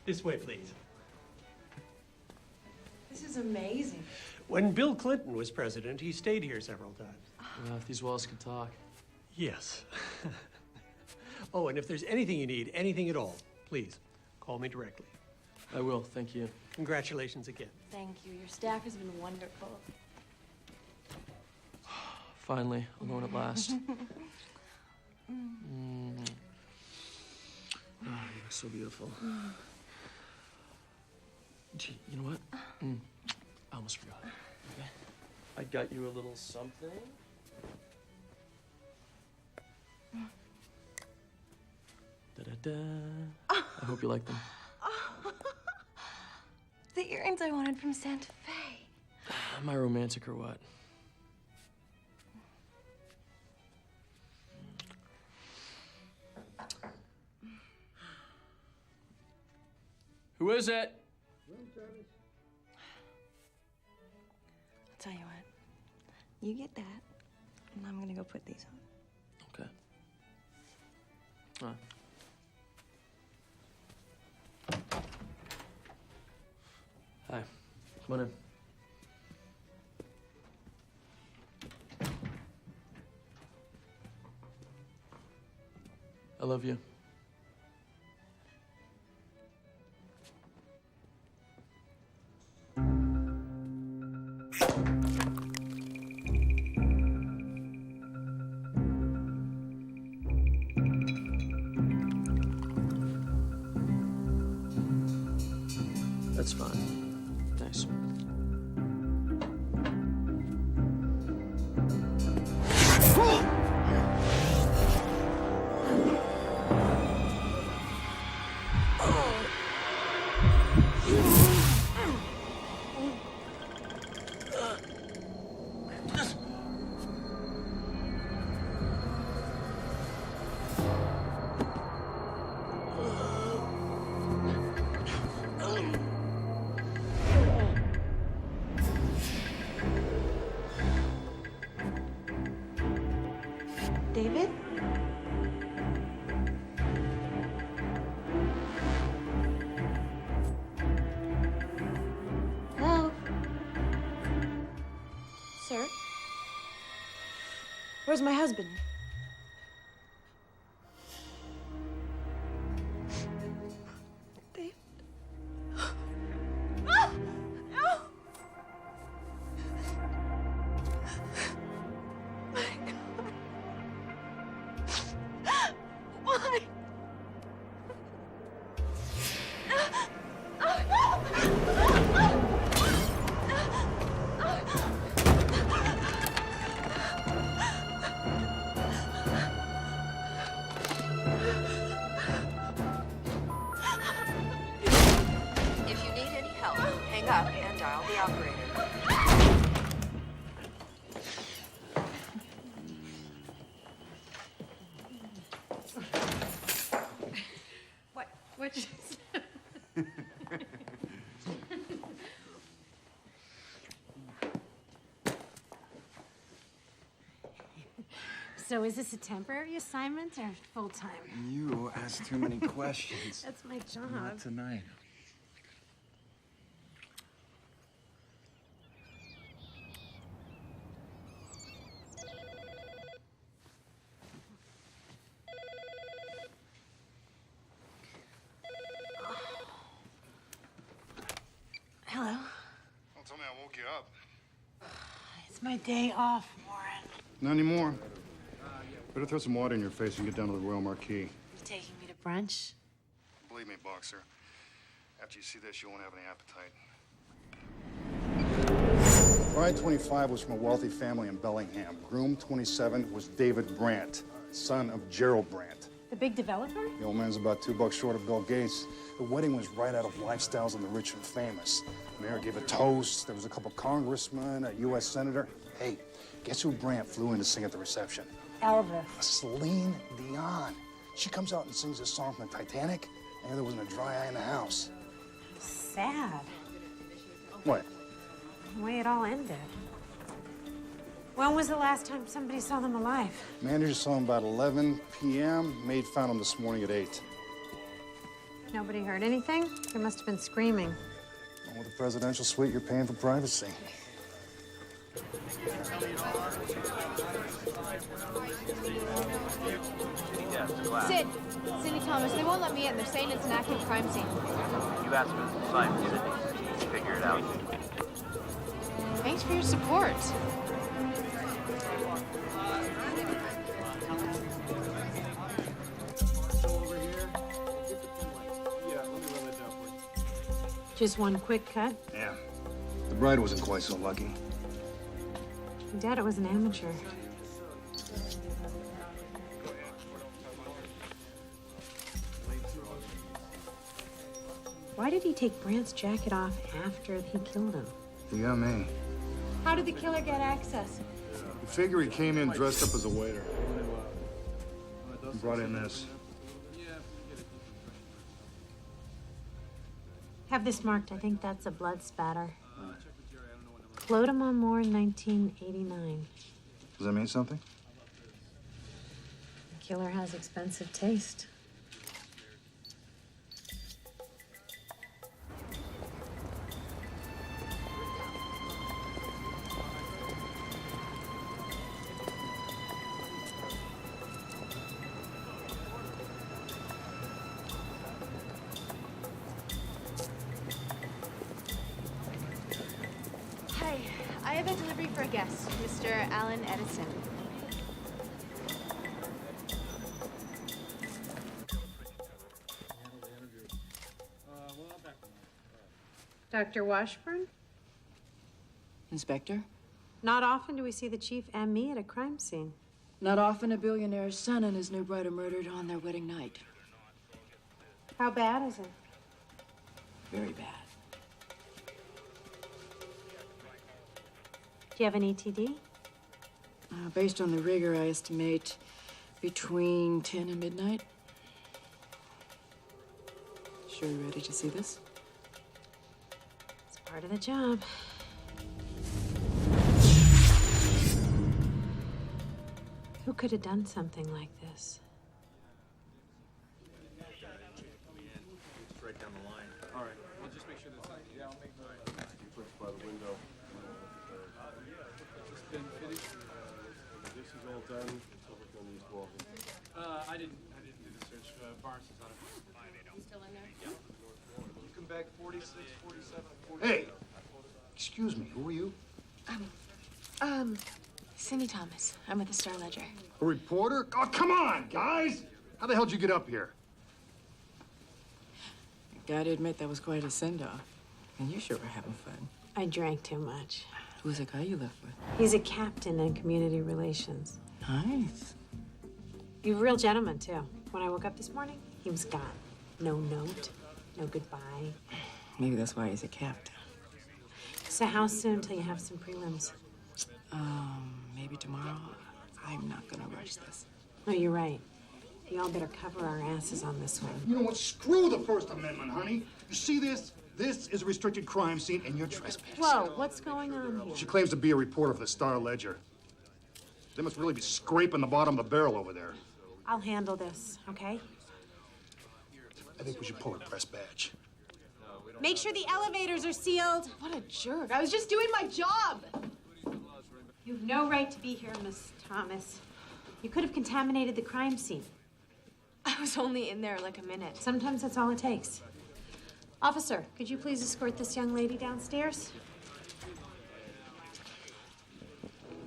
This way, please. This is amazing. When Bill Clinton was president, he stayed here several times. Well, if these walls could talk. Yes. Oh, and if there's anything you need, anything at all, please call me directly. I will, thank you. Congratulations again. Thank you. Your staff has been wonderful. Finally, alone at last. Oh, you look so beautiful. Gee, you know what? I almost forgot. Okay. I got you a little something. Da-da-da. I hope you like them. The earrings I wanted from Santa Fe. Am I romantic or what? Who is it? I'll tell you what. You get that, and I'm gonna go put these on. Okay. All right. Hi. Come on in. I love you. That's fine. Thanks. David? Hello? Sir? Where's my husband? David? No! My God. Why? If you need any help, hang up and dial the operator. What'd you say? So is this a temporary assignment or full-time? You ask too many questions. That's my job. Not tonight. Hello? Don't tell me I woke you up. It's my day off, Warren. Not anymore. Better throw some water in your face and get down to the Royal Marquis. You taking me to brunch? Believe me, Boxer, after you see this, you won't have any appetite. Bride 25 was from a wealthy family in Bellingham. Groom 27 was David Brandt, son of Gerald Brandt. The big developer? The old man's about $2 short of Bill Gates. The wedding was right out of Lifestyles of the Rich and Famous. The mayor gave a toast. There was a couple congressmen, a U.S. senator. Hey, guess who Brandt flew in to sing at the reception? Elvis. Celine Dion. She comes out and sings a song from the Titanic, and there wasn't a dry eye in the house. Sad. What? The way it all ended. When was the last time somebody saw them alive? Manager saw him about 11 p.m. Maid found him this morning at 8. Nobody heard anything? They must have been screaming. Well, with the presidential suite, you're paying for privacy. Sid, Cindy Thomas, they won't let me in. They're saying it's an active crime scene. You asked for the sign, Sydney. Figure it out. Thanks for your support. Just one quick cut? Yeah. The bride wasn't quite so lucky. Dad, it was an amateur. Why did he take Brant's jacket off after he killed him? You got me. How did the killer get access? You figure he came in dressed up as a waiter. He brought in this. Have this marked. I think that's a blood spatter. Clodagh Moore, 1989. Does that mean something? The killer has expensive taste. Hi, I have a delivery for a guest, Mr. Alan Edison. Dr. Washburn? Inspector? Not often do we see the chief and me at a crime scene. Not often a billionaire's son and his new bride are murdered on their wedding night. How bad is it? Very bad. Do you have an ETD? Based on the rigor, I estimate between 10 and midnight. Sure you're ready to see this? It's part of the job. Who could have done something like this? Right down the line. All right, we'll just make sure that's yeah, I'll make you push by the window. Just been finished. This is all done. It's over on these walls. I didn't do the search. Barnes is on it. You still in there? Yeah. You come back 46, 47, 48. Hey! Excuse me, who are you? Cindy Thomas. I'm with the Star Ledger. A reporter? Oh, come on, guys! How the hell did you get up here? Gotta admit, that was quite a send-off. And you sure were having fun. I drank too much. Who's the guy you left with? He's a captain in community relations. Nice. You're a real gentleman, too. When I woke up this morning, he was gone. No note, no goodbye. Maybe that's why he's a captain. So how soon till you have some prelims? Maybe tomorrow. I'm not gonna rush this. No, you're right. We all better cover our asses on this one. You know what? Screw the First Amendment, honey. You see this? This is a restricted crime scene, and you're trespassing. Whoa, what's going on here? She claims to be a reporter for the Star Ledger. They must really be scraping the bottom of the barrel over there. I'll handle this, okay? I think we should pull a press badge. Make sure the elevators are sealed. What a jerk. I was just doing my job. You've no right to be here, Miss Thomas. You could have contaminated the crime scene. I was only in there like a minute. Sometimes that's all it takes. Officer, could you please escort this young lady downstairs?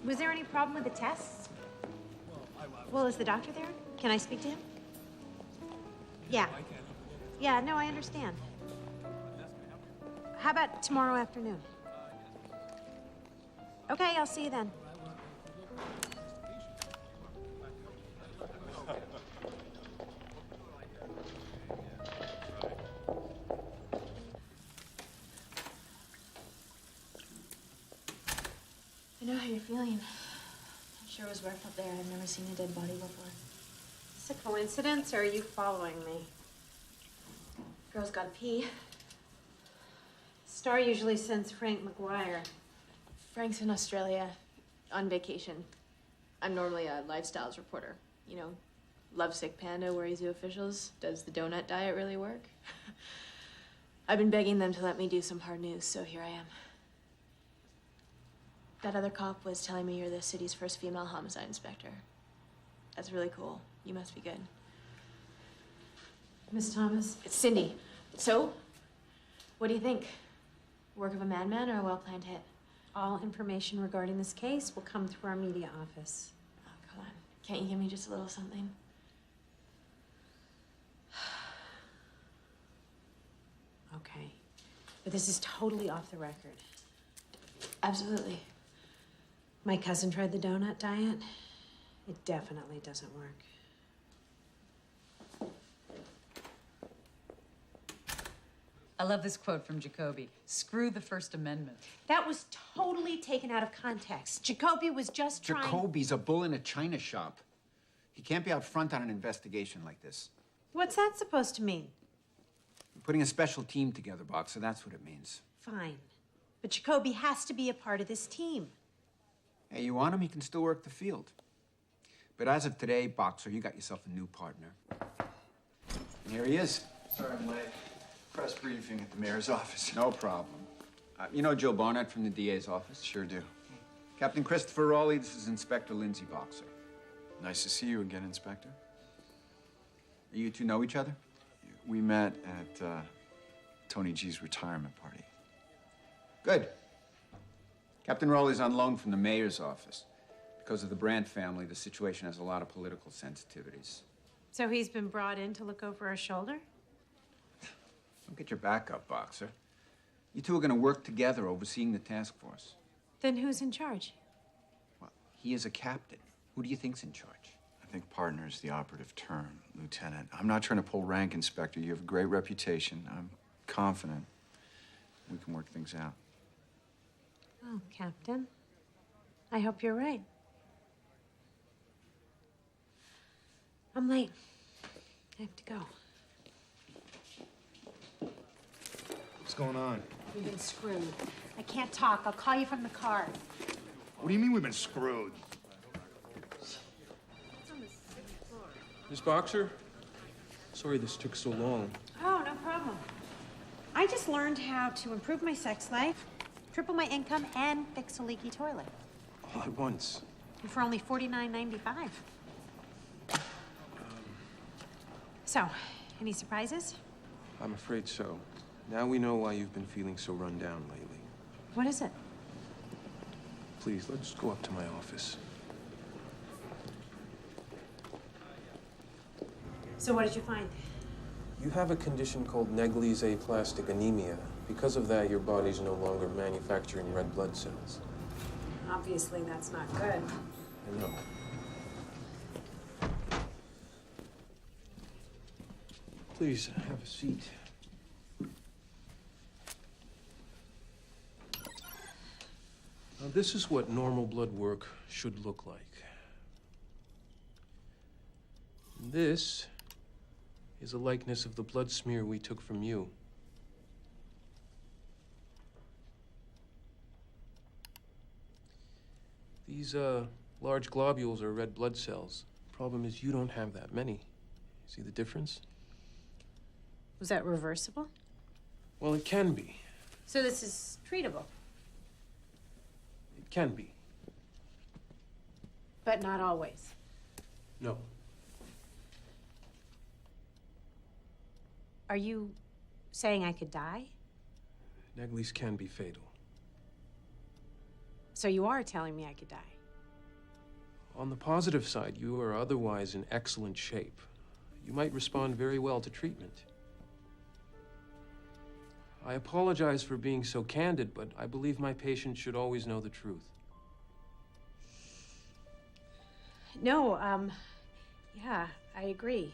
Was there any problem with the tests? Well, is the doctor there? Can I speak to him? Yeah. Yeah, no, I understand. How about tomorrow afternoon? Okay, I'll see you then. I know how you're feeling. It sure was rough up there. I've never seen a dead body before. Is this a coincidence, or are you following me? Girl's gotta pee. Star usually sends Frank McGuire. Frank's in Australia on vacation. I'm normally a lifestyles reporter. You know, Lovesick Panda worries you officials. Does the donut diet really work? I've been begging them to let me do some hard news, so here I am. That other cop was telling me you're the city's first female homicide inspector. That's really cool. You must be good. Miss Thomas? It's Cindy. So, what do you think? Work of a madman or a well-planned hit? All information regarding this case will come through our media office. Oh, come on. Can't you give me just a little something? Okay. But this is totally off the record. Absolutely. My cousin tried the donut diet. It definitely doesn't work. I love this quote from Jacoby. Screw the First Amendment. That was totally taken out of context. Jacoby was just trying... Jacoby's a bull in a china shop. He can't be out front on an investigation like this. What's that supposed to mean? We're putting a special team together, Boxer. That's what it means. Fine. But Jacoby has to be a part of this team. Hey, you want him, he can still work the field. But as of today, Boxer, you got yourself a new partner. And here he is. Sorry I'm late. Press briefing at the mayor's office. No problem. You know Joe Barnett from the DA's office? Sure do. Captain Christopher Raleigh, this is Inspector Lindsay Boxer. Nice to see you again, Inspector. You two know each other? We met at Tony G's retirement party. Good. Captain Raleigh's on loan from the mayor's office. Because of the Brandt family, the situation has a lot of political sensitivities. So he's been brought in to look over our shoulder? Don't get your back up, Boxer. You two are going to work together overseeing the task force. Then who's in charge? Well, he is a captain. Who do you think's in charge? I think partner is the operative term, Lieutenant. I'm not trying to pull rank, Inspector. You have a great reputation. I'm confident we can work things out. Oh, Captain. I hope you're right. I'm late. I have to go. What's going on? We've been screwed. I can't talk. I'll call you from the car. What do you mean we've been screwed? Miss Boxer? Sorry this took so long. Oh, no problem. I just learned how to improve my sex life, triple my income, and fix a leaky toilet. All at once. And for only $49.95. So, any surprises? I'm afraid so. Now we know why you've been feeling so run down lately. What is it? Please, let's go up to my office. So what did you find? You have a condition called negligé-aplastic anemia. Because of that, your body's no longer manufacturing red blood cells. Obviously, that's not good. I know. Please, have a seat. Now, this is what normal blood work should look like. This is a likeness of the blood smear we took from you. These, large globules are red blood cells. Problem is, you don't have that many. See the difference? Was that reversible? Well, it can be. So this is treatable, It can be. but not always. No. Are you saying I could die? Negli's can be fatal. So you are telling me I could die? On the positive side, you are otherwise in excellent shape. You might respond very well to treatment. I apologize for being so candid, but I believe my patient should always know the truth. No, yeah, I agree.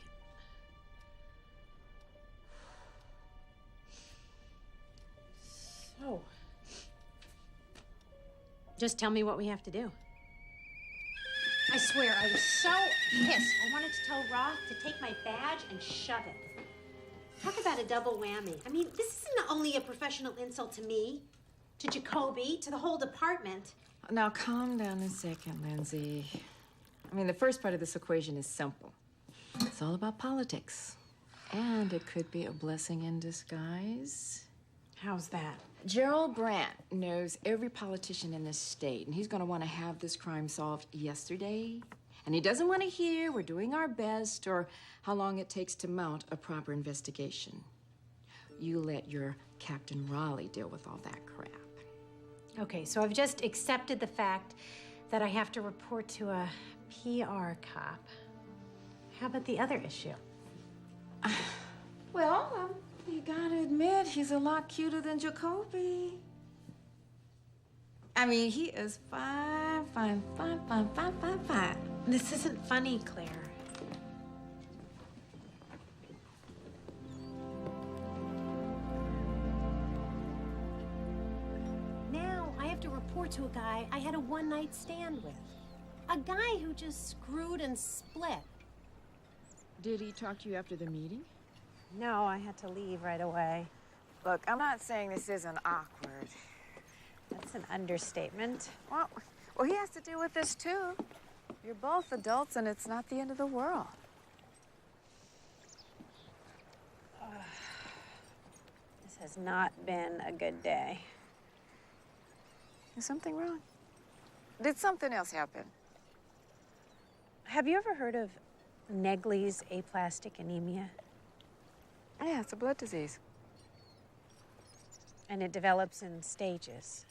So, just tell me what we have to do. I swear, I was so pissed. I wanted to tell Roth to take my badge and shove it. Talk about a double whammy. I mean, this isn't only a professional insult to me, to Jacoby, to the whole department. Now, calm down a second, Lindsay. I mean, the first part of this equation is simple. It's all about politics. And it could be a blessing in disguise. How's that? Gerald Brandt knows every politician in this state, and he's gonna want to have this crime solved yesterday. And he doesn't want to hear we're doing our best or how long it takes to mount a proper investigation. You let your Captain Raleigh deal with all that crap. Okay, so I've just accepted the fact that I have to report to a PR cop. How about the other issue? Well, you gotta admit, he's a lot cuter than Jacoby. I mean, he is fine, fine, fine, fine, fine, fine, fine. This isn't funny, Claire. Now I have to report to a guy I had a one-night stand with. A guy who just screwed and split. Did he talk to you after the meeting? No, I had to leave right away. Look, I'm not saying this isn't awkward. That's an understatement. Well, he has to deal with this too. You're both adults, and it's not the end of the world. This has not been a good day. Is something wrong? Did something else happen? Have you ever heard of Negley's aplastic anemia? Yeah, it's a blood disease. And it develops in stages.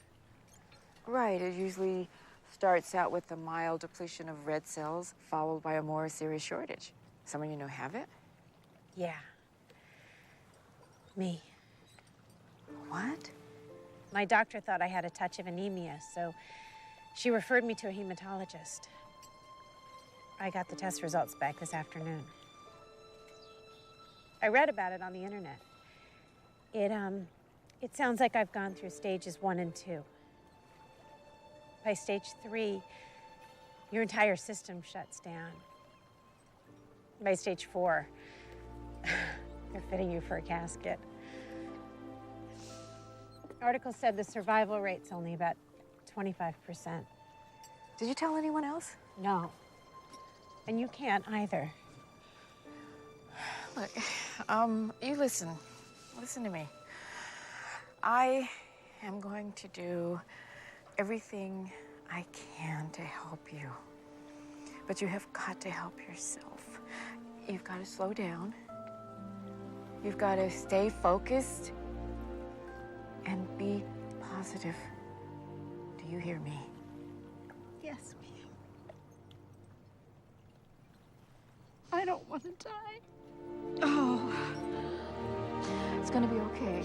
Right, it usually starts out with a mild depletion of red cells, followed by a more serious shortage. Someone you know have it? Yeah. Me. What? My doctor thought I had a touch of anemia, so she referred me to a hematologist. I got the test results back this afternoon. I read about it on the internet. It sounds like I've gone through stages 1 and 2. By stage 3, your entire system shuts down. By stage 4, they're fitting you for a casket. Article said the survival rate's only about 25%. Did you tell anyone else? No. And you can't either. Look, you listen. Listen to me. I am going to do everything I can to help you. But you have got to help yourself. You've got to slow down. You've got to stay focused and be positive. Do you hear me? Yes, ma'am. I don't want to die. Oh. It's gonna be okay.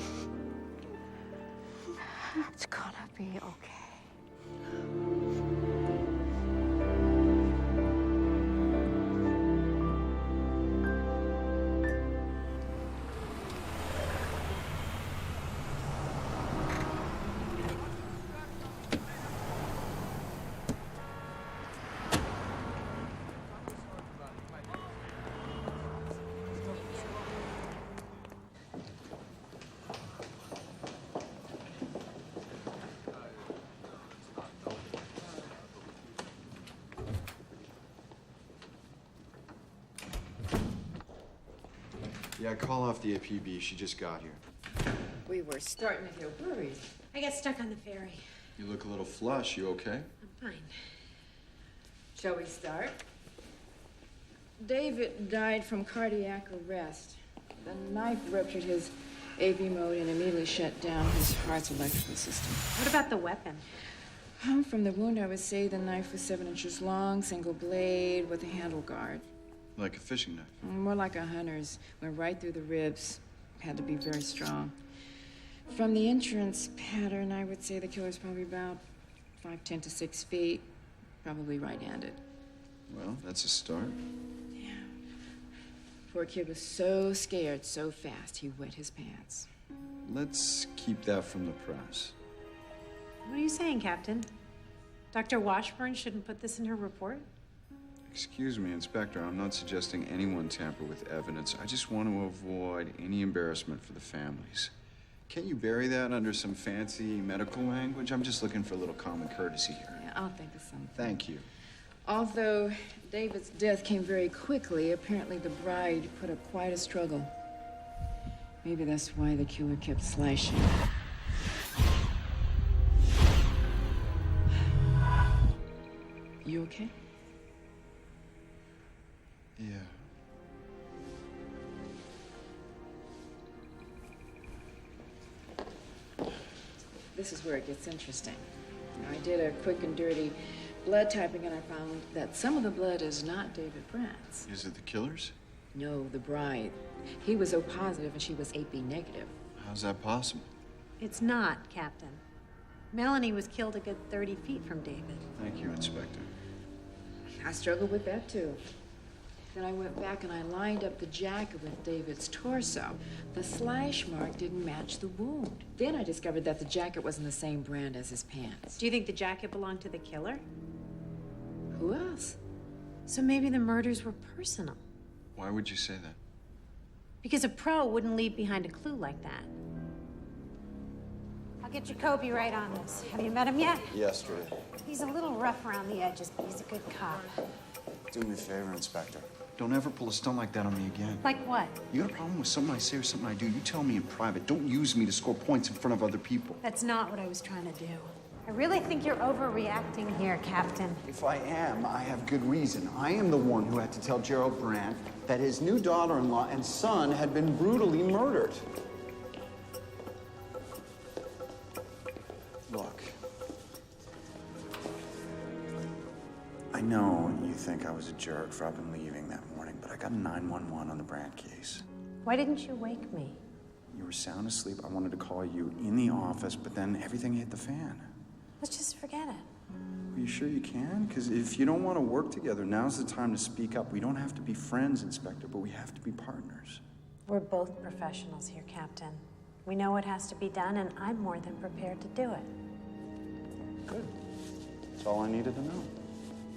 It's gonna be okay. Yeah, call off the APB. She just got here. We were starting to get worried. I got stuck on the ferry. You look a little flush. You okay? I'm fine. Shall we start? David died from cardiac arrest. The knife ruptured his AV mode and immediately shut down his heart's electrical system. What about the weapon? From the wound, I would say the knife was 7 inches long, single blade with a handle guard. Like a fishing knife. More like a hunter's. Went right through the ribs. Had to be very strong. From the entrance pattern, I would say the killer's probably about 5'10" to 6 feet. Probably right-handed. Well, that's a start. Yeah. Poor kid was so scared so fast, he wet his pants. Let's keep that from the press. What are you saying, Captain? Dr. Washburn shouldn't put this in her report? Excuse me, Inspector. I'm not suggesting anyone tamper with evidence. I just want to avoid any embarrassment for the families. Can't you bury that under some fancy medical language? I'm just looking for a little common courtesy here. Yeah, I'll think of something. Thank you. Although David's death came very quickly, apparently the bride put up quite a struggle. Maybe that's why the killer kept slashing. You okay? Yeah. This is where it gets interesting. I did a quick and dirty blood typing, and I found that some of the blood is not David Brandt's. Is it the killer's? No, the bride. He was O positive and she was AB negative. How's that possible? It's not, Captain. Melanie was killed a good 30 feet from David. Thank you, Inspector. I struggled with that too. Then I went back and I lined up the jacket with David's torso. The slash mark didn't match the wound. Then I discovered that the jacket wasn't the same brand as his pants. Do you think the jacket belonged to the killer? Who else? So maybe the murders were personal. Why would you say that? Because a pro wouldn't leave behind a clue like that. I'll get Jacoby right on this. Have you met him yet? Yesterday. He's a little rough around the edges, but he's a good cop. Do me a favor, Inspector. Don't ever pull a stunt like that on me again. Like what? You got a problem with something I say or something I do, you tell me in private. Don't use me to score points in front of other people. That's not what I was trying to do. I really think you're overreacting here, Captain. If I am, I have good reason. I am the one who had to tell Gerald Brandt that his new daughter-in-law and son had been brutally murdered. Look. I know you think I was a jerk for up and leaving that morning, but I got a 911 on the Brandt case. Why didn't you wake me? You were sound asleep. I wanted to call you in the office, but then everything hit the fan. Let's just forget it. Are you sure you can? Because if you don't want to work together, now's the time to speak up. We don't have to be friends, Inspector, but we have to be partners. We're both professionals here, Captain. We know what has to be done, and I'm more than prepared to do it. Good. That's all I needed to know.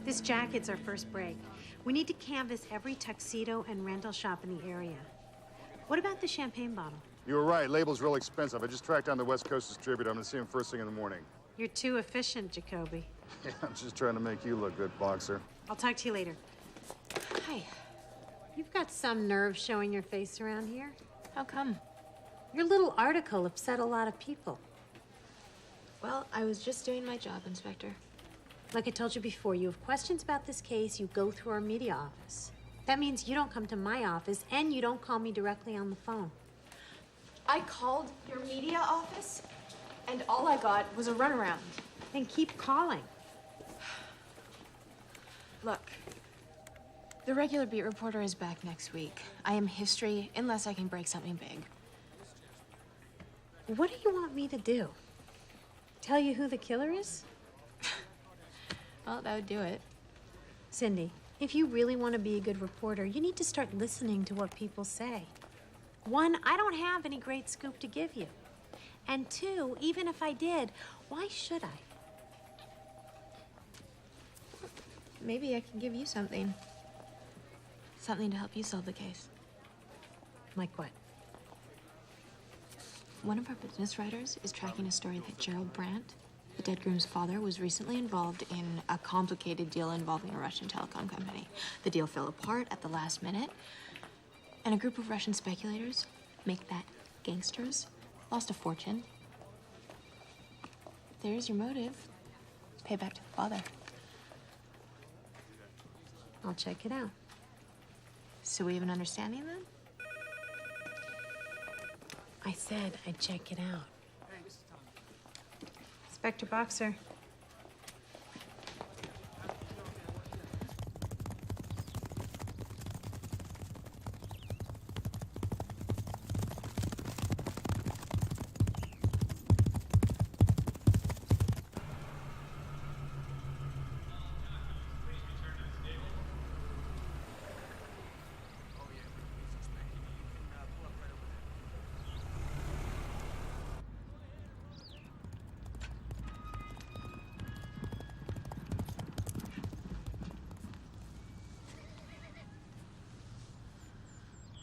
This jacket's our first break. We need to canvass every tuxedo and rental shop in the area. What about the champagne bottle? You were right. Label's real expensive. I just tracked down the West Coast distributor. I'm gonna see him first thing in the morning. You're too efficient, Jacoby. Yeah, I'm just trying to make you look good, boxer. I'll talk to you later. Hi. You've got some nerve showing your face around here. How come? Your little article upset a lot of people. Well, I was just doing my job, Inspector. Like I told you before, you have questions about this case, you go through our media office. That means you don't come to my office and you don't call me directly on the phone. I called your media office, and all I got was a runaround. Then keep calling. Look, the regular beat reporter is back next week. I am history unless I can break something big. What do you want me to do? Tell you who the killer is? Well, that would do it. Cindy, if you really want to be a good reporter, you need to start listening to what people say. One, I don't have any great scoop to give you. And two, even if I did, why should I? Maybe I can give you something. Something to help you solve the case. Like what? One of our business writers is tracking a story that Gerald Brandt, the dead groom's father, was recently involved in a complicated deal involving a Russian telecom company. The deal fell apart at the last minute, and a group of Russian speculators, make that gangsters, lost a fortune. There's your motive. Pay back to the father. I'll check it out. So we have an understanding then? I said I'd check it out. Inspector Boxer.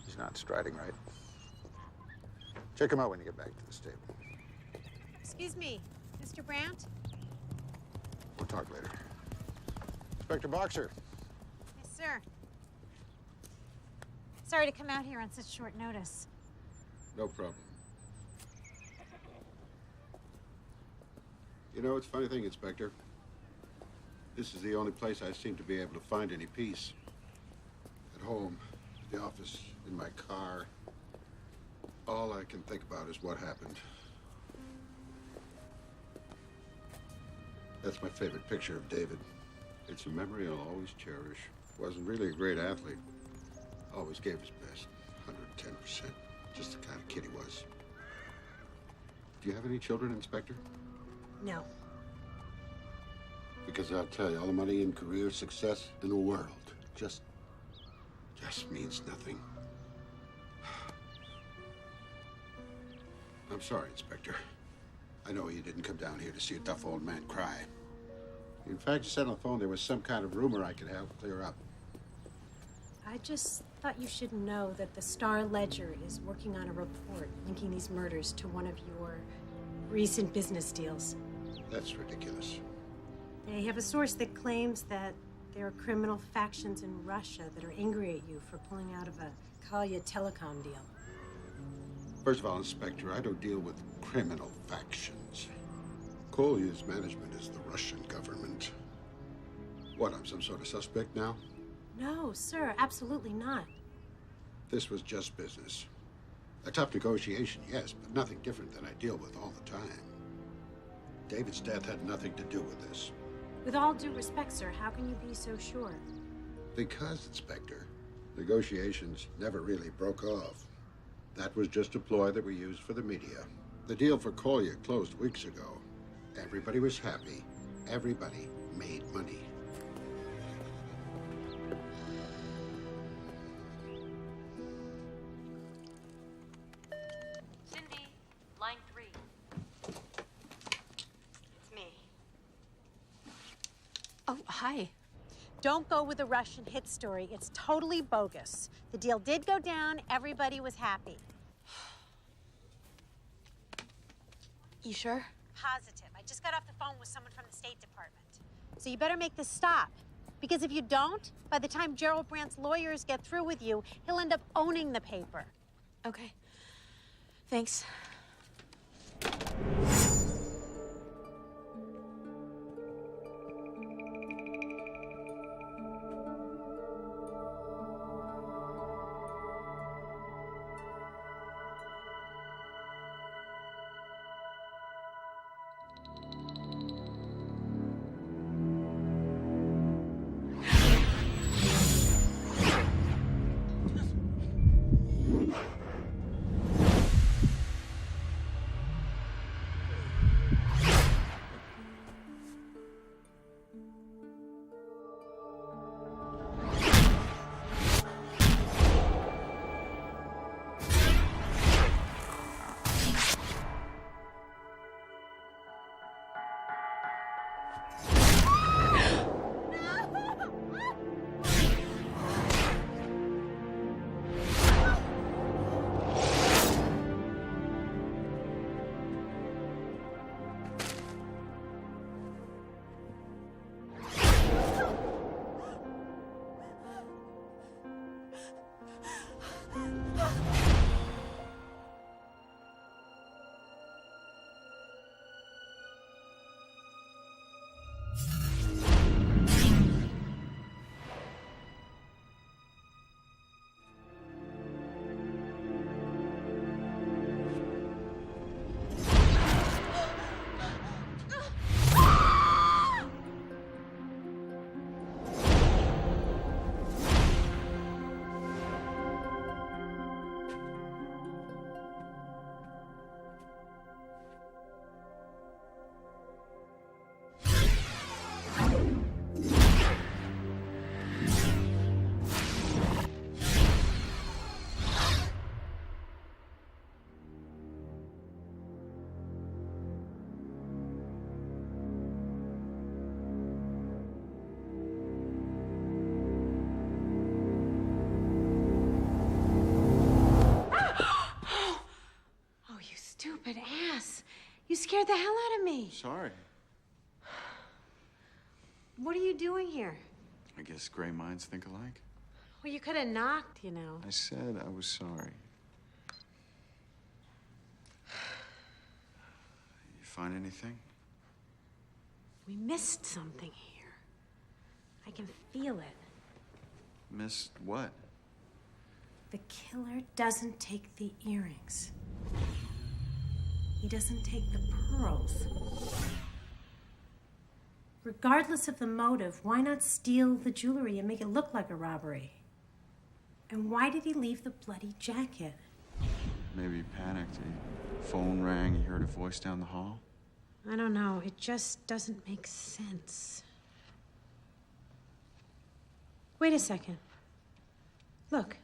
He's not striding right. Check him out when you get back to the stable. Excuse me, Mr. Brandt? We'll talk later. Inspector Boxer. Yes, sir. Sorry to come out here on such short notice. No problem. You know, it's a funny thing, Inspector. This is the only place I seem to be able to find any peace. At home, the office, in my car. All I can think about is what happened. That's my favorite picture of David. It's a memory I'll always cherish. Wasn't really a great athlete. Always gave his best, 110%. Just the kind of kid he was. Do you have any children, Inspector? No. Because I'll tell you, all the money and career success in the world just means nothing. I'm sorry, Inspector. I know you didn't come down here to see a tough old man cry. In fact, you said on the phone there was some kind of rumor I could help clear up. I just thought you should know that the Star-Ledger is working on a report linking these murders to one of your recent business deals. That's ridiculous. They have a source that claims that there are criminal factions in Russia that are angry at you for pulling out of a Kolya telecom deal. First of all, Inspector, I don't deal with criminal factions. Kolya's management is the Russian government. What, I'm some sort of suspect now? No, sir, absolutely not. This was just business. A tough negotiation, yes, but nothing different than I deal with all the time. David's death had nothing to do with this. With all due respect, sir, how can you be so sure? Because, Inspector, negotiations never really broke off. That was just a ploy that we used for the media. The deal for Kolya closed weeks ago. Everybody was happy. Everybody made money. Cindy, line 3. It's me. Oh, hi. Don't go with the Russian hit story. It's totally bogus. The deal did go down. Everybody was happy. You sure? Positive. I just got off the phone with someone from the State Department. So you better make this stop. Because if you don't, by the time Gerald Brandt's lawyers get through with you, he'll end up owning the paper. Okay. Thanks. Stupid ass. You scared the hell out of me. Sorry. What are you doing here? I guess gray minds think alike. Well, you could have knocked, you know. I said I was sorry. You find anything? We missed something here. I can feel it. Missed what? The killer doesn't take the earrings. He doesn't take the pearls. Regardless of the motive, why not steal the jewelry and make it look like a robbery? And why did he leave the bloody jacket? Maybe he panicked. Phone rang, he heard a voice down the hall. I don't know. It just doesn't make sense. Wait a second. Look.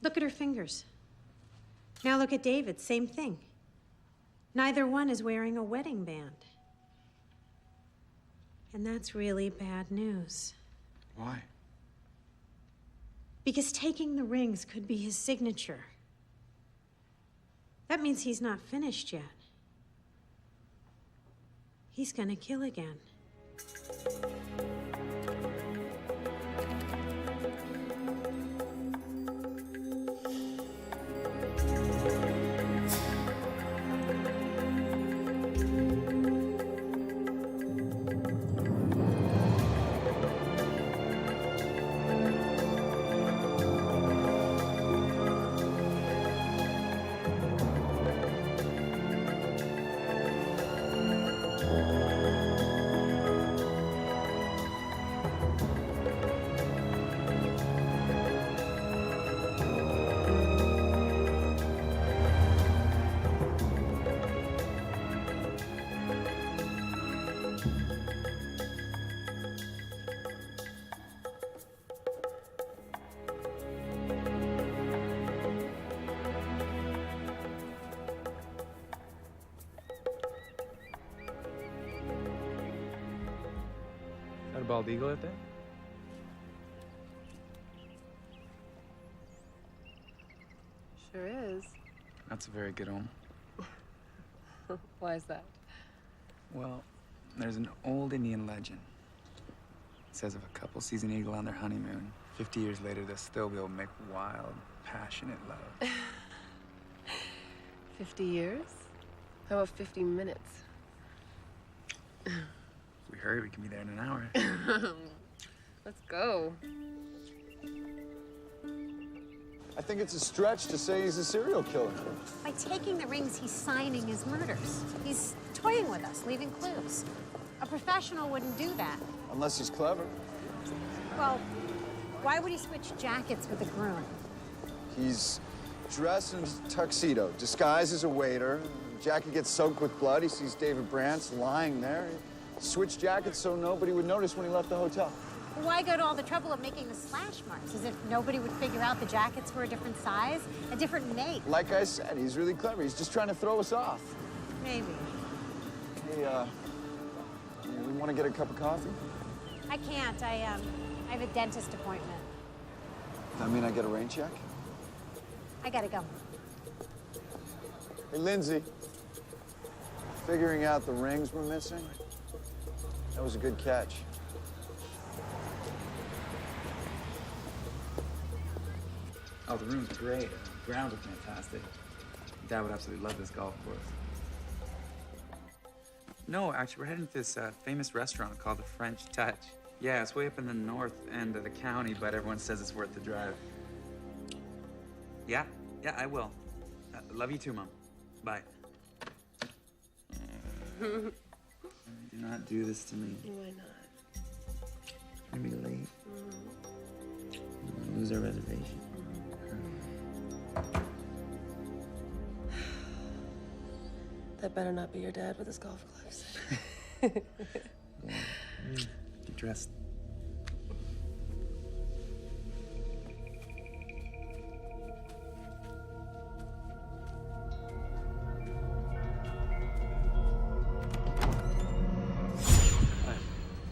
Look at her fingers. Now look at David. Same thing. Neither one is wearing a wedding band. And that's really bad news. Why? Because taking the rings could be his signature. That means he's not finished yet. He's gonna kill again. Got a bald eagle out there? Sure is. That's a very good one. Why is that? Well, there's an old Indian legend. It says if a couple sees an eagle on their honeymoon, 50 years later, they'll still be able to make wild, passionate love. 50 years? How about 50 minutes? If we hurry, we can be there in an hour. Let's go. I think it's a stretch to say he's a serial killer. By taking the rings, he's signing his murders. He's toying with us, leaving clues. A professional wouldn't do that. Unless he's clever. Well, why would he switch jackets with the groom? He's dressed in a tuxedo, disguised as a waiter. Jacket gets soaked with blood. He sees David Brandt's lying there. He switched jackets so nobody would notice when he left the hotel. Why go to all the trouble of making the slash marks? As if nobody would figure out the jackets were a different size, a different make. Like I said, he's really clever. He's just trying to throw us off. Maybe. Hey, you want to get a cup of coffee? I can't. I have a dentist appointment. Does that mean I get a rain check? I gotta go. Hey, Lindsay. Figuring out the rings we're missing? That was a good catch. Oh, the room's great. The grounds are fantastic. Dad would absolutely love this golf course. No, actually, we're heading to this famous restaurant called the French Touch. Yeah, it's way up in the north end of the county, but everyone says it's worth the drive. Yeah, I will. Love you too, Mom. Bye. Do not do this to me. Why not? We're gonna be late. We'll lose our reservation. That better not be your dad with his golf clubs. Get dressed. Hi.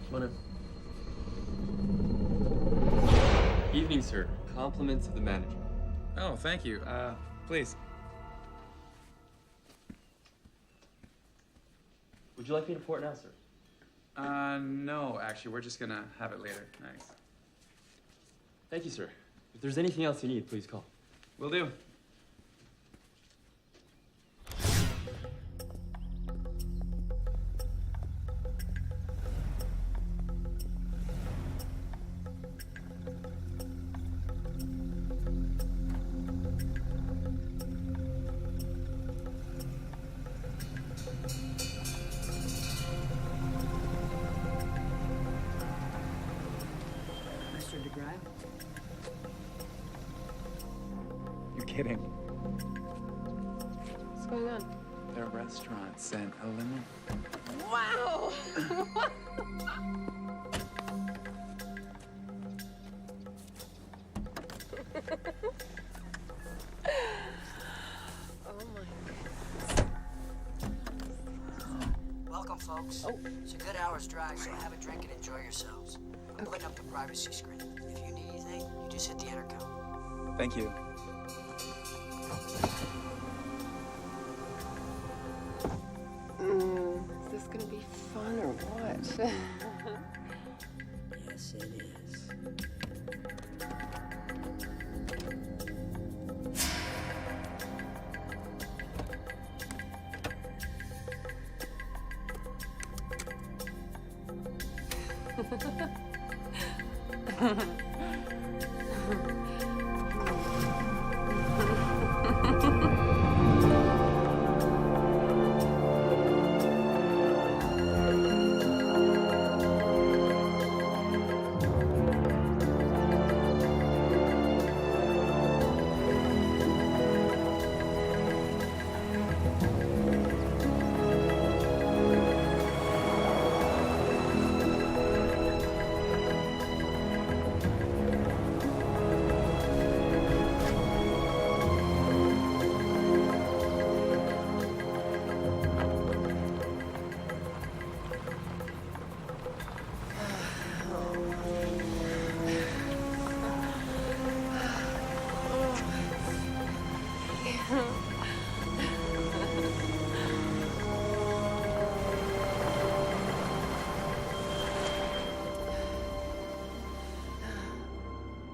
Come on in. Evening, sir. Compliments of the manager. Oh, thank you. Please. Would you like me to pour it now, sir? No, actually, we're just gonna have it later. Thanks. Thank you, sir. If there's anything else you need, please call. Will do. Mr. DeGraw? You're kidding. What's going on? The restaurant sent a limo. Wow! Oh my. Welcome, folks. Oh. It's a good hour's drive, so have a drink and enjoy yourselves. I'm putting up the privacy screen. If you need anything, you just hit the intercom. Thank you. Is this gonna be fun or what? Yes, it is.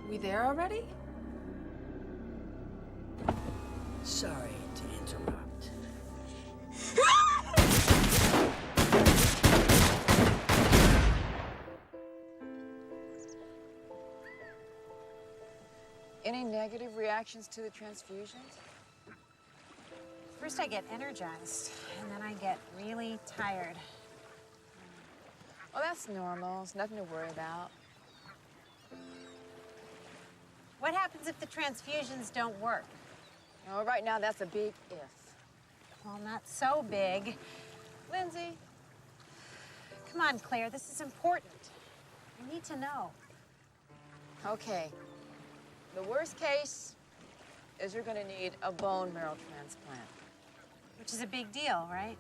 We there already? Sorry to interrupt. Any negative reactions to the transfusions? First I get energized, and then I get really tired. Well, that's normal. It's nothing to worry about. What happens if the transfusions don't work? Oh, right now, that's a big if. Well, not so big. Lindsay. Come on, Claire, this is important. I need to know. Okay. The worst case is you're gonna need a bone marrow transplant. Which is a big deal, right?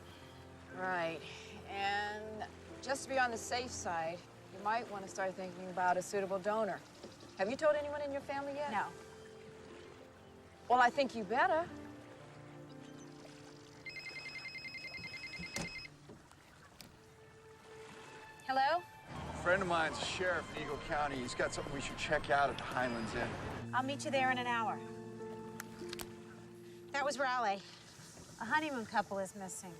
Right. And just to be on the safe side, you might want to start thinking about a suitable donor. Have you told anyone in your family yet? No. Well, I think you better. Hello? A friend of mine's a sheriff in Eagle County. He's got something we should check out at the Highlands Inn. I'll meet you there in an hour. That was Raleigh. A honeymoon couple is missing.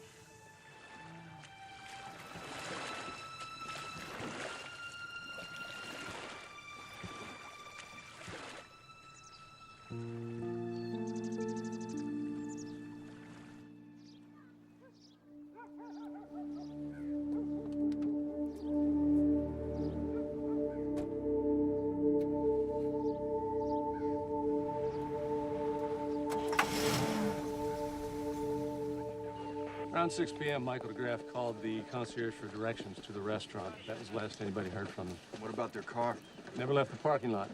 Around 6 p.m., Michael DeGraff called the concierge for directions to the restaurant. That was the last anybody heard from them. What about their car? Never left the parking lot.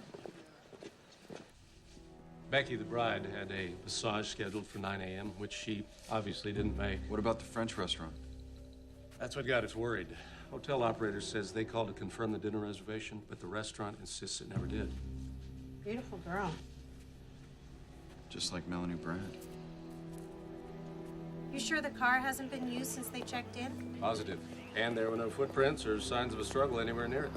Becky, the bride, had a massage scheduled for 9 a.m., which she obviously didn't make. What about the French restaurant? That's what got us worried. Hotel operator says they called to confirm the dinner reservation, but the restaurant insists it never did. Beautiful girl. Just like Melanie Brandt. You sure the car hasn't been used since they checked in? Positive. And there were no footprints or signs of a struggle anywhere near it.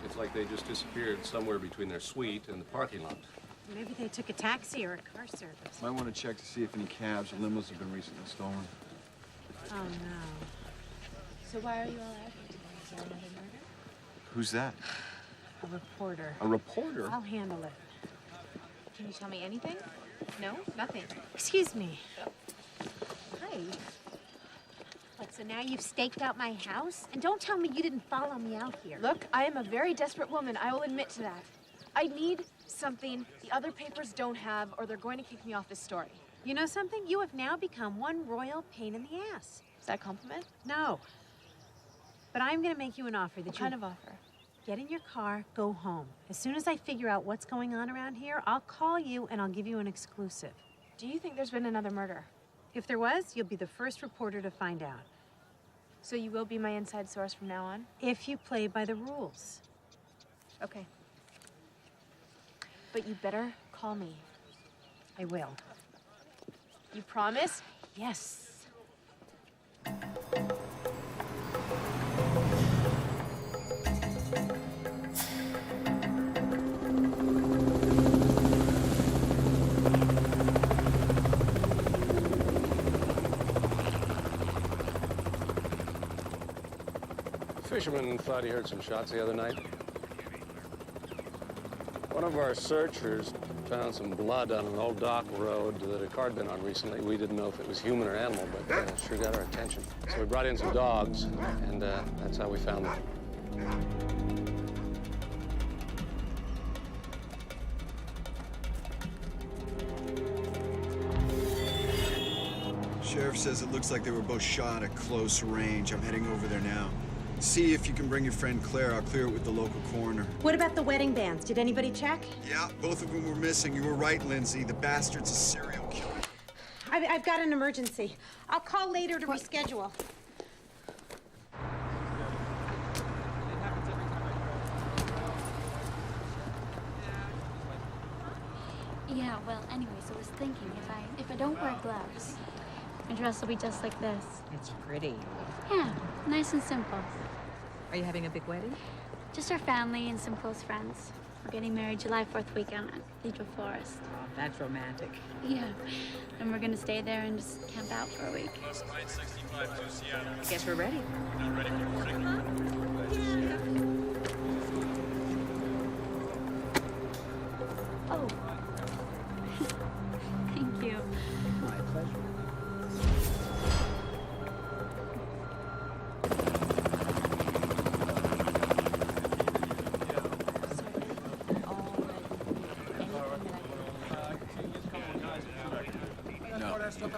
It's like they just disappeared somewhere between their suite and the parking lot. Maybe they took a taxi or a car service. Might want to check to see if any cabs or limos have been recently stolen. Oh, no. So why are you all out here today? Is there another murder? Who's that? A reporter. A reporter? I'll handle it. Can you tell me anything? No? Nothing? Excuse me. Hi. What, so now you've staked out my house? And don't tell me you didn't follow me out here. Look, I am a very desperate woman. I will admit to that. I need something the other papers don't have, or they're going to kick me off this story. You know something? You have now become one royal pain in the ass. Is that a compliment? No. But I'm going to make you an offer that What kind of offer? Get in your car, go home. As soon as I figure out what's going on around here, I'll call you and I'll give you an exclusive. Do you think there's been another murder? If there was, you'll be the first reporter to find out. So you will be my inside source from now on? If you play by the rules. Okay. But you better call me. I will. You promise? Yes. Fisherman thought he heard some shots the other night. One of our searchers found some blood on an old dock road that a car had been on recently. We didn't know if it was human or animal, but sure got our attention. So we brought in some dogs, and that's how we found them. Sheriff says it looks like they were both shot at close range. I'm heading over there now. See if you can bring your friend Claire. I'll clear it with the local coroner. What about the wedding bands? Did anybody check? Yeah, both of them were missing. You were right, Lindsay. The bastard's a serial killer. I've got an emergency. I'll call later to reschedule. Yeah, well, anyways, I was thinking if I don't wear gloves, my dress will be just like this. It's pretty. Yeah, nice and simple. Are you having a big wedding? Just our family and some close friends. We're getting married July 4th weekend at Cathedral Forest. Oh, that's romantic. Yeah, and we're gonna stay there and just camp out for a week. I guess we're ready. Not ready for boarding? Oh. Thank you. My pleasure. Come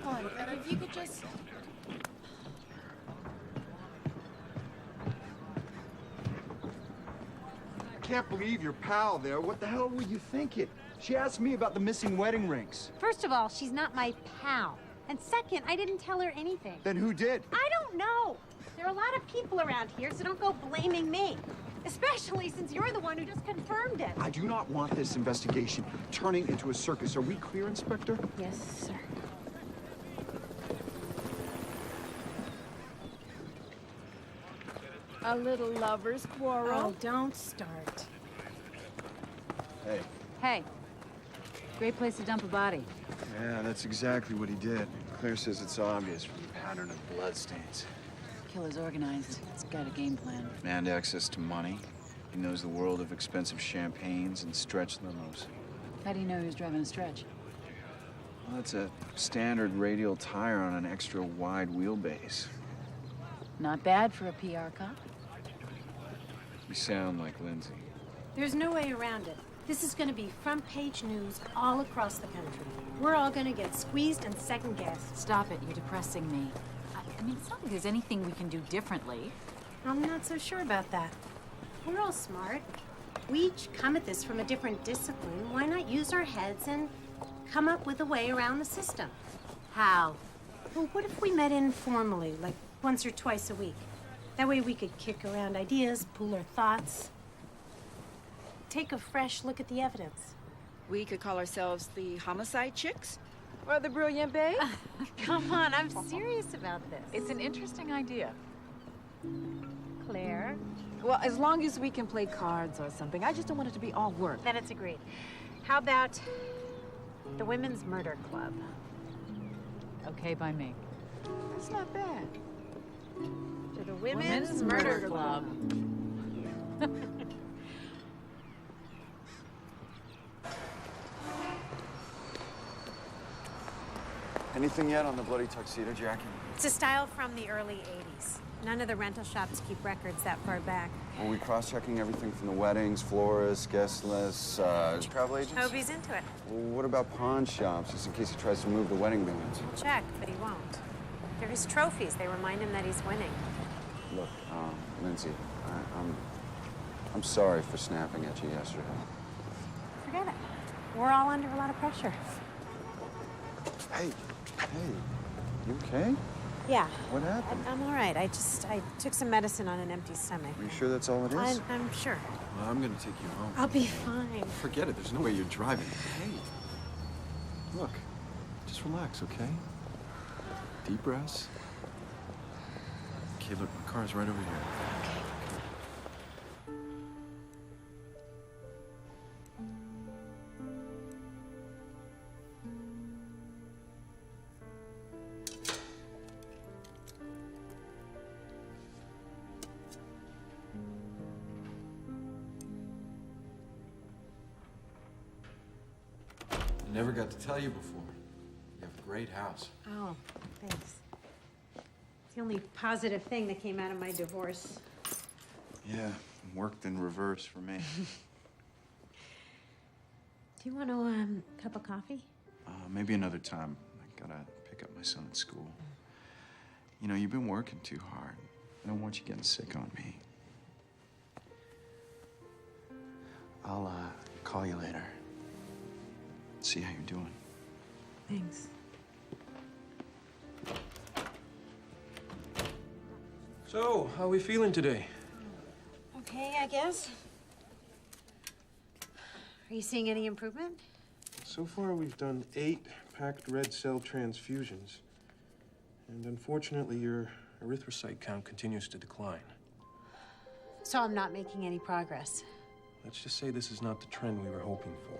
on, if you could just... I can't believe your pal there. What the hell were you thinking? She asked me about the missing wedding rings. First of all, she's not my pal. And second, I didn't tell her anything. Then who did? I don't know. There are a lot of people around here, so don't go blaming me. Especially since you're the one who just confirmed it. I do not want this investigation turning into a circus. Are we clear, Inspector? Yes, sir. A little lover's quarrel. Oh, don't start. Hey. Hey, great place to dump a body. Yeah, that's exactly what he did. Claire says it's obvious from the pattern of bloodstains. Killer's organized. He's got a game plan. And access to money. He knows the world of expensive champagnes and stretch limos. How do you know he was driving a stretch? Well, that's a standard radial tire on an extra wide wheelbase. Not bad for a PR cop. You sound like Lindsay. There's no way around it. This is going to be front-page news all across the country. We're all going to get squeezed and second-guessed. Stop it. You're depressing me. I mean, it's not like there's anything we can do differently. I'm not so sure about that. We're all smart. We each come at this from a different discipline. Why not use our heads and come up with a way around the system? How? Well, what if we met informally, like once or twice a week? That way we could kick around ideas, pool our thoughts, take a fresh look at the evidence. We could call ourselves the Homicide Chicks. Or the brilliant babe? Come on, I'm serious about this. It's an interesting idea. Claire? Well, as long as we can play cards or something. I just don't want it to be all work. Then it's agreed. How about the Women's Murder Club? Okay by me. That's not bad. To the Women's Murder Club. Anything yet on the bloody tuxedo jacket? It's a style from the early 80s. None of the rental shops keep records that far back. Are we cross-checking everything from the weddings, florists, guest lists, travel agents? Hobie's into it. Well, what about pawn shops, just in case he tries to move the wedding bands? Check, but he won't. They're his trophies. They remind him that he's winning. Look, Lindsay, I'm sorry for snapping at you yesterday. Forget it. We're all under a lot of pressure. Hey, you okay? Yeah. What happened? I'm all right. I took some medicine on an empty stomach. Are you sure that's all it is? I'm sure. Well, I'm gonna take you home. I'll be fine. Forget it. There's no way you're driving. Hey, look, just relax, okay? Deep breaths. Okay, look, my car's right over here. I never got to tell you before. You have a great house. Oh, thanks. It's the only positive thing that came out of my divorce. Yeah, worked in reverse for me. Do you want a cup of coffee? Maybe another time. I gotta pick up my son at school. You know, you've been working too hard. I don't want you getting sick on me. I'll call you later. See how you're doing. Thanks. So, how are we feeling today? Okay, I guess. Are you seeing any improvement? So far, we've done 8 packed red cell transfusions. And unfortunately, your erythrocyte count continues to decline. So I'm not making any progress. Let's just say this is not the trend we were hoping for.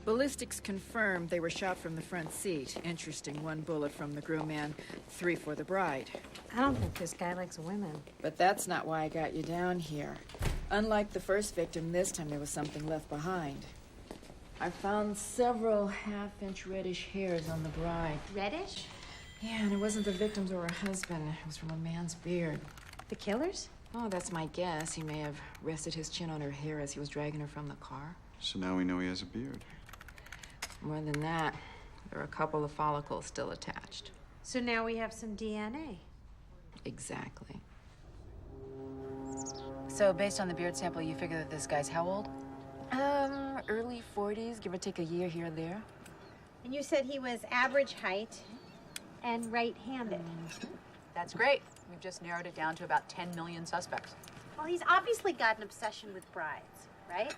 Ballistics confirmed they were shot from the front seat. Interesting, 1 bullet from the groom and 3 for the bride. I don't think this guy likes women. But that's not why I got you down here. Unlike the first victim, this time there was something left behind. I found several half-inch reddish hairs on the bride. Reddish? Yeah, and it wasn't the victim's or her husband. It was from a man's beard. The killer's? Oh, that's my guess. He may have rested his chin on her hair as he was dragging her from the car. So now we know he has a beard. More than that, there are a couple of follicles still attached. So now we have some DNA. Exactly. So, based on the beard sample, you figure that this guy's how old? Early 40s, give or take a year here or there. And you said he was average height and right-handed. That's great. We've just narrowed it down to about 10 million suspects. Well, he's obviously got an obsession with brides, right?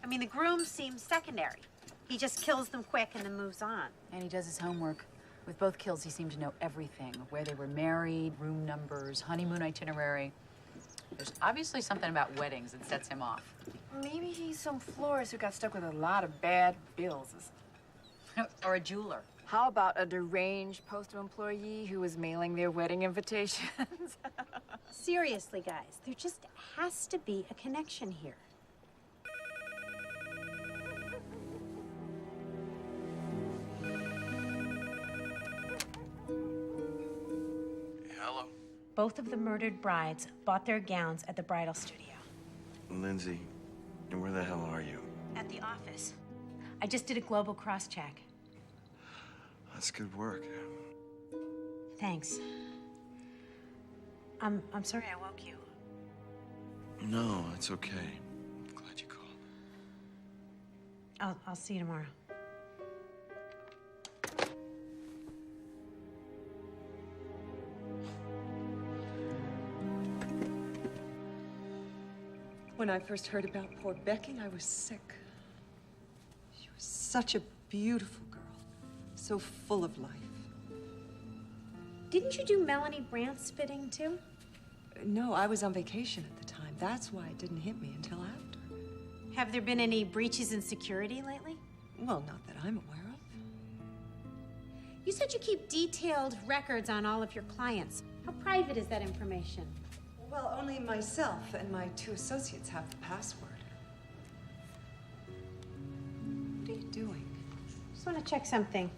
I mean, the groom seems secondary. He just kills them quick and then moves on. And he does his homework. With both kills, he seemed to know everything. Where they were married, room numbers, honeymoon itinerary. There's obviously something about weddings that sets him off. Maybe he's some florist who got stuck with a lot of bad bills. Or a jeweler. How about a deranged postal employee who was mailing their wedding invitations? Seriously, guys, there just has to be a connection here. Hello? Both of the murdered brides bought their gowns at the bridal studio. Lindsay, where the hell are you? At the office. I just did a global cross-check. That's good work. Thanks. I'm sorry I woke you. No, it's okay. I'm glad you called. I'll see you tomorrow. When I first heard about poor Becky, I was sick. She was such a beautiful girl, so full of life. Didn't you do Melanie Brandt's fitting, too? No, I was on vacation at the time. That's why it didn't hit me until after. Have there been any breaches in security lately? Well, not that I'm aware of. You said you keep detailed records on all of your clients. How private is that information? Well, only myself and my 2 associates have the password. What are you doing? Just want to check something.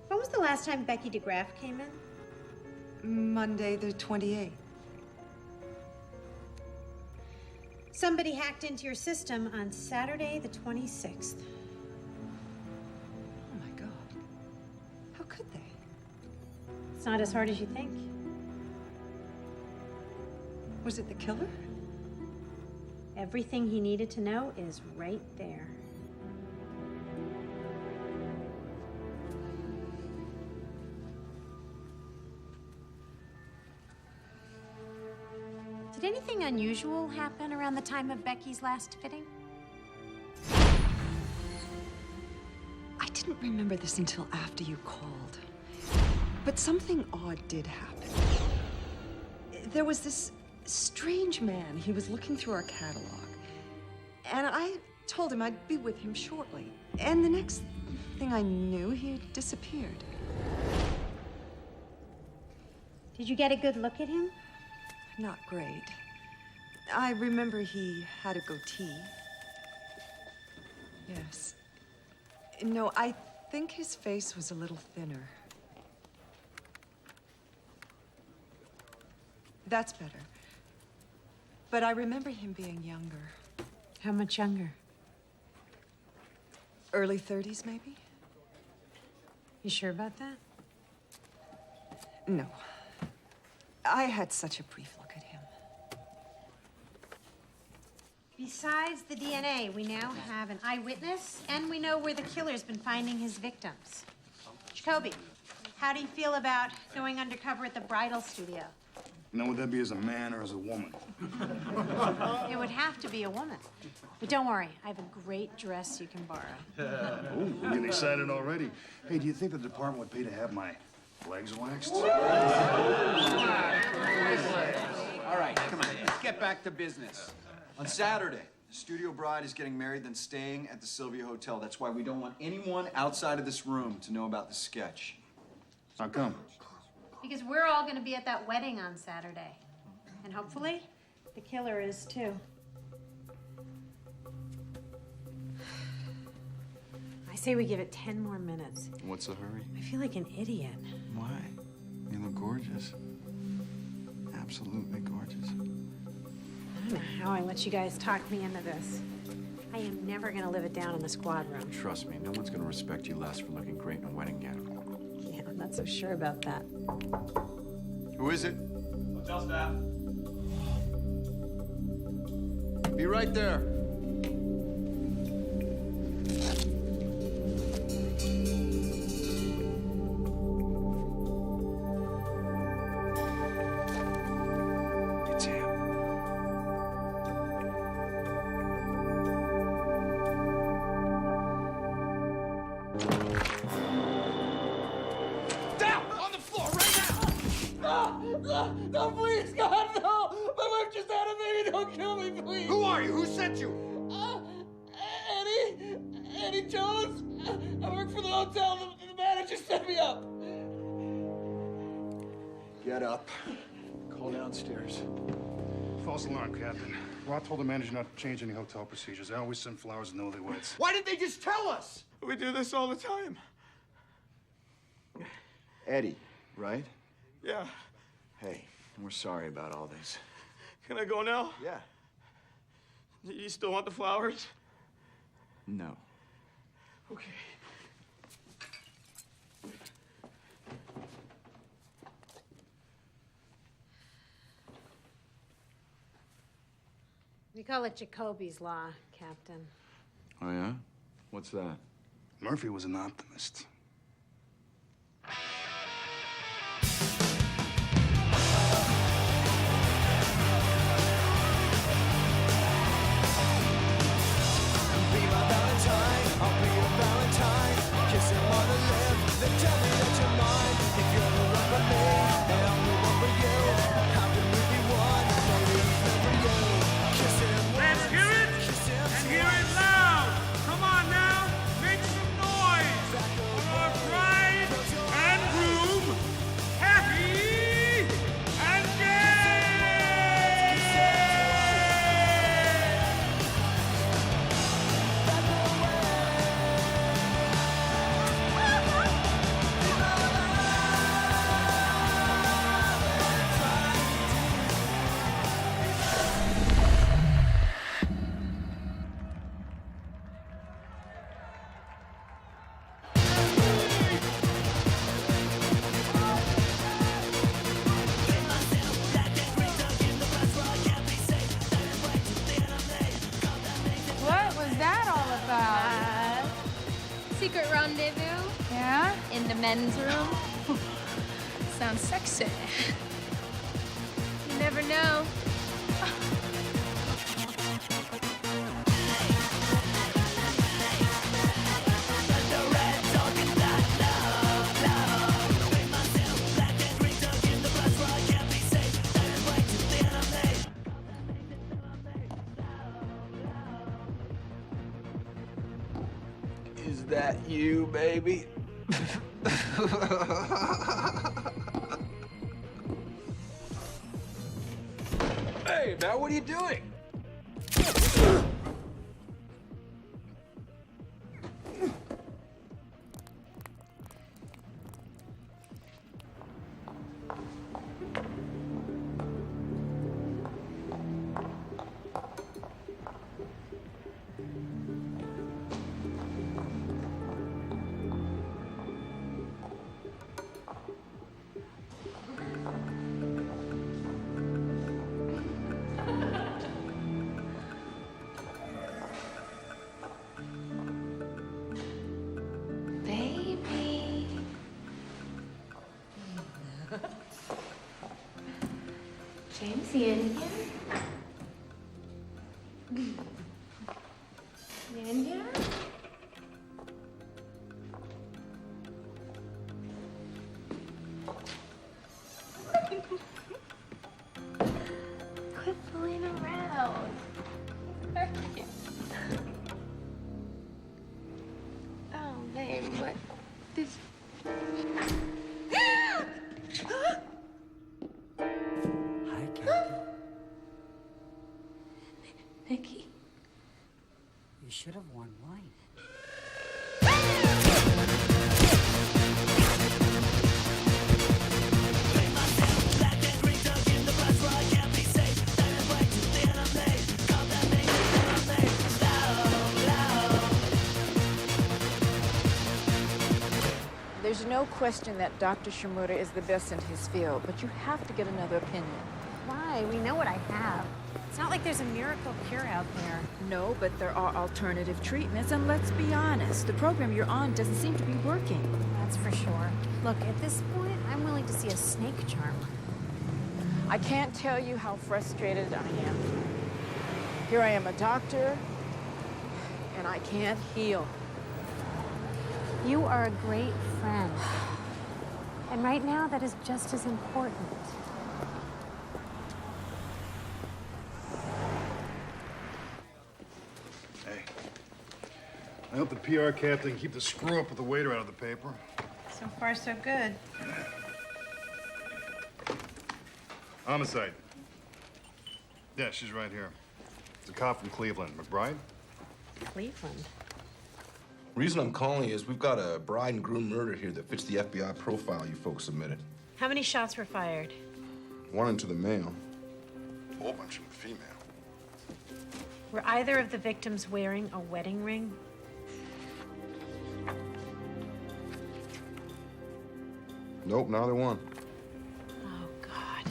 When was the last time Becky DeGraff came in? Monday the 28th. Somebody hacked into your system on Saturday the 26th. Oh my God. How could they? It's not as hard as you think. Was it the killer? Everything he needed to know is right there. Did anything unusual happen around the time of Becky's last fitting? I didn't remember this until after you called. But something odd did happen. There was this strange man. He was looking through our catalog. And I told him I'd be with him shortly. And the next thing I knew, he had disappeared. Did you get a good look at him? Not great. I remember he had a goatee. Yes. No, I think his face was a little thinner. That's better. But I remember him being younger. How much younger? Early 30s, maybe? You sure about that? No. I had such a brief look at him. Besides the DNA, we now have an eyewitness, and we know where the killer's been finding his victims. Jacoby, how do you feel about going undercover at the bridal studio? Now, would that be as a man or as a woman? It would have to be a woman. But don't worry, I have a great dress you can borrow. Oh, we're getting excited already. Hey, do you think the department would pay to have my legs waxed? All right, come on, let's get back to business. On Saturday, the studio bride is getting married, then staying at the Sylvia Hotel. That's why we don't want anyone outside of this room to know about the sketch. How come? Because we're all going to be at that wedding on Saturday. And hopefully, the killer is too. I say we give it 10 more minutes. What's the hurry? I feel like an idiot. Why? You look gorgeous. Absolutely gorgeous. I don't know how I let you guys talk me into this. I am never going to live it down in the squad room. Trust me, no one's gonna respect you less for looking great in a wedding gown. Yeah, I'm not so sure about that. Who is it? Hotel staff. Be right there. It's him. Down! On the floor, right now! No, please, God, no! My wife just had a baby, don't kill me, please! Who are you? Who sent you? Eddie Jones. I work for the hotel. The manager set me up. Get up. Call downstairs. False alarm, Captain. Roth told the manager not to change any hotel procedures. I always send flowers to newlyweds. Why didn't they just tell us? We do this all the time. Eddie, right? Yeah. Hey, we're sorry about all this. Can I go now? Yeah. You still want the flowers? No. Okay. We call it Jacoby's Law, Captain. Oh, yeah? What's that? Murphy was an optimist. rendezvous? Yeah? In the men's room? Sounds sexy. You never know. Is that you, baby? Hey, man, what are you doing? Baby. James the Indian? The Indian? Quit fooling around. Oh, babe, what? This. Hi, Captain. Nikki. You should have worn white. There's no question that Dr. Shimura is the best in his field, but you have to get another opinion. Why? We know what I have. It's not like there's a miracle cure out there. No, but there are alternative treatments, and let's be honest, the program you're on doesn't seem to be working. That's for sure. Look, at this point, I'm willing to see a snake charmer. I can't tell you how frustrated I am. Here I am a doctor, and I can't heal. You are a great friend. And right now, that is just as important. Hey, I hope the PR captain can keep the screw up with the waiter out of the paper. So far, so good. Homicide. Yeah, she's right here. It's a cop from Cleveland. McBride? Cleveland. Reason I'm calling is we've got a bride and groom murder here that fits the FBI profile you folks submitted. How many shots were fired? One into the male, a whole bunch from the female. Were either of the victims wearing a wedding ring? Nope, neither one. Oh, God.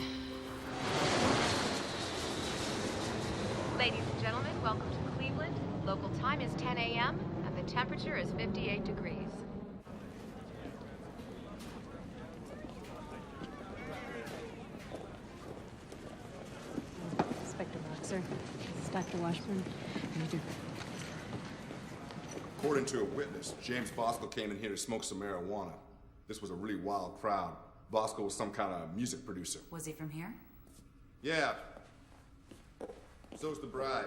Ladies and gentlemen, welcome to Cleveland. Local time is 10 a.m. and the temperature is 58 degrees. Inspector Boxer. This is Dr. Washburn. How you doing? According to a witness, James Bosco came in here to smoke some marijuana. This was a really wild crowd. Bosco was some kind of music producer. Was he from here? Yeah. So's the bride.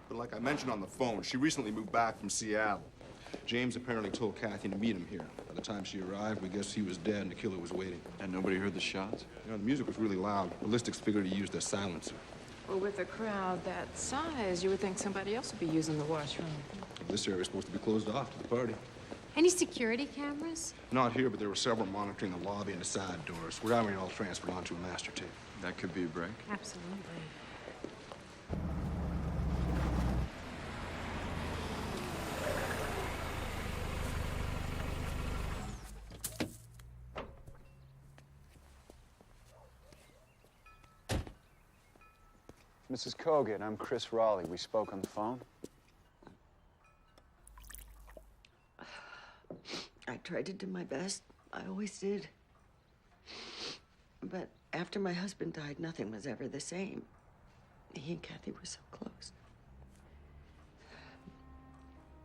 But like I mentioned on the phone, she recently moved back from Seattle. James apparently told Kathy to meet him here. By the time she arrived, we guessed he was dead and the killer was waiting. And nobody heard the shots? You know, the music was really loud. Ballistics figured he used a silencer. Well, with a crowd that size, you would think somebody else would be using the washroom. This area was supposed to be closed off to the party. Any security cameras? Not here, but there were several monitoring the lobby and the side doors. We're having it all transferred onto a master tape. That could be a break. Absolutely. Mrs. Kogan, I'm Chris Raleigh. We spoke on the phone. I tried to do my best. I always did. But after my husband died, nothing was ever the same. He and Kathy were so close.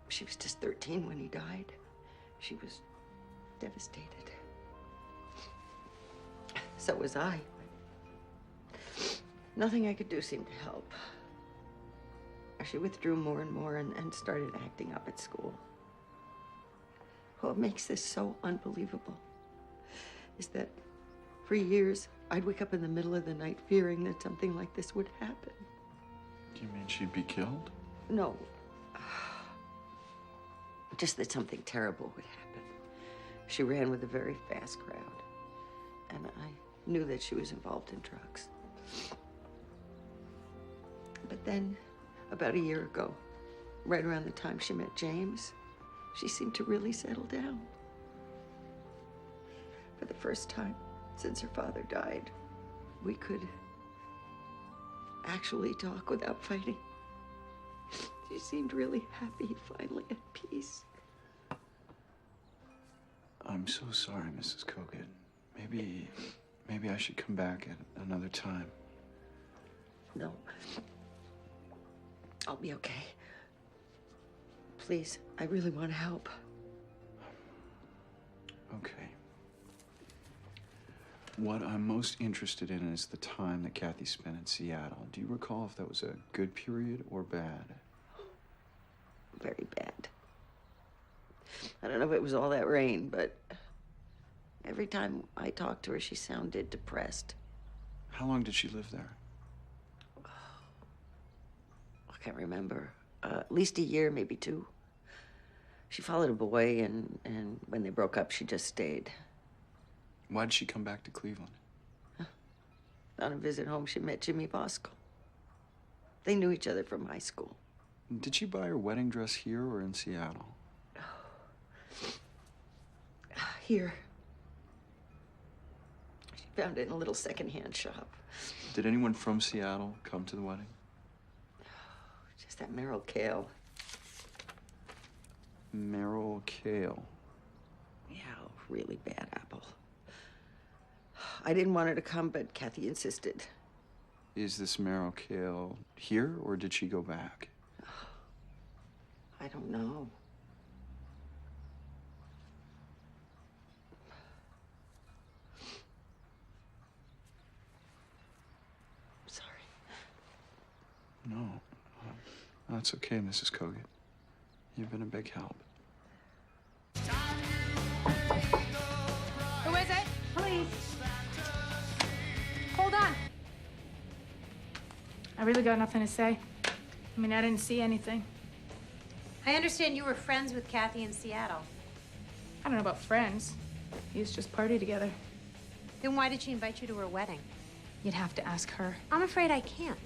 She was just 13 when he died. She was devastated. So was I. Nothing I could do seemed to help. She withdrew more and more and started acting up at school. What makes this so unbelievable is that for years, I'd wake up in the middle of the night fearing that something like this would happen. Do you mean she'd be killed? No. Just that something terrible would happen. She ran with a very fast crowd, and I knew that she was involved in drugs. But then, about a year ago, right around the time she met James, she seemed to really settle down. For the first time since her father died, we could actually talk without fighting. She seemed really happy, finally at peace. I'm so sorry, Mrs. Kogan. Maybe I should come back at another time. No. I'll be okay. Please, I really want to help. Okay. What I'm most interested in is the time that Kathy spent in Seattle. Do you recall if that was a good period or bad? Very bad. I don't know if it was all that rain, but every time I talked to her, she sounded depressed. How long did she live there? I can't remember. At least a year, maybe 2. She followed a boy, and when they broke up, she just stayed. Why did she come back to Cleveland? On a visit home, she met Jimmy Bosco. They knew each other from high school. Did she buy her wedding dress here or in Seattle? Here. She found it in a little secondhand shop. Did anyone from Seattle come to the wedding? Just that Merrill Kale. Merrill Kale. Yeah, really bad apple. I didn't want her to come, but Kathy insisted. Is this Merrill Kale here, or did she go back? I don't know. Sorry. No. That's okay, Mrs. Kogan. You've been a big help. Who is it? Police. Hold on. I really got nothing to say. I mean, I didn't see anything. I understand you were friends with Kathy in Seattle. I don't know about friends. We used to just party together. Then why did she invite you to her wedding? You'd have to ask her. I'm afraid I can't.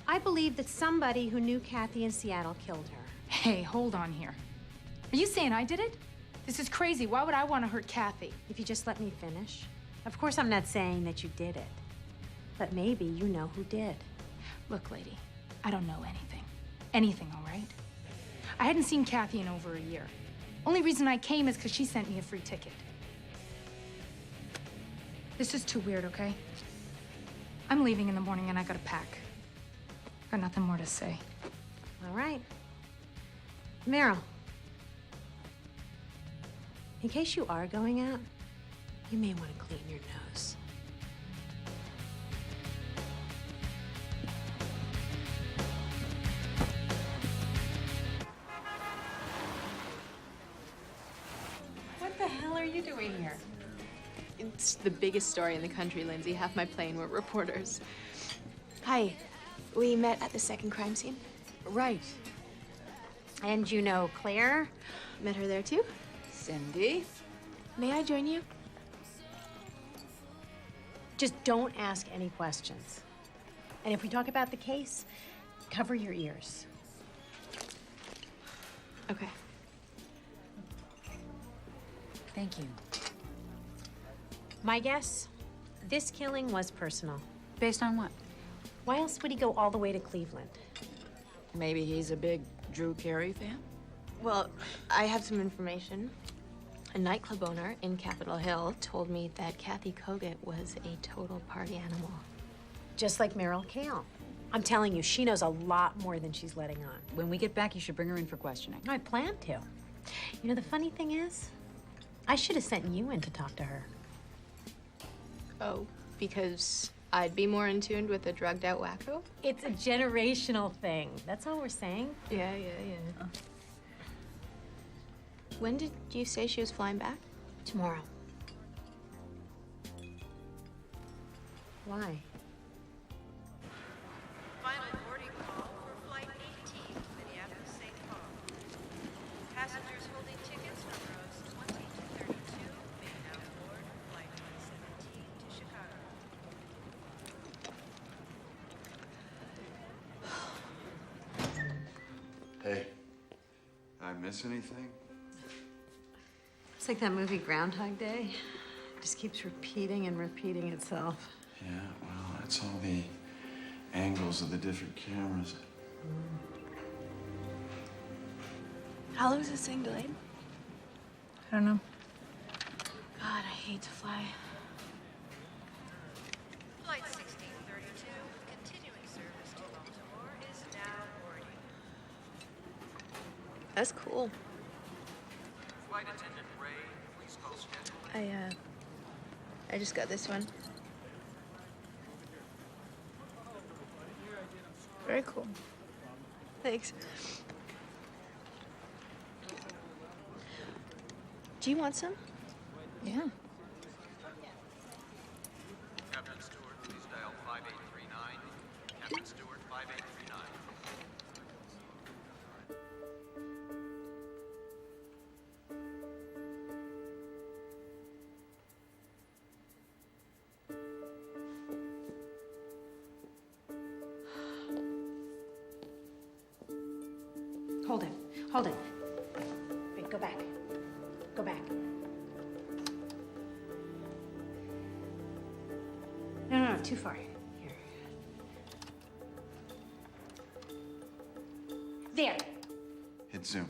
I believe that somebody who knew Kathy in Seattle killed her. Hey, hold on here. Are you saying I did it? This is crazy. Why would I want to hurt Kathy? If you just let me finish. Of course, I'm not saying that you did it. But maybe you know who did. Look, lady, I don't know anything. Anything, all right? I hadn't seen Kathy in over a year. Only reason I came is because she sent me a free ticket. This is too weird, okay? I'm leaving in the morning and I gotta pack. Got nothing more to say. All right. Meryl, in case you are going out, you may want to clean your nose. What the hell are you doing here? It's the biggest story in the country, Lindsay. Half my plane were reporters. Hi. We met at the second crime scene. Right. And you know Claire? Met her there too. Cindy? May I join you? Just don't ask any questions. And if we talk about the case, cover your ears. Okay. Thank you. My guess, this killing was personal. Based on what? Why else would he go all the way to Cleveland? Maybe he's a big Drew Carey fan? Well, I have some information. A nightclub owner in Capitol Hill told me that Kathy Kogut was a total party animal. Just like Meryl Kale. I'm telling you, she knows a lot more than she's letting on. When we get back, you should bring her in for questioning. I plan to. You know, the funny thing is, I should have sent you in to talk to her. Oh, because I'd be more in tune with a drugged out wacko? It's a generational thing. That's all we're saying. Yeah. When did you say she was flying back? Tomorrow. Why? Final boarding call for Flight 18, Minneapolis, St. Paul. Passengers holding tickets from rows 20 to 32 may now board Flight 117 to Chicago. Hey, did I miss anything? It's like that movie Groundhog Day. It just keeps repeating and repeating itself. Yeah, well, that's all the angles of the different cameras. How long is this thing delayed? I don't know. God, I hate to fly. Flight 1632, continuing service to Baltimore, is now boarding. That's cool. Flight attendant Ray, please call schedule. I just got this one. Very cool. Thanks. Do you want some? Yeah. Captain Stewart, please dial 5839. Captain Stewart, 5839. Hold it. Wait, go back. Go back. No, too far. Here. There. Hit zoom.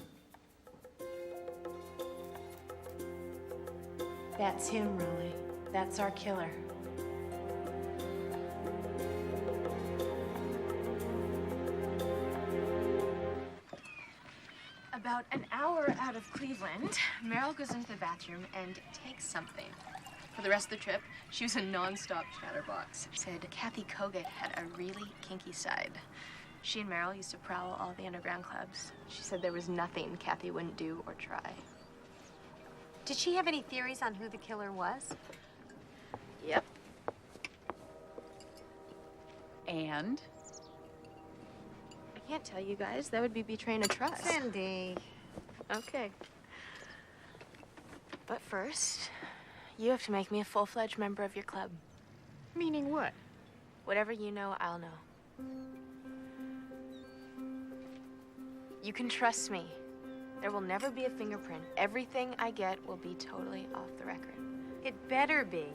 That's him, Rolly. That's our killer. About an hour out of Cleveland, Meryl goes into the bathroom and takes something. For the rest of the trip, she was a non-stop chatterbox. Said Kathy Kogut had a really kinky side. She and Meryl used to prowl all the underground clubs. She said there was nothing Kathy wouldn't do or try. Did she have any theories on who the killer was? Yep. And? I can't tell you guys. That would be betraying a trust. Cindy. Okay. But first, you have to make me a full-fledged member of your club. Meaning what? Whatever you know, I'll know. You can trust me. There will never be a fingerprint. Everything I get will be totally off the record. It better be.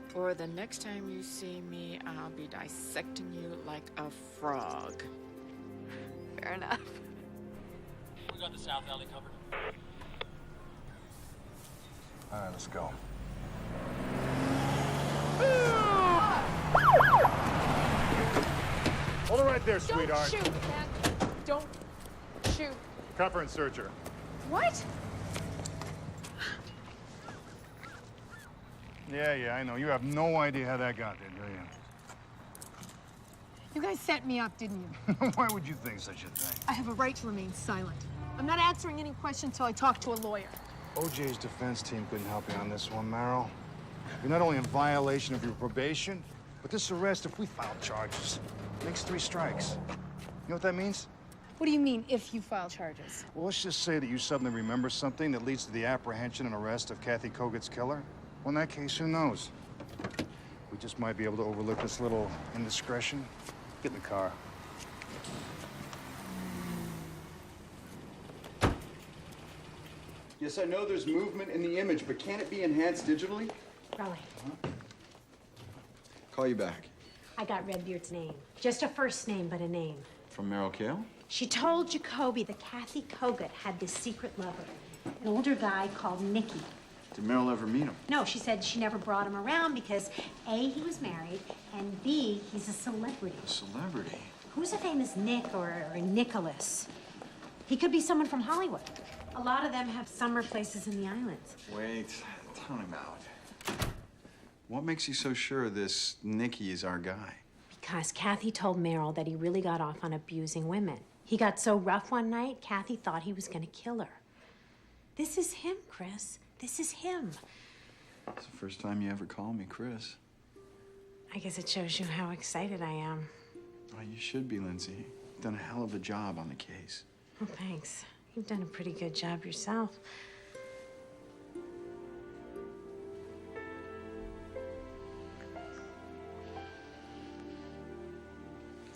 For the next time you see me, I'll be dissecting you like a frog. Fair enough. We got the South Alley covered. All right, let's go. Hold it right there, sweetheart. Don't shoot, man. Don't shoot. Cuff and search her. What? Yeah, I know. You have no idea how that got there, do you? You guys set me up, didn't you? Why would you think such a thing? I have a right to remain silent. I'm not answering any questions till I talk to a lawyer. OJ's defense team couldn't help you on this one, Meryl. You're not only in violation of your probation, but this arrest, if we file charges, makes 3 strikes. You know what that means? What do you mean, if you file charges? Well, let's just say that you suddenly remember something that leads to the apprehension and arrest of Kathy Kogut's killer. Well, in that case, who knows? We just might be able to overlook this little indiscretion. Get in the car. Yes, I know there's movement in the image, but can it be enhanced digitally? Rolly, Call you back. I got Redbeard's name. Just a first name, but a name. From Meryl Kale? She told Jacoby that Kathy Kogut had this secret lover, an older guy called Nicky. Did Meryl ever meet him? No, she said she never brought him around because A, he was married, and B, he's a celebrity. A celebrity? Who's a famous Nick or Nicholas? He could be someone from Hollywood. A lot of them have summer places in the islands. Wait, time out. What makes you so sure this Nicky is our guy? Because Kathy told Meryl that he really got off on abusing women. He got so rough one night, Kathy thought he was gonna kill her. This is him, Chris. This is him. It's the first time you ever call me Chris. I guess it shows you how excited I am. Well, you should be, Lindsay. You've done a hell of a job on the case. Oh, thanks. You've done a pretty good job yourself.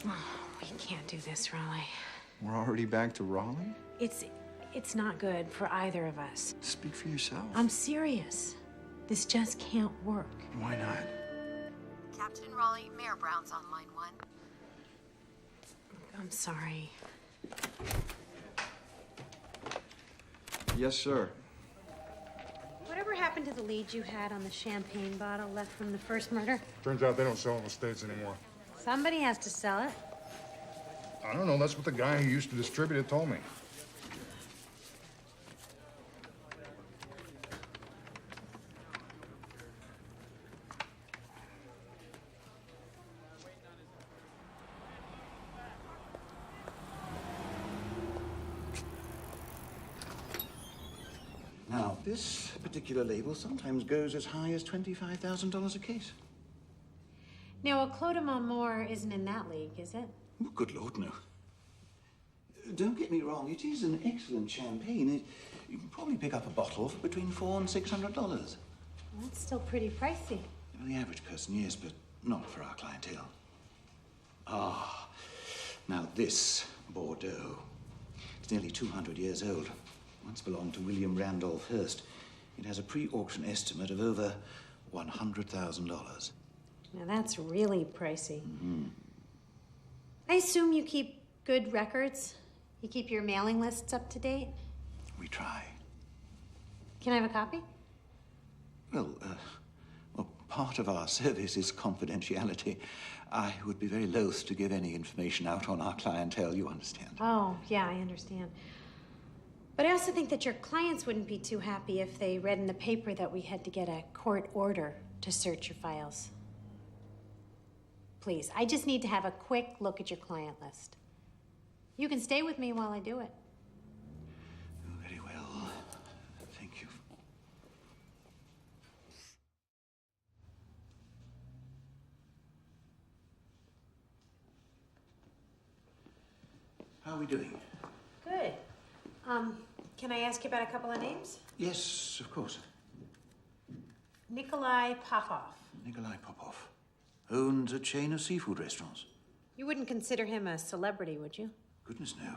Oh, we can't do this, Raleigh. We're already back to Raleigh? It's not good for either of us. Speak for yourself. I'm serious. This just can't work. Why not? Captain Raleigh, Mayor Brown's on line 1. I'm sorry. Yes, sir. Whatever happened to the lead you had on the champagne bottle left from the first murder? Turns out they don't sell in the States anymore. Somebody has to sell it. I don't know. That's what the guy who used to distribute it told me. Now, this particular label sometimes goes as high as $25,000 a case. Now, a Clos de Montmort isn't in that league, is it? Oh, good Lord, no. Don't get me wrong, it is an excellent champagne. You can probably pick up a bottle for between $400 and $600. Well, that's still pretty pricey. For the average person, yes, but not for our clientele. Ah, now this Bordeaux, it's nearly 200 years old. Once belonged to William Randolph Hearst. It has a pre-auction estimate of over $100,000. Now, that's really pricey. Mm-hmm. I assume you keep good records? You keep your mailing lists up to date? We try. Can I have a copy? Well, part of our service is confidentiality. I would be very loath to give any information out on our clientele, you understand. Oh, yeah, I understand. But I also think that your clients wouldn't be too happy if they read in the paper that we had to get a court order to search your files. Please, I just need to have a quick look at your client list. You can stay with me while I do it. Very well. Thank you. How are we doing? Good. Can I ask you about a couple of names? Yes, of course. Nikolai Popov. Nikolai Popov owns a chain of seafood restaurants. You wouldn't consider him a celebrity, would you? Goodness, no.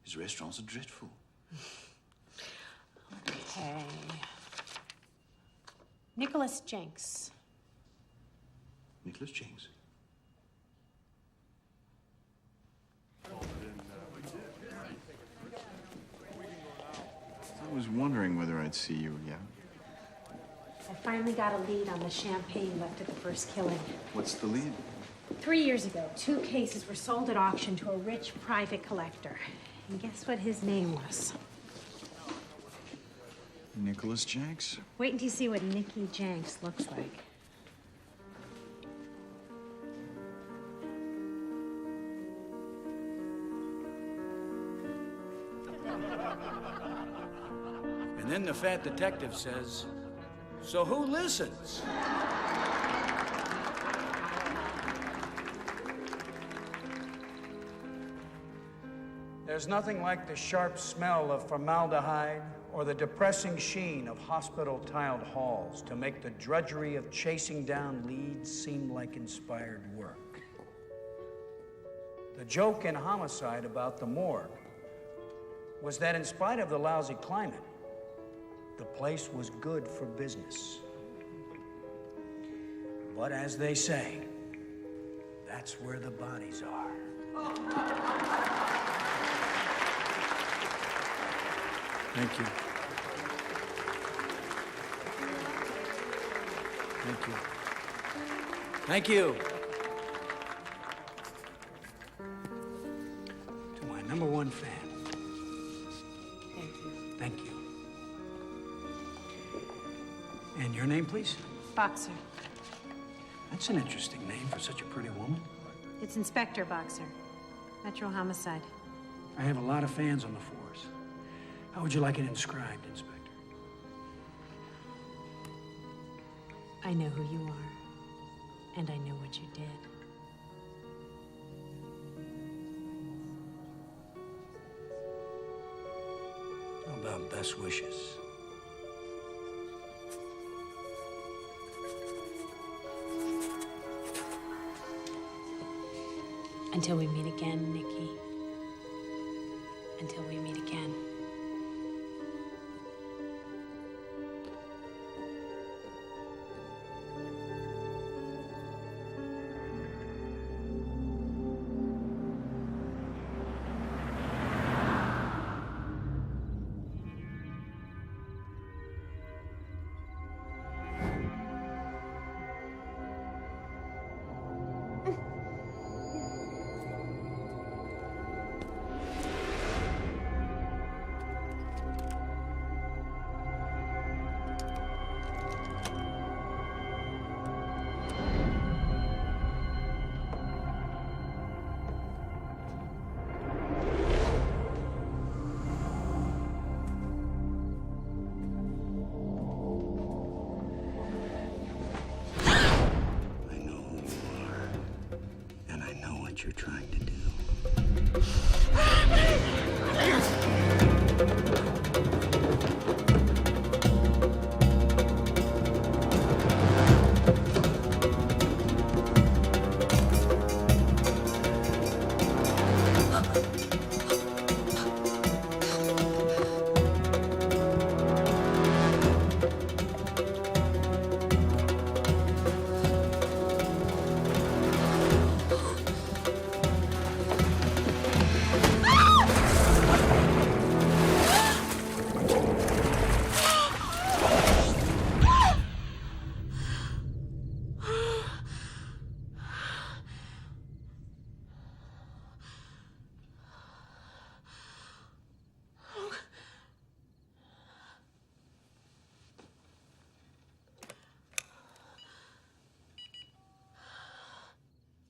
His restaurants are dreadful. Okay. Nicholas Jenks. Nicholas Jenks. I was wondering whether I'd see you again. I finally got a lead on the champagne left at the first killing. What's the lead? 3 years ago, 2 cases were sold at auction to a rich private collector. And guess what his name was? Nicholas Jenks? Wait until you see what Nicky Jenks looks like. And then the fat detective says, "So who listens?" There's nothing like the sharp smell of formaldehyde or the depressing sheen of hospital-tiled halls to make the drudgery of chasing down leads seem like inspired work. The joke in Homicide about the morgue was that in spite of the lousy climate, the place was good for business. But as they say, that's where the bodies are. Thank you. Thank you. Thank you. To my #1 fan. Thank you. Thank you. And your name, please? Boxer. That's an interesting name for such a pretty woman. It's Inspector Boxer. Metro Homicide. I have a lot of fans on the force. How would you like it inscribed, Inspector? I know who you are, and I know what you did. How about best wishes? Until we meet again, Nikki. Until we meet again. You're trying to do.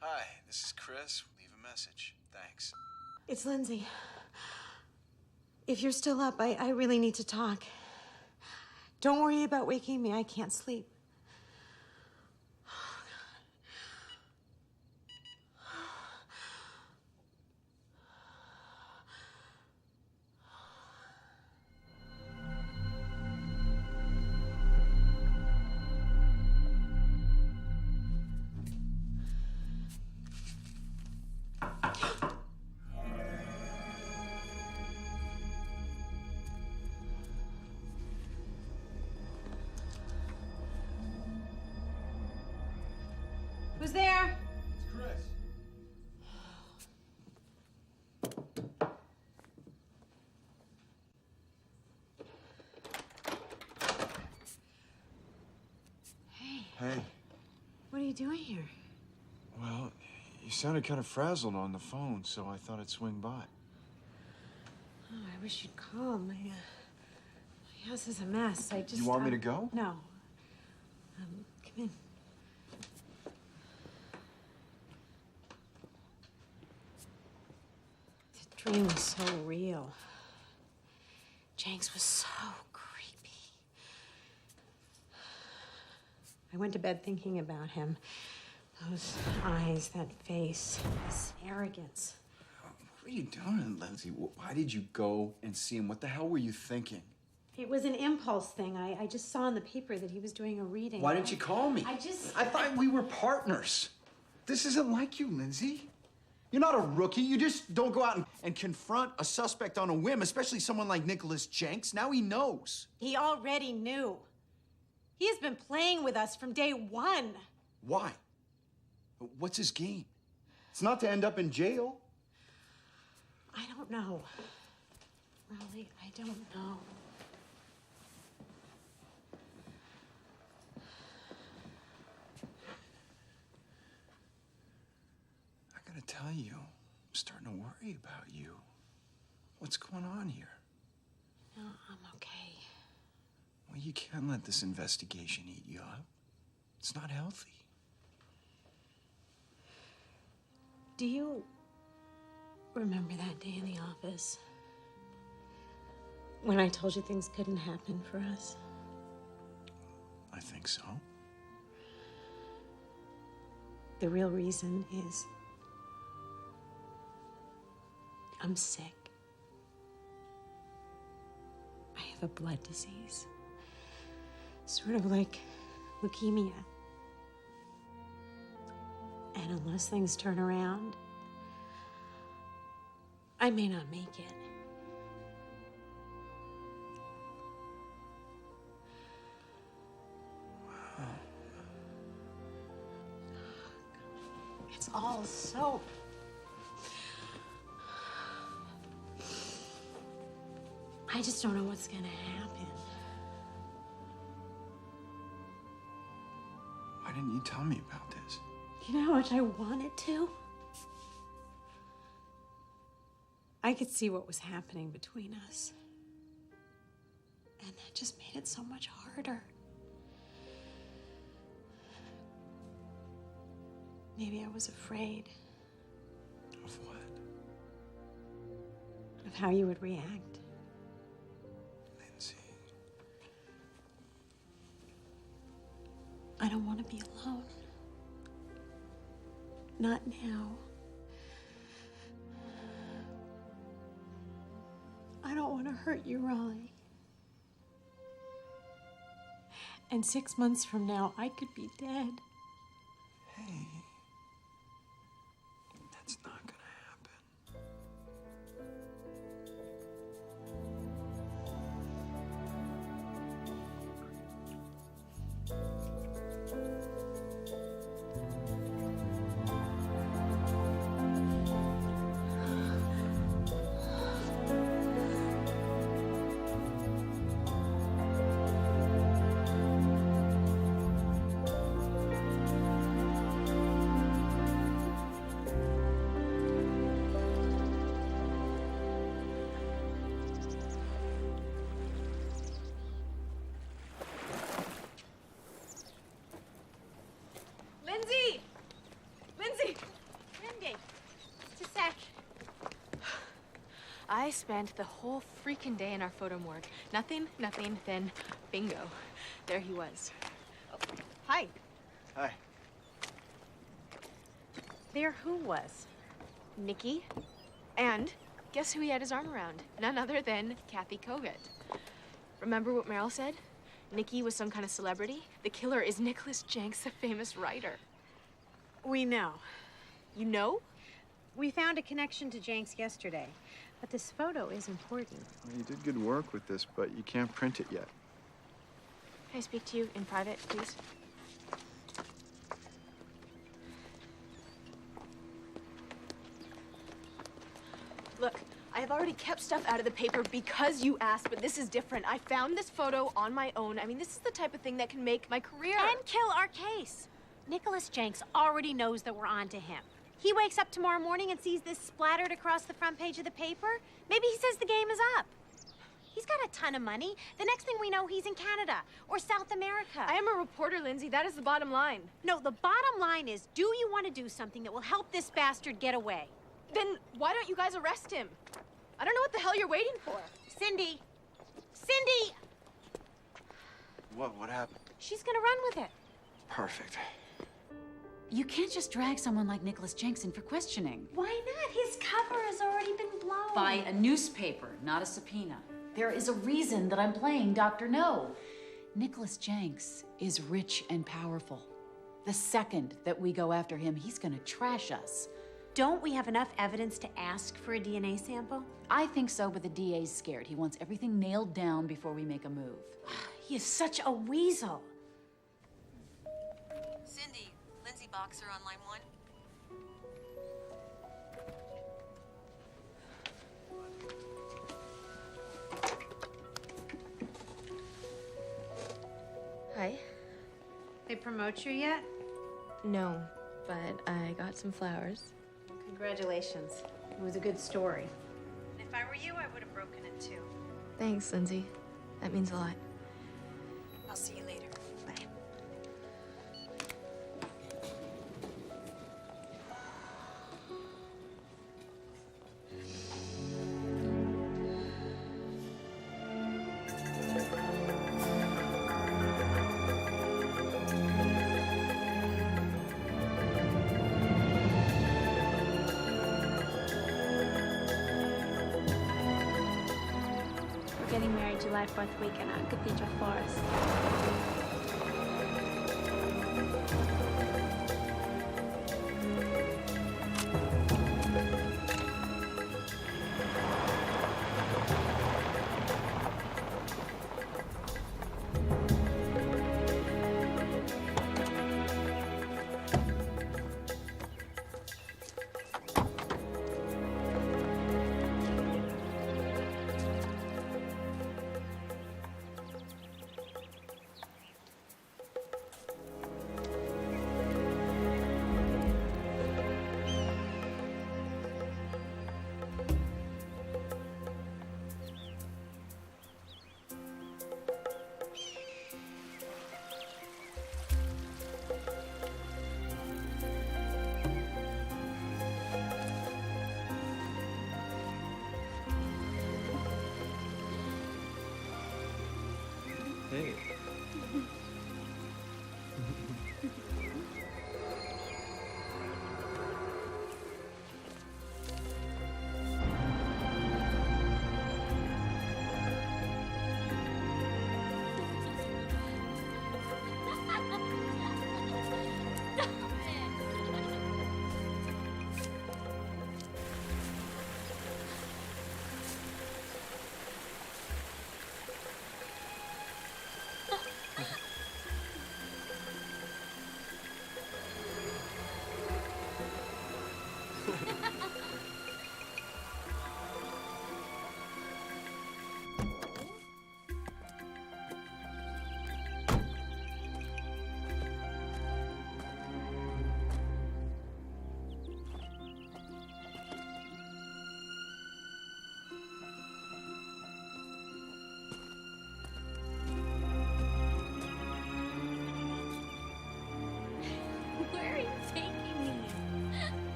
Hi, this is Chris. Leave a message. Thanks. It's Lindsay. If you're still up, I really need to talk. Don't worry about waking me. I can't sleep. Who's there? It's Chris. Hey, What are you doing here? well, you sounded kind of frazzled on the phone, so I thought I'd swing by. Oh, I wish you'd call. My house is a mess. I just... You want me to go? No. Come in. The dream was so real. Jenks was so creepy. I went to bed thinking about him. Those eyes, that face, this arrogance. What are you doing, Lindsay? Why did you go and see him? What the hell were you thinking? It was an impulse thing. I just saw in the paper that he was doing a reading. Why didn't you call me? I thought we were partners. This isn't like you, Lindsay. You're not a rookie. You just don't go out and confront a suspect on a whim, especially someone like Nicholas Jenks. Now he knows. He already knew. He has been playing with us from day one. Why? What's his game? It's not to end up in jail. I don't know. Raleigh, I don't know. I gotta tell you, I'm starting to worry about you. What's going on here? No, I'm okay. Well, you can't let this investigation eat you up. It's not healthy. Do you remember that day in the office? When I told you things couldn't happen for us? I think so. The real reason is I'm sick. I have a blood disease. Sort of like leukemia. And unless things turn around, I may not make it. Wow. It's all so... I just don't know what's gonna happen. Why didn't you tell me about this? You know how much I wanted to? I could see what was happening between us. And that just made it so much harder. Maybe I was afraid. Of what? Of how you would react. Lindsay. I don't want to be alone. Not now. I don't want to hurt you, Raleigh. And 6 months from now, I could be dead. Hey. That's not gonna happen. Lindsay! Lindsay! Lindy! Just a sec. I spent the whole freaking day in our photo morgue. Nothing, then bingo. There he was. Oh, hi. Hi. There who was? Nikki. And guess who he had his arm around? None other than Kathy Kogut. Remember what Meryl said? Nikki was some kind of celebrity. The killer is Nicholas Jenks, the famous writer. We know. You know? We found a connection to Jenks yesterday, but this photo is important. Well, you did good work with this, but you can't print it yet. Can I speak to you in private, please? Look, I have already kept stuff out of the paper because you asked, but this is different. I found this photo on my own. I mean, this is the type of thing that can make my career. And kill our case. Nicholas Jenks already knows that we're onto him. He wakes up tomorrow morning and sees this splattered across the front page of the paper. Maybe he says the game is up. He's got a ton of money. The next thing we know, he's in Canada or South America. I am a reporter, Lindsay. That is the bottom line. No, the bottom line is, do you want to do something that will help this bastard get away? Then why don't you guys arrest him? I don't know what the hell you're waiting for. Cindy! Cindy! What happened? She's gonna run with it. Perfect. You can't just drag someone like Nicholas Jenks in for questioning. Why not? His cover has already been blown. By a newspaper, not a subpoena. There is a reason that I'm playing Dr. No. Nicholas Jenks is rich and powerful. The second that we go after him, he's gonna trash us. Don't we have enough evidence to ask for a DNA sample? I think so, but the DA's scared. He wants everything nailed down before we make a move. He is such a weasel. Cindy, Lindsay Boxer on line 1. promote you yet? No, but I got some flowers. Congratulations. It was a good story. And if I were you, I would have broken it too. Thanks, Lindsay. That means a lot. I'll see you later. Bye. We're getting married July 4th weekend at Cathedral Forest. Hey.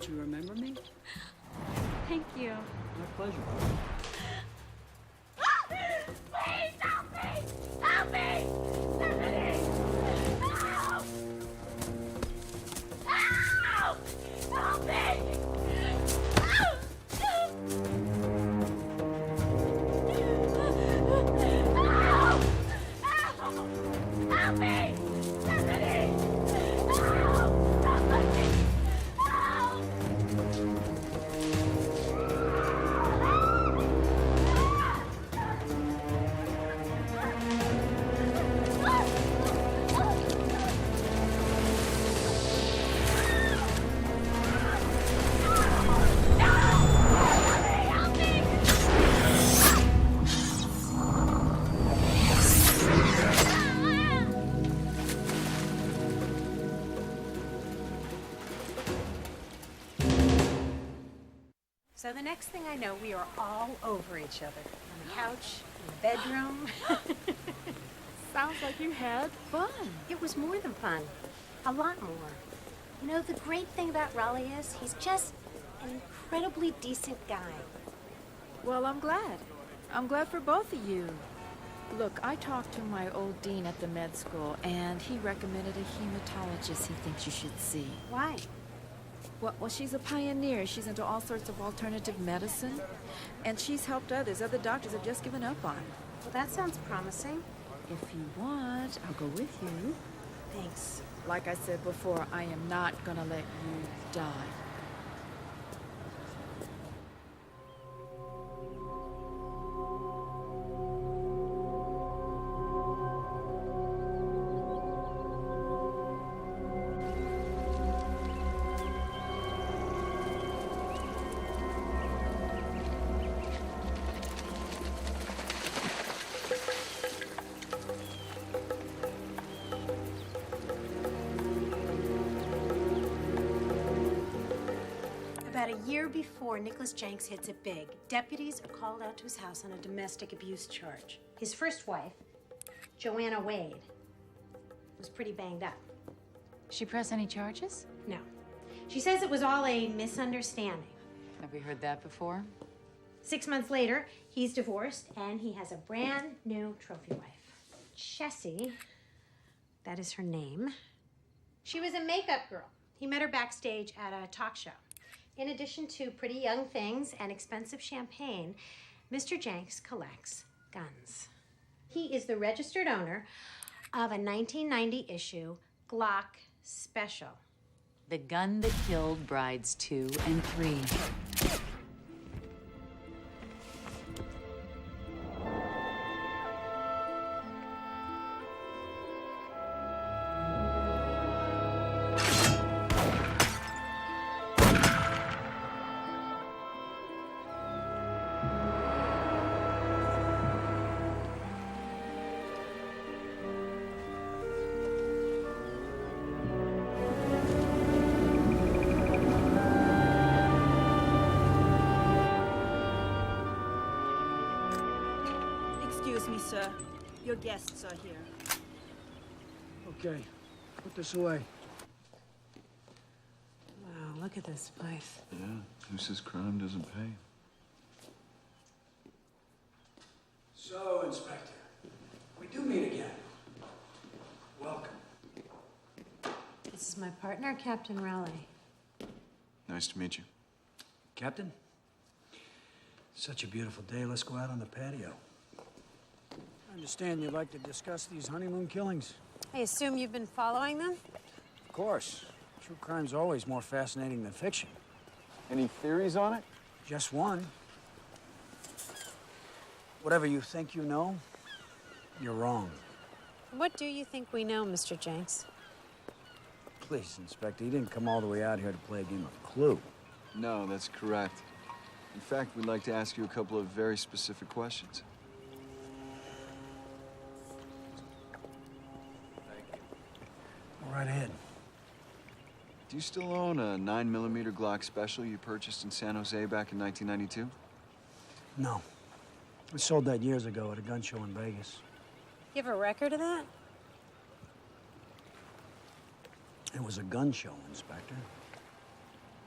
Don't you remember me? Thank you. My pleasure. Please help me! Help me! Tiffany! Help! Help! Help me! Help me! Tiffany! Help! Somebody! Help! So the next thing I know, we are all over each other. On the couch, in the bedroom. Sounds like you had fun. It was more than fun. A lot more. You know, the great thing about Raleigh is he's just an incredibly decent guy. Well, I'm glad. I'm glad for both of you. Look, I talked to my old dean at the med school, and he recommended a hematologist he thinks you should see. Why? Well, she's a pioneer. She's into all sorts of alternative medicine, and she's helped others. Other doctors have just given up on her. Well, that sounds promising. If you want, I'll go with you. Thanks. Like I said before, I am not gonna let you die. About a year before Nicholas Jenks hits it big, deputies are called out to his house on a domestic abuse charge. His first wife, Joanna Wade, was pretty banged up. She press any charges? No. She says it was all a misunderstanding. Have we heard that before? 6 months later, he's divorced and he has a brand new trophy wife. Jessie, that is her name. She was a makeup girl. He met her backstage at a talk show. In addition to pretty young things and expensive champagne, Mr. Jenks collects guns. He is the registered owner of a 1990 issue Glock Special. The gun that killed brides 2 and 3. Excuse me, sir. Your guests are here. Okay, put this away. Wow, look at this place. Yeah, who says crime doesn't pay? So, Inspector, we do meet again. Welcome. This is my partner, Captain Raleigh. Nice to meet you. Captain, such a beautiful day. Let's go out on the patio. I understand you'd like to discuss these honeymoon killings. I assume you've been following them? Of course. True crime's always more fascinating than fiction. Any theories on it? Just one. Whatever you think you know, you're wrong. What do you think we know, Mr. Jenks? Please, Inspector, you didn't come all the way out here to play a game of Clue. No, that's correct. In fact, we'd like to ask you a couple of very specific questions. Go right ahead. Do you still own a 9mm Glock Special you purchased in San Jose back in 1992? No. I sold that years ago at a gun show in Vegas. You have a record of that? It was a gun show, Inspector.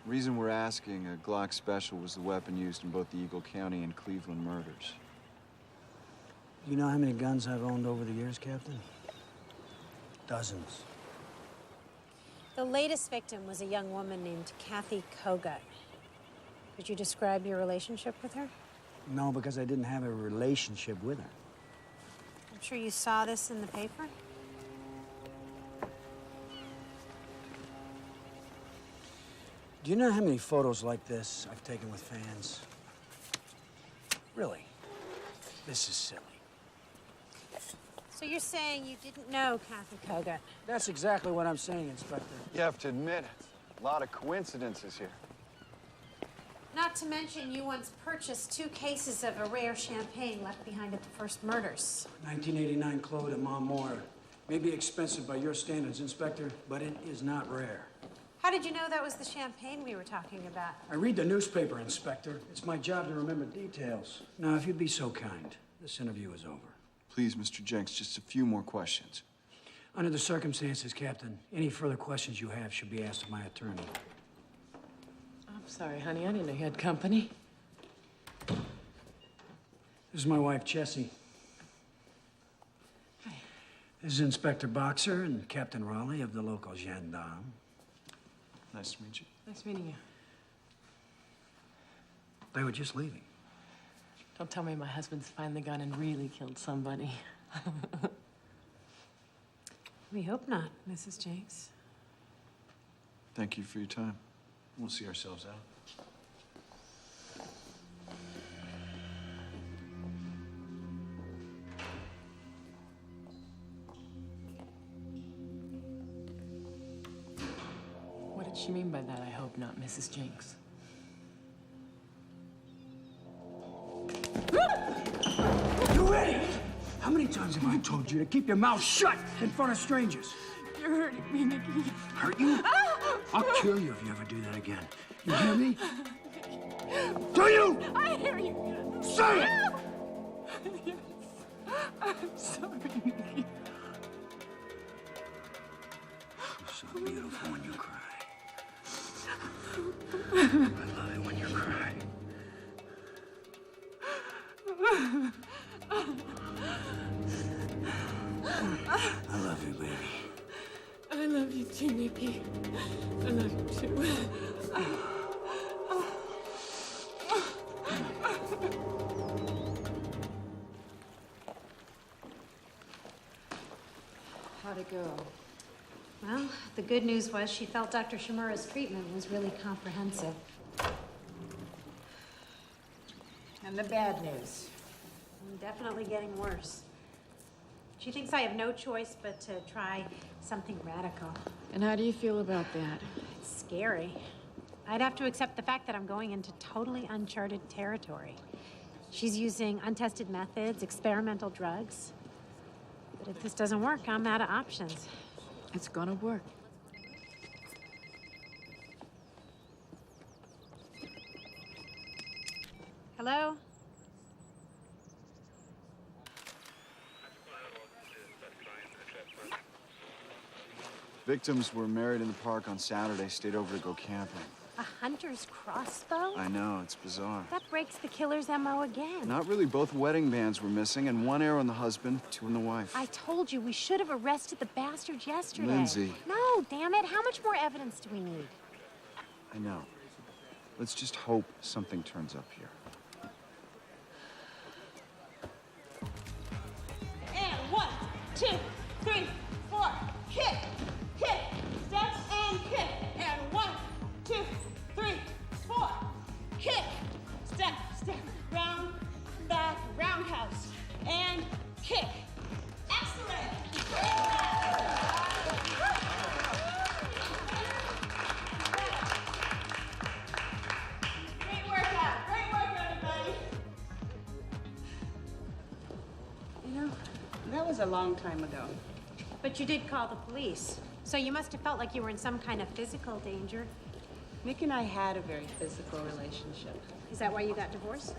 Reason we're asking, a Glock Special was the weapon used in both the Eagle County and Cleveland murders. You know how many guns I've owned over the years, Captain? Dozens. The latest victim was a young woman named Kathy Kogut. Could you describe your relationship with her? No, because I didn't have a relationship with her. I'm sure you saw this in the paper. Do you know how many photos like this I've taken with fans? Really, this is silly. So you're saying you didn't know Kathy Kogut? That's exactly what I'm saying, Inspector. You have to admit it. A lot of coincidences here. Not to mention you once purchased 2 cases of a rare champagne left behind at the first murders. 1989 Claude and Montmort. May be expensive by your standards, Inspector, but it is not rare. How did you know that was the champagne we were talking about? I read the newspaper, Inspector. It's my job to remember details. Now, if you'd be so kind, this interview is over. Please, Mr. Jenks, just a few more questions. Under the circumstances, Captain, any further questions you have should be asked of my attorney. I'm sorry, honey. I didn't know you had company. This is my wife, Jessie. Hi. This is Inspector Boxer and Captain Raleigh of the local gendarme. Nice to meet you. Nice meeting you. They were just leaving. Don't tell me my husband's finally gone and really killed somebody. We hope not, Mrs. Jenks. Thank you for your time. We'll see ourselves out. What did she mean by that? I hope not, Mrs. Jenks. You idiot! How many times have I told you to keep your mouth shut in front of strangers? You're hurting me, Nikki. Hurt you? I'll kill you if you ever do that again. You hear me? Do you? I hear you. Say it! Yes. I'm sorry, Nikki. You're so beautiful when you cry. I love it when you cry. I love you, baby. I love you too, Nikki. I love you too. How'd it go? Well, the good news was she felt Dr. Shimura's treatment was really comprehensive. And the bad news? I'm definitely getting worse. She thinks I have no choice but to try something radical. And how do you feel about that? It's scary. I'd have to accept the fact that I'm going into totally uncharted territory. She's using untested methods, experimental drugs. But if this doesn't work, I'm out of options. It's gonna work. Hello? Victims were married in the park on Saturday, stayed over to go camping. A hunter's crossbow? I know, it's bizarre. That breaks the killer's MO again. Not really. Both wedding bands were missing, and 1 arrow on the husband, 2 on the wife. I told you we should have arrested the bastards yesterday. Lindsay. No, damn it. How much more evidence do we need? I know. Let's just hope something turns up here. And 1, 2, 3, 4. Kick, kick, steps and kick. And 1, 2, 3, 4. Kick, step, step, round, back, roundhouse, and kick. Excellent. Great work, everybody. You know, that was a long time ago. But you did call the police. So you must have felt like you were in some kind of physical danger. Nick and I had a very physical relationship. Is that why you got divorced?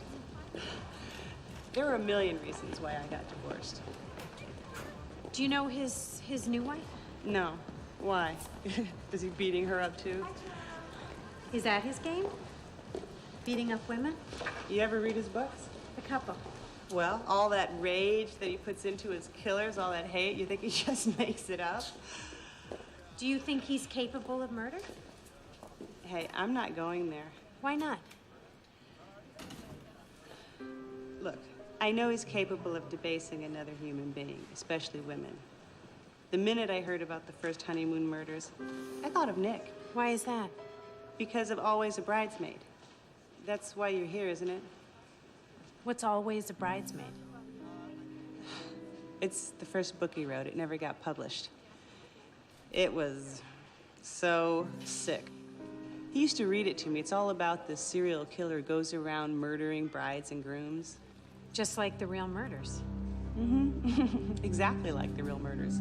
There were a million reasons why I got divorced. Do you know his new wife? No. Why? Is he beating her up too? Is that his game? Beating up women? You ever read his books? A couple. Well, all that rage that he puts into his killers, all that hate, you think he just makes it up? Do you think he's capable of murder? Hey, I'm not going there. Why not? Look, I know he's capable of debasing another human being, especially women. The minute I heard about the first honeymoon murders, I thought of Nick. Why is that? Because of Always a Bridesmaid. That's why you're here, isn't it? What's Always a Bridesmaid? It's the first book he wrote. It never got published. It was so sick. He used to read it to me. It's all about this serial killer goes around murdering brides and grooms. Just like the real murders. Mm-hmm. Exactly like the real murders.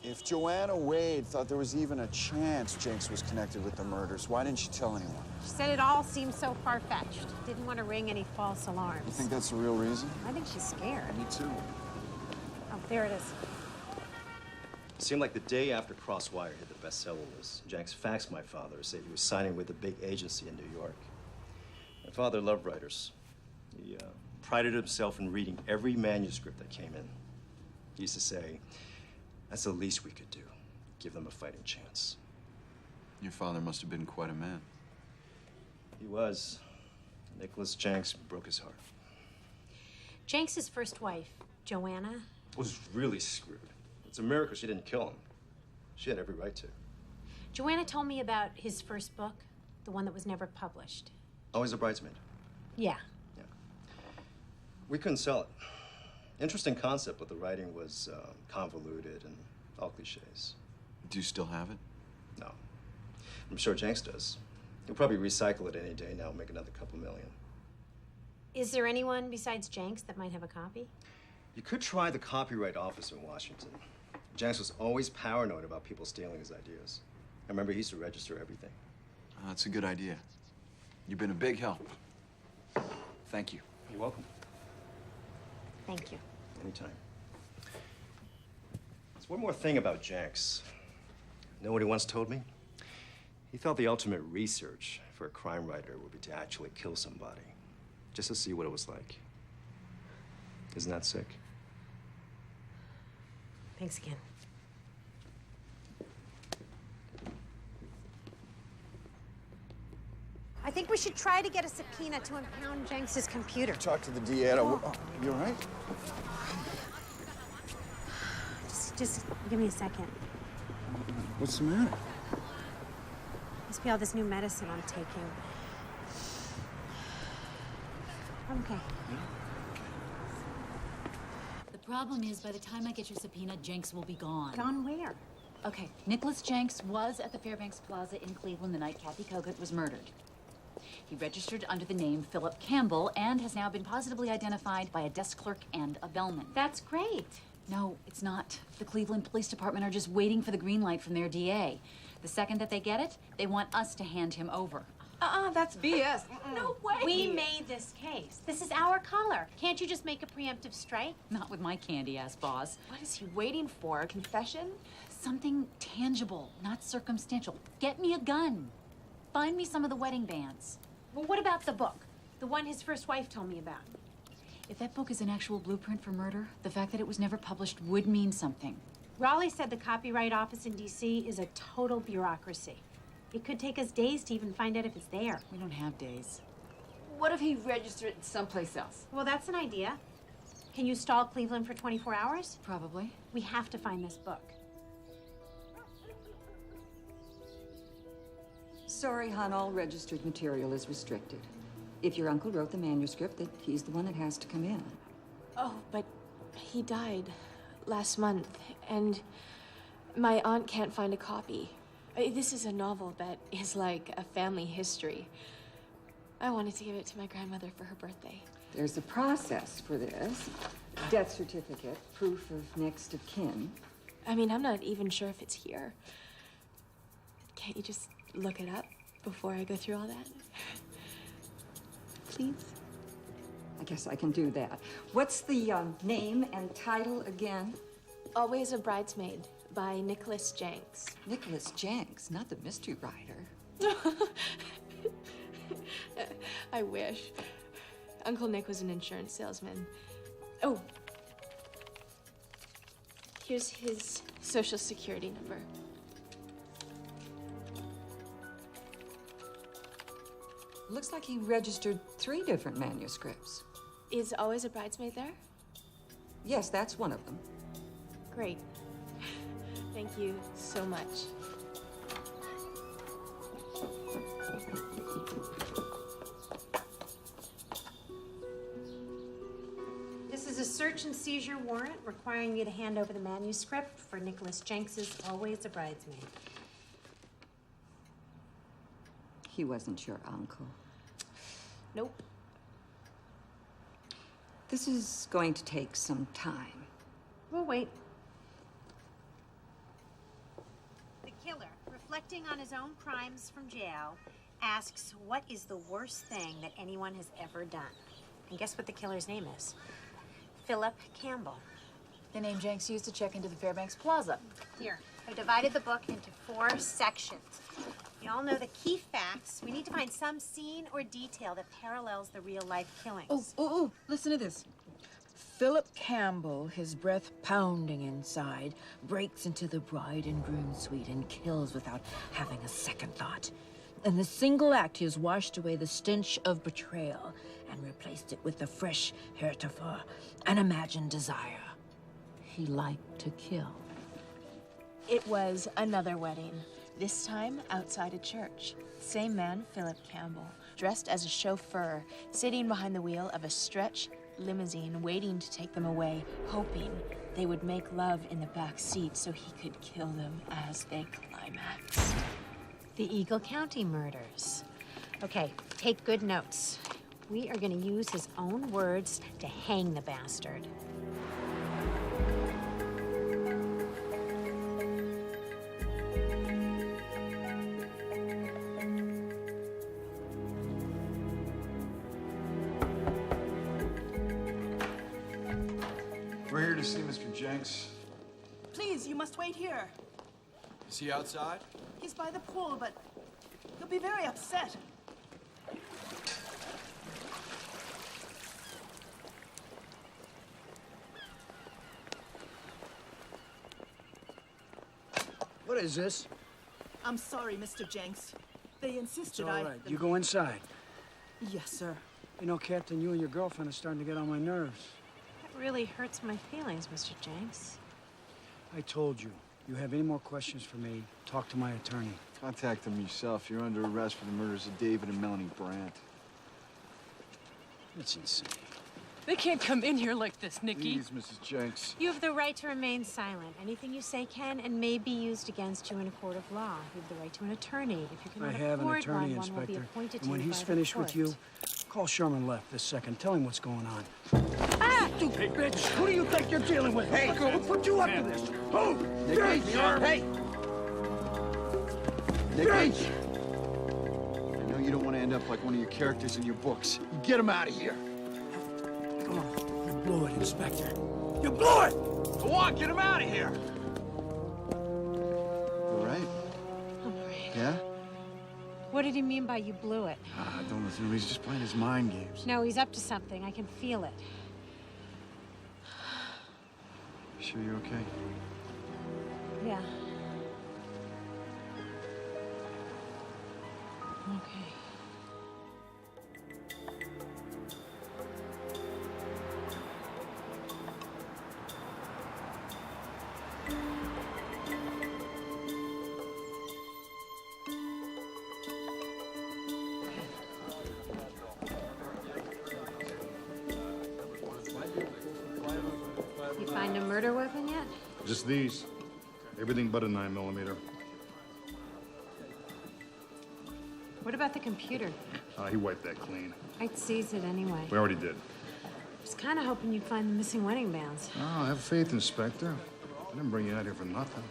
If Joanna Wade thought there was even a chance Jenks was connected with the murders, why didn't she tell anyone? She said it all seemed so far-fetched. Didn't want to ring any false alarms. You think that's the real reason? I think she's scared. Me too. Oh, there it is. It seemed like the day after Crosswire hit the bestseller list, Jenks faxed my father to say he was signing with a big agency in New York. My father loved writers. He prided himself in reading every manuscript that came in. He used to say, "That's the least we could do. Give them a fighting chance." Your father must have been quite a man. He was. Nicholas Jenks broke his heart. Jenks's first wife, Joanna. Was really screwed. It's a miracle she didn't kill him. She had every right to. Joanna told me about his first book, the one that was never published. Always a Bridesmaid. Yeah. We couldn't sell it. Interesting concept, but the writing was convoluted and all cliches. Do you still have it? No. I'm sure Jenks does. He'll probably recycle it any day now and make another couple million. Is there anyone besides Jenks that might have a copy? You could try the copyright office in Washington. Jenks was always paranoid about people stealing his ideas. I remember he used to register everything. That's a good idea. You've been a big help. Thank you. You're welcome. Thank you. Anytime. There's one more thing about Jenks. You know what he once told me? He thought the ultimate research for a crime writer would be to actually kill somebody, just to see what it was like. Isn't that sick? Thanks again. I think we should try to get a subpoena to impound Jenks's computer. Talk to the DA. Oh, you all right? Just give me a second. What's the matter? Must be all this new medicine I'm taking. I'm okay. The problem is, by the time I get your subpoena, Jenks will be gone. Gone where? Okay, Nicholas Jenks was at the Fairbanks Plaza in Cleveland the night Kathy Kogut was murdered. He registered under the name Philip Campbell and has now been positively identified by a desk clerk and a bellman. That's great. No, it's not. The Cleveland Police Department are just waiting for the green light from their DA. The second that they get it, they want us to hand him over. That's BS. No way. We made this case. This is our color. Can't you just make a preemptive strike? Not with my candy-ass boss. What is he waiting for? A confession? Something tangible, not circumstantial. Get me a gun. Find me some of the wedding bands. Well, what about the book? The one his first wife told me about. If that book is an actual blueprint for murder, the fact that it was never published would mean something. Raleigh said the Copyright Office in D.C. is a total bureaucracy. It could take us days to even find out if it's there. We don't have days. What if he registered it someplace else? Well, that's an idea. Can you stall Cleveland for 24 hours? Probably. We have to find this book. Sorry, hon, all registered material is restricted. If your uncle wrote the manuscript, that he's the one that has to come in. Oh, but he died last month, and my aunt can't find a copy. This is a novel that is like a family history. I wanted to give it to my grandmother for her birthday. There's a process for this. Death certificate, proof of next of kin. I mean, I'm not even sure if it's here. Can't you just look it up before I go through all that? Please? I guess I can do that. What's the name and title again? Always a Bridesmaid by Nicholas Jenks. Nicholas Jenks, not the mystery writer. I wish. Uncle Nick was an insurance salesman. Oh. Here's his social security number. Looks like he registered 3 different manuscripts. Is Always a Bridesmaid there? Yes, that's one of them. Great. Thank you so much. This is a search and seizure warrant requiring you to hand over the manuscript for Nicholas Jenks's Always a Bridesmaid. He wasn't your uncle. Nope. This is going to take some time. We'll wait. The killer, reflecting on his own crimes from jail, asks what is the worst thing that anyone has ever done. And guess what the killer's name is? Philip Campbell. The name Jenks used to check into the Fairbanks Plaza. Here, I've divided the book into 4 sections. You all know the key facts. We need to find some scene or detail that parallels the real-life killings. Oh, listen to this. Philip Campbell, his breath pounding inside, breaks into the bride and groom suite and kills without having a second thought. In the single act, he has washed away the stench of betrayal and replaced it with the fresh heretofore, unimagined desire. He liked to kill. It was another wedding, this time outside a church. Same man, Philip Campbell, dressed as a chauffeur, sitting behind the wheel of a stretch limousine, waiting to take them away, hoping they would make love in the back seat so he could kill them as they climaxed. The Eagle County murders. Okay, take good notes. We are going to use his own words to hang the bastard. We're here to see Mr. Jenks. Please, you must wait here. Is he outside? He's by the pool, but he'll be very upset. What is this? I'm sorry, Mr. Jenks. They It's insisted all right. You go inside. Yes, sir. You know, Captain, you and your girlfriend are starting to get on my nerves. That really hurts my feelings, Mr. Jenks. I told you. You have any more questions for me, talk to my attorney. Contact them yourself. You're under arrest for the murders of David and Melanie Brandt. It's insane. They can't come in here like this, Nikki. Please, Mrs. Jenks. You have the right to remain silent. Anything you say can and may be used against you in a court of law. You have the right to an attorney. If you cannot I have an afford attorney, one will be Inspector. appointed And to when you he's by finished the with you, court. call Sherman left this second. Tell him what's going on. Ah! Stupid bitch! Who do you think you're dealing with? Hey, who put you up to this? Who? Nikki! Hey! Nikki! I know you don't want to end up like one of your characters in your books. You get him out of here. Come on. You blew it, Inspector. You blew it! Go on, get him out of here! All right? I'm all right. Yeah? What did he mean by you blew it? Don't listen to him. He's just playing his mind games. No, he's up to something. I can feel it. You sure you're okay? Yeah. Okay. You find a murder weapon yet? Just these. Everything but a 9mm. What about the computer? He wiped that clean. I'd seize it anyway. We already did. I was kind of hoping you'd find the missing wedding bands. Oh, have faith, Inspector. I didn't bring you out here for nothing.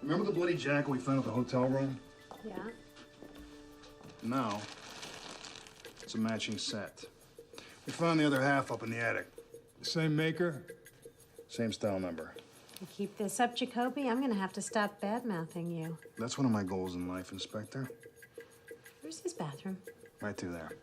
Remember the bloody jacket we found at the hotel room? Yeah? Now, it's a matching set. We found the other half up in the attic. Same maker? Same style number. You keep this up, Jacoby, I'm gonna have to stop bad-mouthing you. That's one of my goals in life, Inspector. Where's his bathroom? Right through there.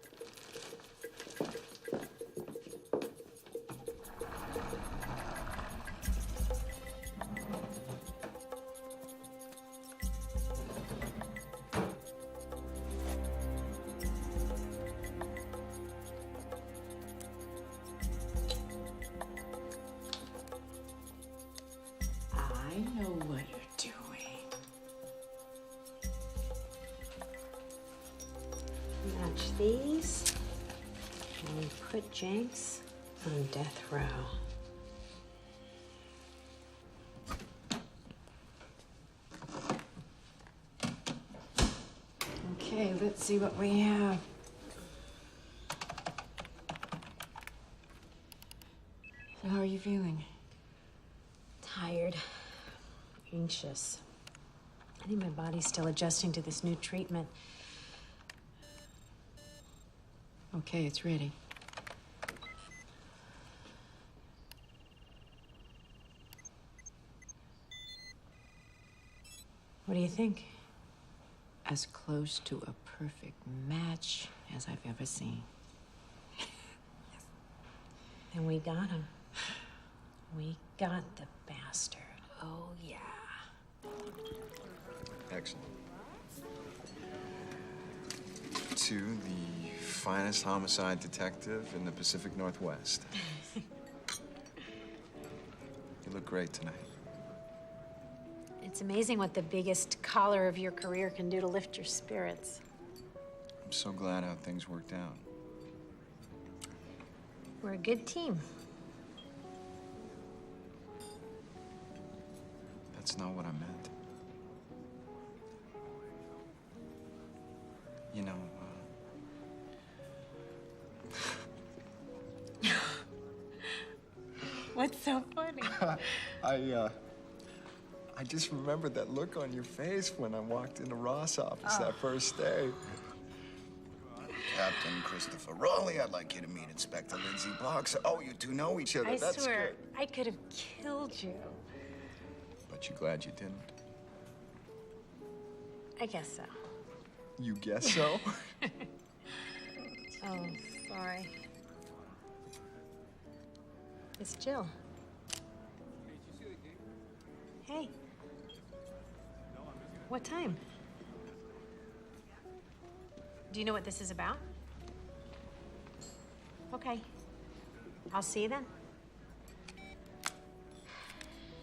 I know what you're doing. Match these, and we put Jenks on death row. Okay, let's see what we have. So how are you feeling? Tired, anxious. I think my body's still adjusting to this new treatment. Okay, it's ready. What do you think? As close to a perfect match as I've ever seen. And we got him. We got the bastard. Oh, yeah. Excellent. To the finest homicide detective in the Pacific Northwest. You look great tonight. It's amazing what the biggest collar of your career can do to lift your spirits. I'm so glad how things worked out. We're a good team. That's not what I meant. You know, What's so funny? I just remembered that look on your face when I walked into Ross' office that first day. Captain Christopher Raleigh, I'd like you to meet Inspector Lindsay Boxer. Oh, you two know each other. I That's swear, good. I could have killed you. But you glad you didn't? I guess so. You guess so? Oh, sorry. It's Jill. Hey. What time? Do you know what this is about? Okay. I'll see you then.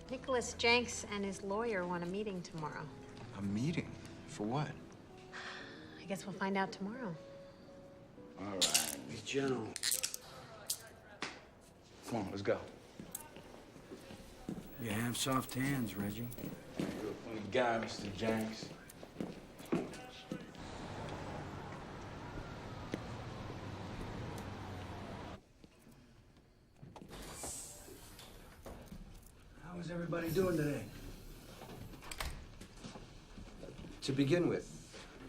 Nicholas Jenks and his lawyer want a meeting tomorrow. A meeting? For what? I guess we'll find out tomorrow. All right, be gentle. Come on, let's go. You have soft hands, Reggie. You're a funny guy, Mr. Jenks. How is everybody doing today? To begin with,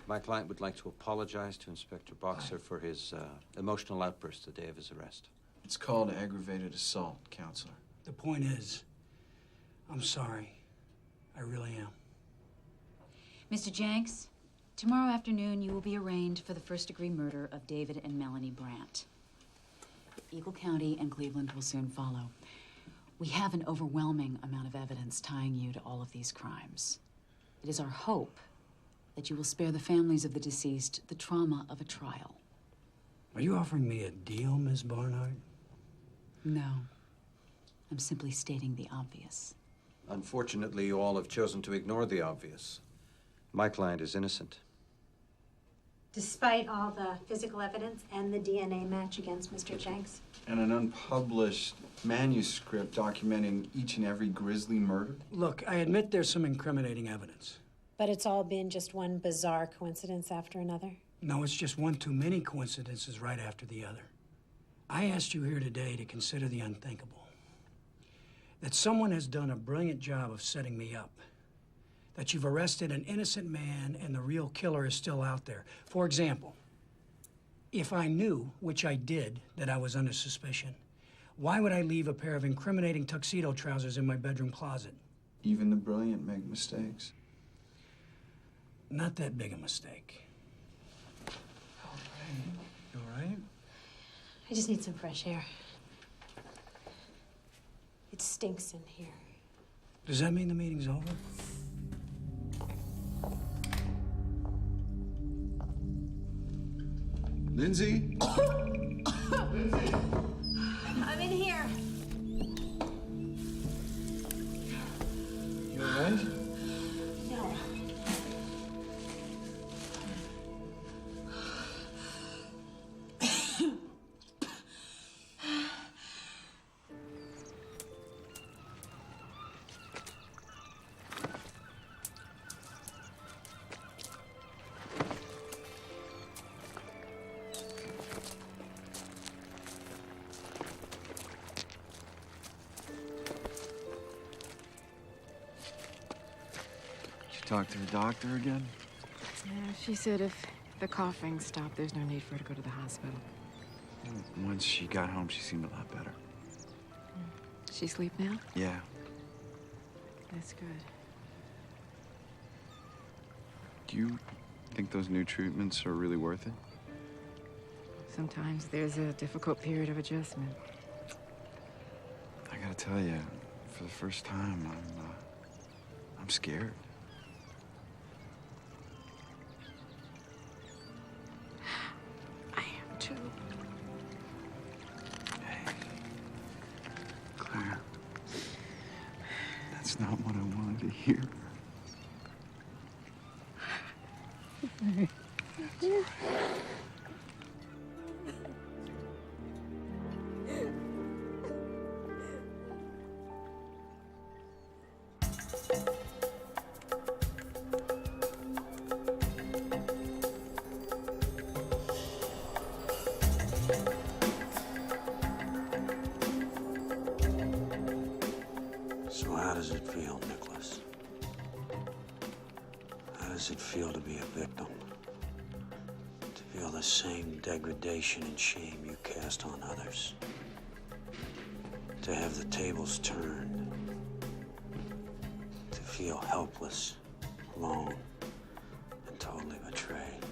my client would like to apologize to Inspector Boxer for his emotional outburst the day of his arrest. It's called aggravated assault, Counselor. The point is, I'm sorry. I really am. Mr. Jenks, tomorrow afternoon you will be arraigned for the first-degree murder of David and Melanie Brandt. Eagle County and Cleveland will soon follow. We have an overwhelming amount of evidence tying you to all of these crimes. It is our hope that you will spare the families of the deceased the trauma of a trial. Are you offering me a deal, Miss Barnard? No. I'm simply stating the obvious. Unfortunately, you all have chosen to ignore the obvious. My client is innocent. Despite all the physical evidence and the DNA match against Mr. Jenks? And an unpublished manuscript documenting each and every grisly murder? Look, I admit there's some incriminating evidence. But it's all been just one bizarre coincidence after another? No, it's just one too many coincidences right after the other. I asked you here today to consider the unthinkable. That someone has done a brilliant job of setting me up. That you've arrested an innocent man and the real killer is still out there. For example, if I knew, which I did, that I was under suspicion, Why would I leave a pair of incriminating tuxedo trousers in my bedroom closet? Even the brilliant make mistakes. Not that big a mistake. You all right? I just need some fresh air. It stinks in here. Does that mean the meeting's over? Lindsay? Lindsay? I'm in here. You all right? No. Talk to the doctor again? Yeah, she said if the coughing stopped, there's no need for her to go to the hospital. Once she got home, she seemed a lot better. She asleep now? Yeah. That's good. Do you think those new treatments are really worth it? Sometimes there's a difficult period of adjustment. I gotta tell you, for the first time, I'm scared. Too. Hey, Claire, that's not what I wanted to hear. So how does it feel, Nicholas? How does it feel to be a victim? To feel the same degradation and shame you cast on others? To have the tables turned? To feel helpless, alone, and totally betrayed?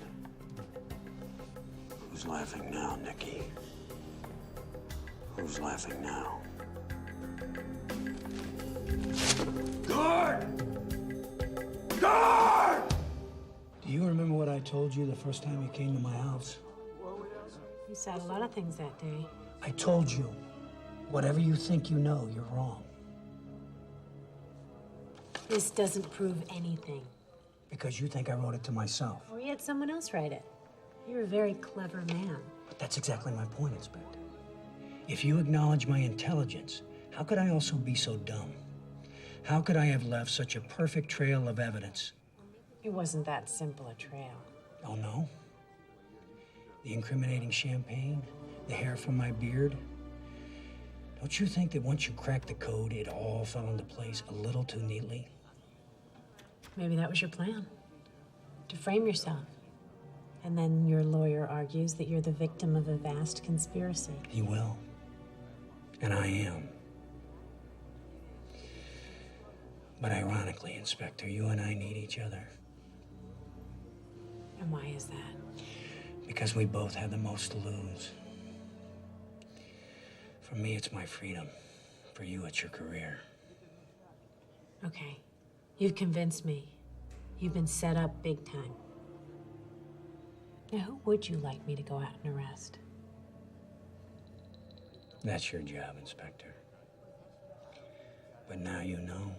Who's laughing now, Nikki? Who's laughing now? Guard! Guard! Do you remember what I told you the first time you came to my house? You said a lot of things that day. I told you, whatever you think you know, you're wrong. This doesn't prove anything. Because you think I wrote it to myself. Or you had someone else write it. You're a very clever man. But that's exactly my point, Inspector. If you acknowledge my intelligence, how could I also be so dumb? How could I have left such a perfect trail of evidence? It wasn't that simple a trail. Oh, no? The incriminating champagne, the hair from my beard. Don't you think that once you cracked the code, it all fell into place a little too neatly? Maybe that was your plan. To frame yourself. And then your lawyer argues that you're the victim of a vast conspiracy. He will. And I am. But ironically, Inspector, you and I need each other. And why is that? Because we both have the most to lose. For me, it's my freedom. For you, it's your career. Okay. You've convinced me. You've been set up big time. Now, who would you like me to go out and arrest? That's your job, Inspector. But now you know.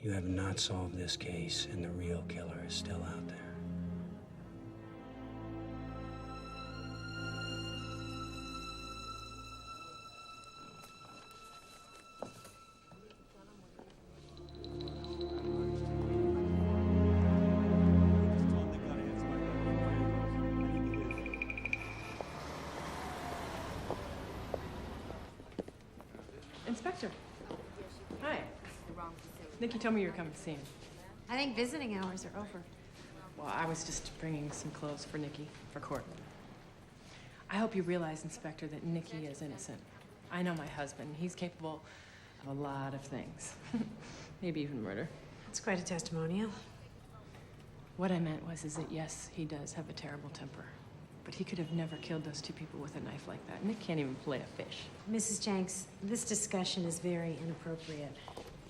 You have not solved this case, and the real killer is still out there. Inspector. Hi. Nikki told me you were coming to see him. I think visiting hours are over. Well, I was just bringing some clothes for Nikki for court. I hope you realize, Inspector, that Nikki is innocent. I know my husband. He's capable of a lot of things. Maybe even murder. That's quite a testimonial. What I meant was is that yes, he does have a terrible temper. But he could have never killed those two people with a knife like that. Nick can't even play a fish. Mrs. Jenks, this discussion is very inappropriate.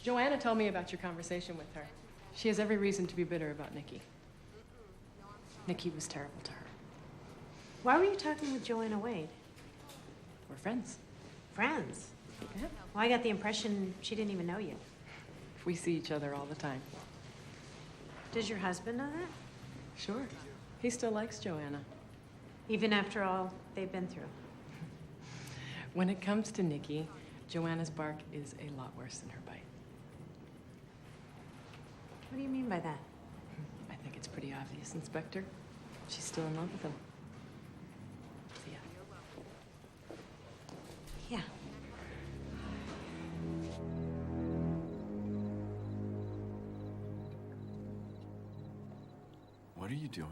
Joanna told me about your conversation with her. She has every reason to be bitter about Nicky. Nicky was terrible to her. Why were you talking with Joanna Wade? We're friends. Friends? Yeah. Well, I got the impression she didn't even know you. We see each other all the time. Does your husband know that? Sure. He still likes Joanna. Even after all they've been through? When it comes to Nicky, Joanna's bark is a lot worse than her bite. What do you mean by that? I think it's pretty obvious, Inspector. She's still in love with him. See ya. Yeah. What are you doing?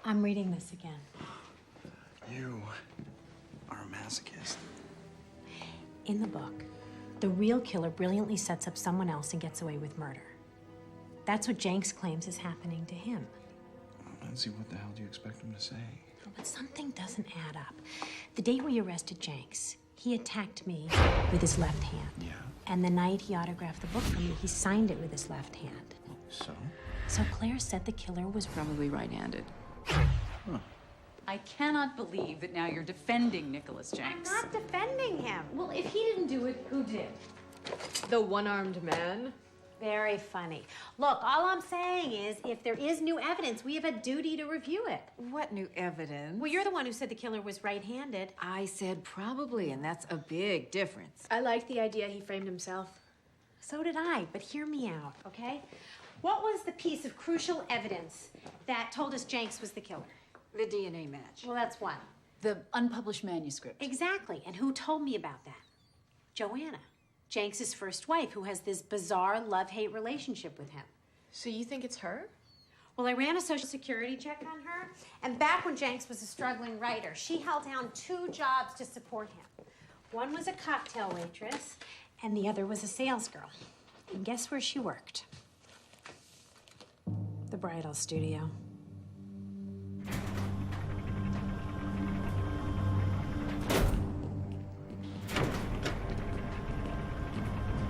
I'm reading this again. You are a masochist. In the book, the real killer brilliantly sets up someone else and gets away with murder. That's what Jenks claims is happening to him. Lindsay, what the hell do you expect him to say? But something doesn't add up. The day we arrested Jenks, he attacked me with his left hand. Yeah. And the night he autographed the book for me, he signed it with his left hand. So? So Claire said the killer was probably right-handed. Huh. I cannot believe that now you're defending Nicholas Jenks. I'm not defending him. Well, if he didn't do it, who did? The one-armed man? Very funny. Look, all I'm saying is, if there is new evidence, we have a duty to review it. What new evidence? Well, you're the one who said the killer was right-handed. I said probably, and that's a big difference. I like the idea he framed himself. So did I, but hear me out, okay? What was the piece of crucial evidence that told us Jenks was the killer? The DNA match. Well, that's one. The unpublished manuscript. Exactly, and who told me about that? Joanna, Jenks' first wife, who has this bizarre love-hate relationship with him. So you think it's her? Well, I ran a Social Security check on her, and back when Jenks was a struggling writer, she held down 2 jobs to support him. One was a cocktail waitress, and the other was a salesgirl. And guess where she worked? The bridal studio.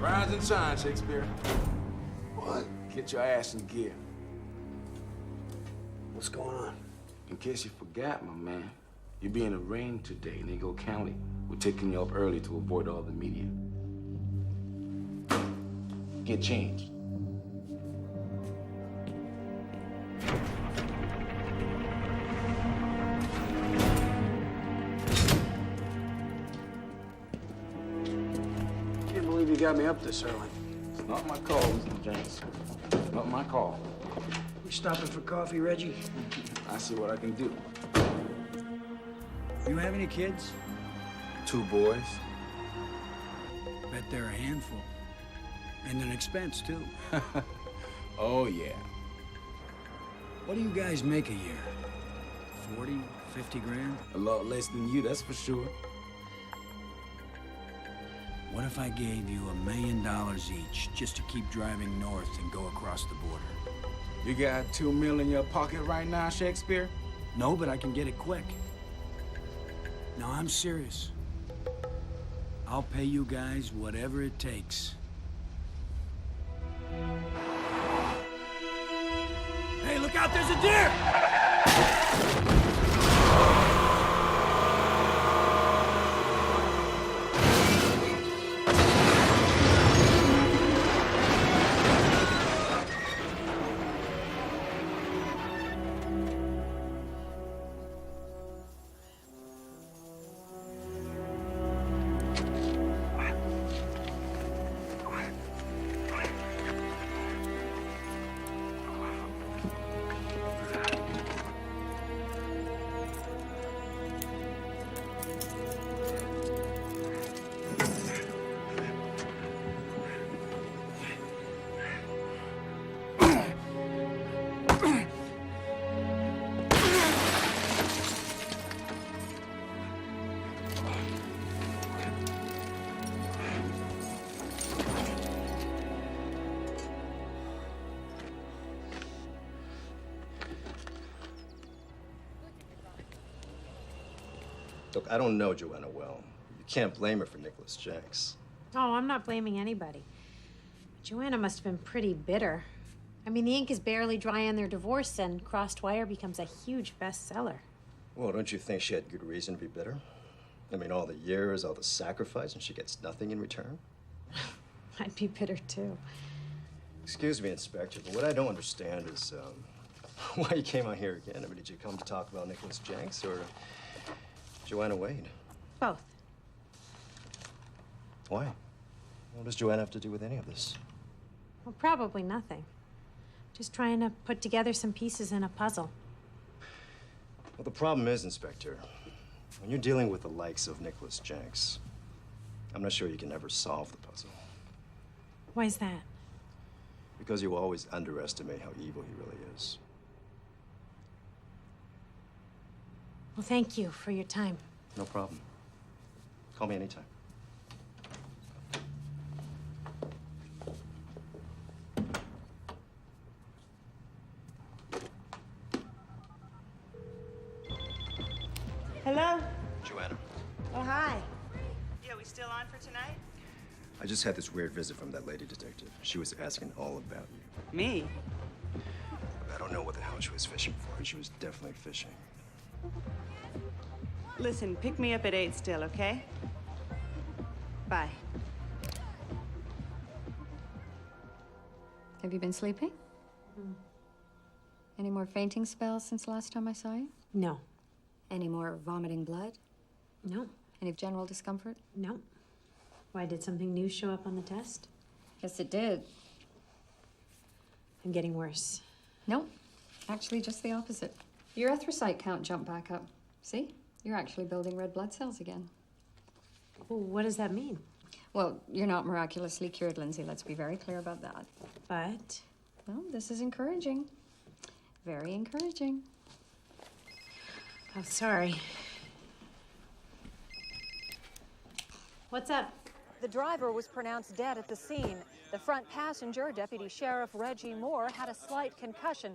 Rise and shine, Shakespeare. What? Get your ass in gear. What's going on? In case you forgot, my man, you're being arraigned today in Eagle County. We're taking you up early to avoid all the media. Get changed. Can't believe you got me up this early. It's not my call, Mr. Jenks. Not my call. You stopping for coffee, Reggie? I see what I can do. You have any kids? 2 boys. Bet they're a handful. And an expense, too. Oh, yeah. What do you guys make a year? 40, 50 grand? A lot less than you, that's for sure. What if I gave you $1 million each just to keep driving north and go across the border? You got $2 million in your pocket right now, Shakespeare? No, but I can get it quick. No, I'm serious. I'll pay you guys whatever it takes. Hey, look out, there's a deer! Look, I don't know Joanna well. You can't blame her for Nicholas Jenks. Oh, I'm not blaming anybody. Joanna must have been pretty bitter. I mean, the ink is barely dry on their divorce, and Crossed Wire becomes a huge bestseller. Well, don't you think she had good reason to be bitter? I mean, all the years, all the sacrifice, and she gets nothing in return? I'd be bitter, too. Excuse me, Inspector, but what I don't understand is why you came out here again. I mean, did you come to talk about Nicholas Jenks or Joanna Wade? Both. Why? What does Joanna have to do with any of this? Well, probably nothing. Just trying to put together some pieces in a puzzle. Well, the problem is, Inspector, when you're dealing with the likes of Nicholas Jenks, I'm not sure you can ever solve the puzzle. Why is that? Because you always underestimate how evil he really is. Well, thank you for your time. No problem. Call me anytime. Hello? Joanna, Oh, hi. Yeah, we still on for tonight? I just had this weird visit from that lady detective. She was asking all about you. Me? I don't know what the hell she was fishing for, and she was definitely fishing. Listen, pick me up at 8 still, okay? Bye. Have you been sleeping? Any more fainting spells since last time I saw you? No. Any more vomiting blood? No. Any general discomfort? No. Why, did something new show up on the test? Yes, it did. I'm getting worse. Nope. Actually, just the opposite. Your erythrocyte count jumped back up. See? You're actually building red blood cells again. Well, what does that mean? Well, you're not miraculously cured, Lindsay. Let's be very clear about that. But? Well, this is encouraging. Very encouraging. Oh, sorry. What's up? The driver was pronounced dead at the scene. The front passenger, Deputy Sheriff Reggie Moore, had a slight concussion.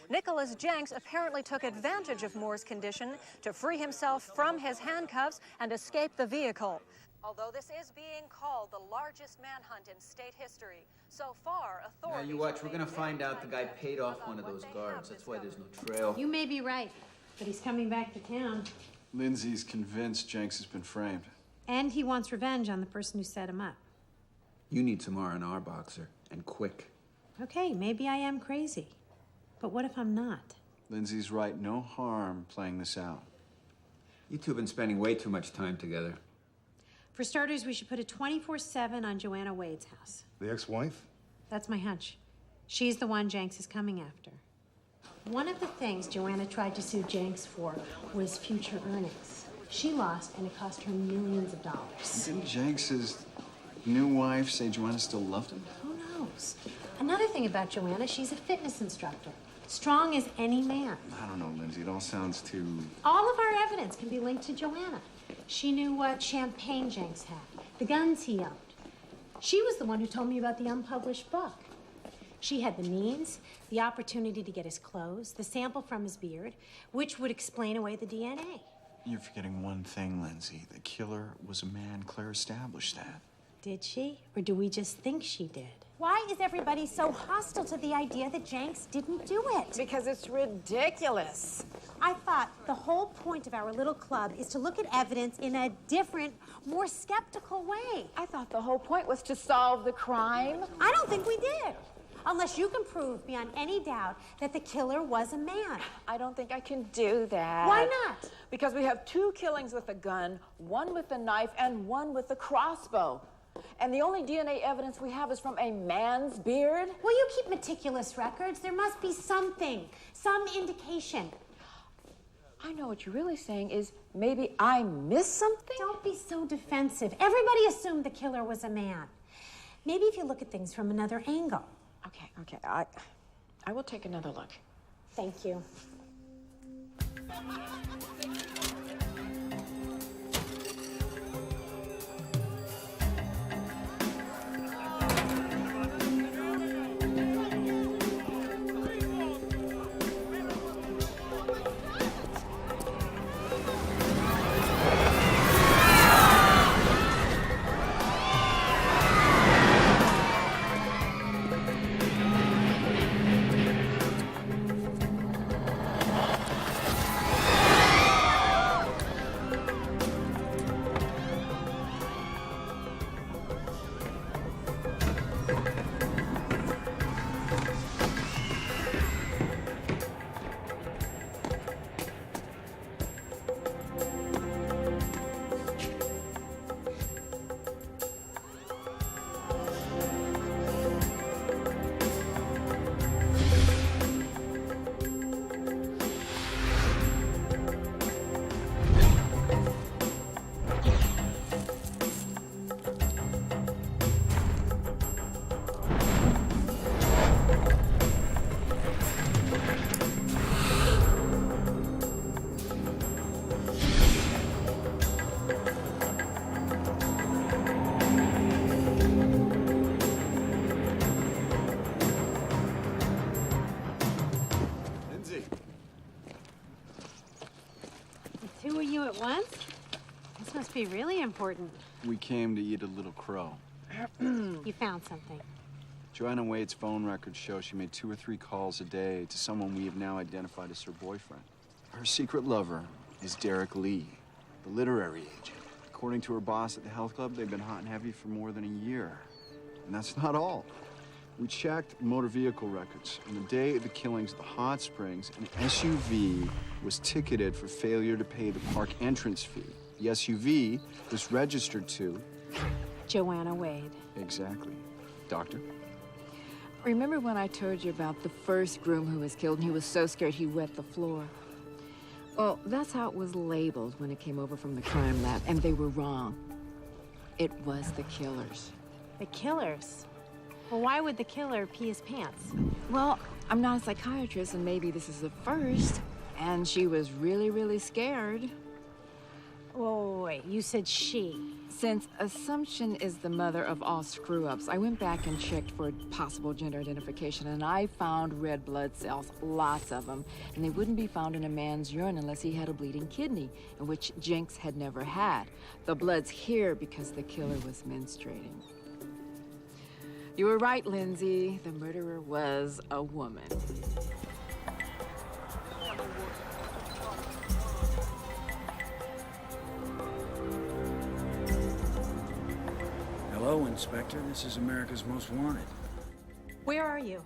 Nicholas Jenks apparently took advantage of Moore's condition to free himself from his handcuffs and escape the vehicle. Although this is being called the largest manhunt in state history, so far Now authorities... you watch, we're gonna find out the guy paid off one of those guards. That's why there's no trail. You may be right, but he's coming back to town. Lindsay's convinced Jenks has been framed. And he wants revenge on the person who set him up. You need some R&R, Boxer, and quick. Okay, maybe I am crazy. But what if I'm not? Lindsay's right. No harm playing this out. You two have been spending way too much time together. For starters, we should put a 24/7 on Joanna Wade's house. The ex-wife? That's my hunch. She's the one Jenks is coming after. One of the things Joanna tried to sue Jenks for was future earnings. She lost, and it cost her millions of dollars. Didn't Jenks' new wife say Joanna still loved him? Who knows? Another thing about Joanna, she's a fitness instructor. Strong as any man. I don't know, Lindsay. It all sounds too... All of our evidence can be linked to Joanna. She knew what champagne Jenks had, the guns he owned. She was the one who told me about the unpublished book. She had the means, the opportunity to get his clothes, the sample from his beard, which would explain away the DNA. You're forgetting one thing, Lindsay. The killer was a man. Claire established that. Did she? Or do we just think she did? Why is everybody so hostile to the idea that Jenks didn't do it? Because it's ridiculous. I thought the whole point of our little club is to look at evidence in a different, more skeptical way. I thought the whole point was to solve the crime. I don't think we did. Unless you can prove beyond any doubt that the killer was a man. I don't think I can do that. Why not? Because we have 2 killings with a gun, 1 with a knife, and 1 with a crossbow. And the only DNA evidence we have is from a man's beard. Well, you keep meticulous records. There must be something, some indication. I know what you're really saying is maybe I missed something. Don't be so defensive. Everybody assumed the killer was a man. Maybe if you look at things from another angle. Okay. I will take another look. Thank you. at once? This must be really important. We came to eat a little crow. You found something. Joanna Wade's phone records show she made 2 or 3 calls a day to someone we have now identified as her boyfriend. Her secret lover is Derek Lee, the literary agent. According to her boss at the health club, they've been hot and heavy for more than a year. And that's not all. We checked motor vehicle records. On the day of the killings at the hot springs, an SUV was ticketed for failure to pay the park entrance fee. The SUV was registered to... Joanna Wade. Exactly. Doctor? Remember when I told you about the first groom who was killed and he was so scared he wet the floor? Well, that's how it was labeled when it came over from the crime lab, and they were wrong. It was the killers. The killers? Well, why would the killer pee his pants? Well, I'm not a psychiatrist, and maybe this is the first, and she was really, really scared. Whoa, wait, you said she. Since Assumption is the mother of all screw-ups, I went back and checked for possible gender identification, and I found red blood cells, lots of them, and they wouldn't be found in a man's urine unless he had a bleeding kidney, which Jenks had never had. The blood's here because the killer was menstruating. You were right, Lindsay. The murderer was a woman. Hello, Inspector. This is America's Most Wanted. Where are you?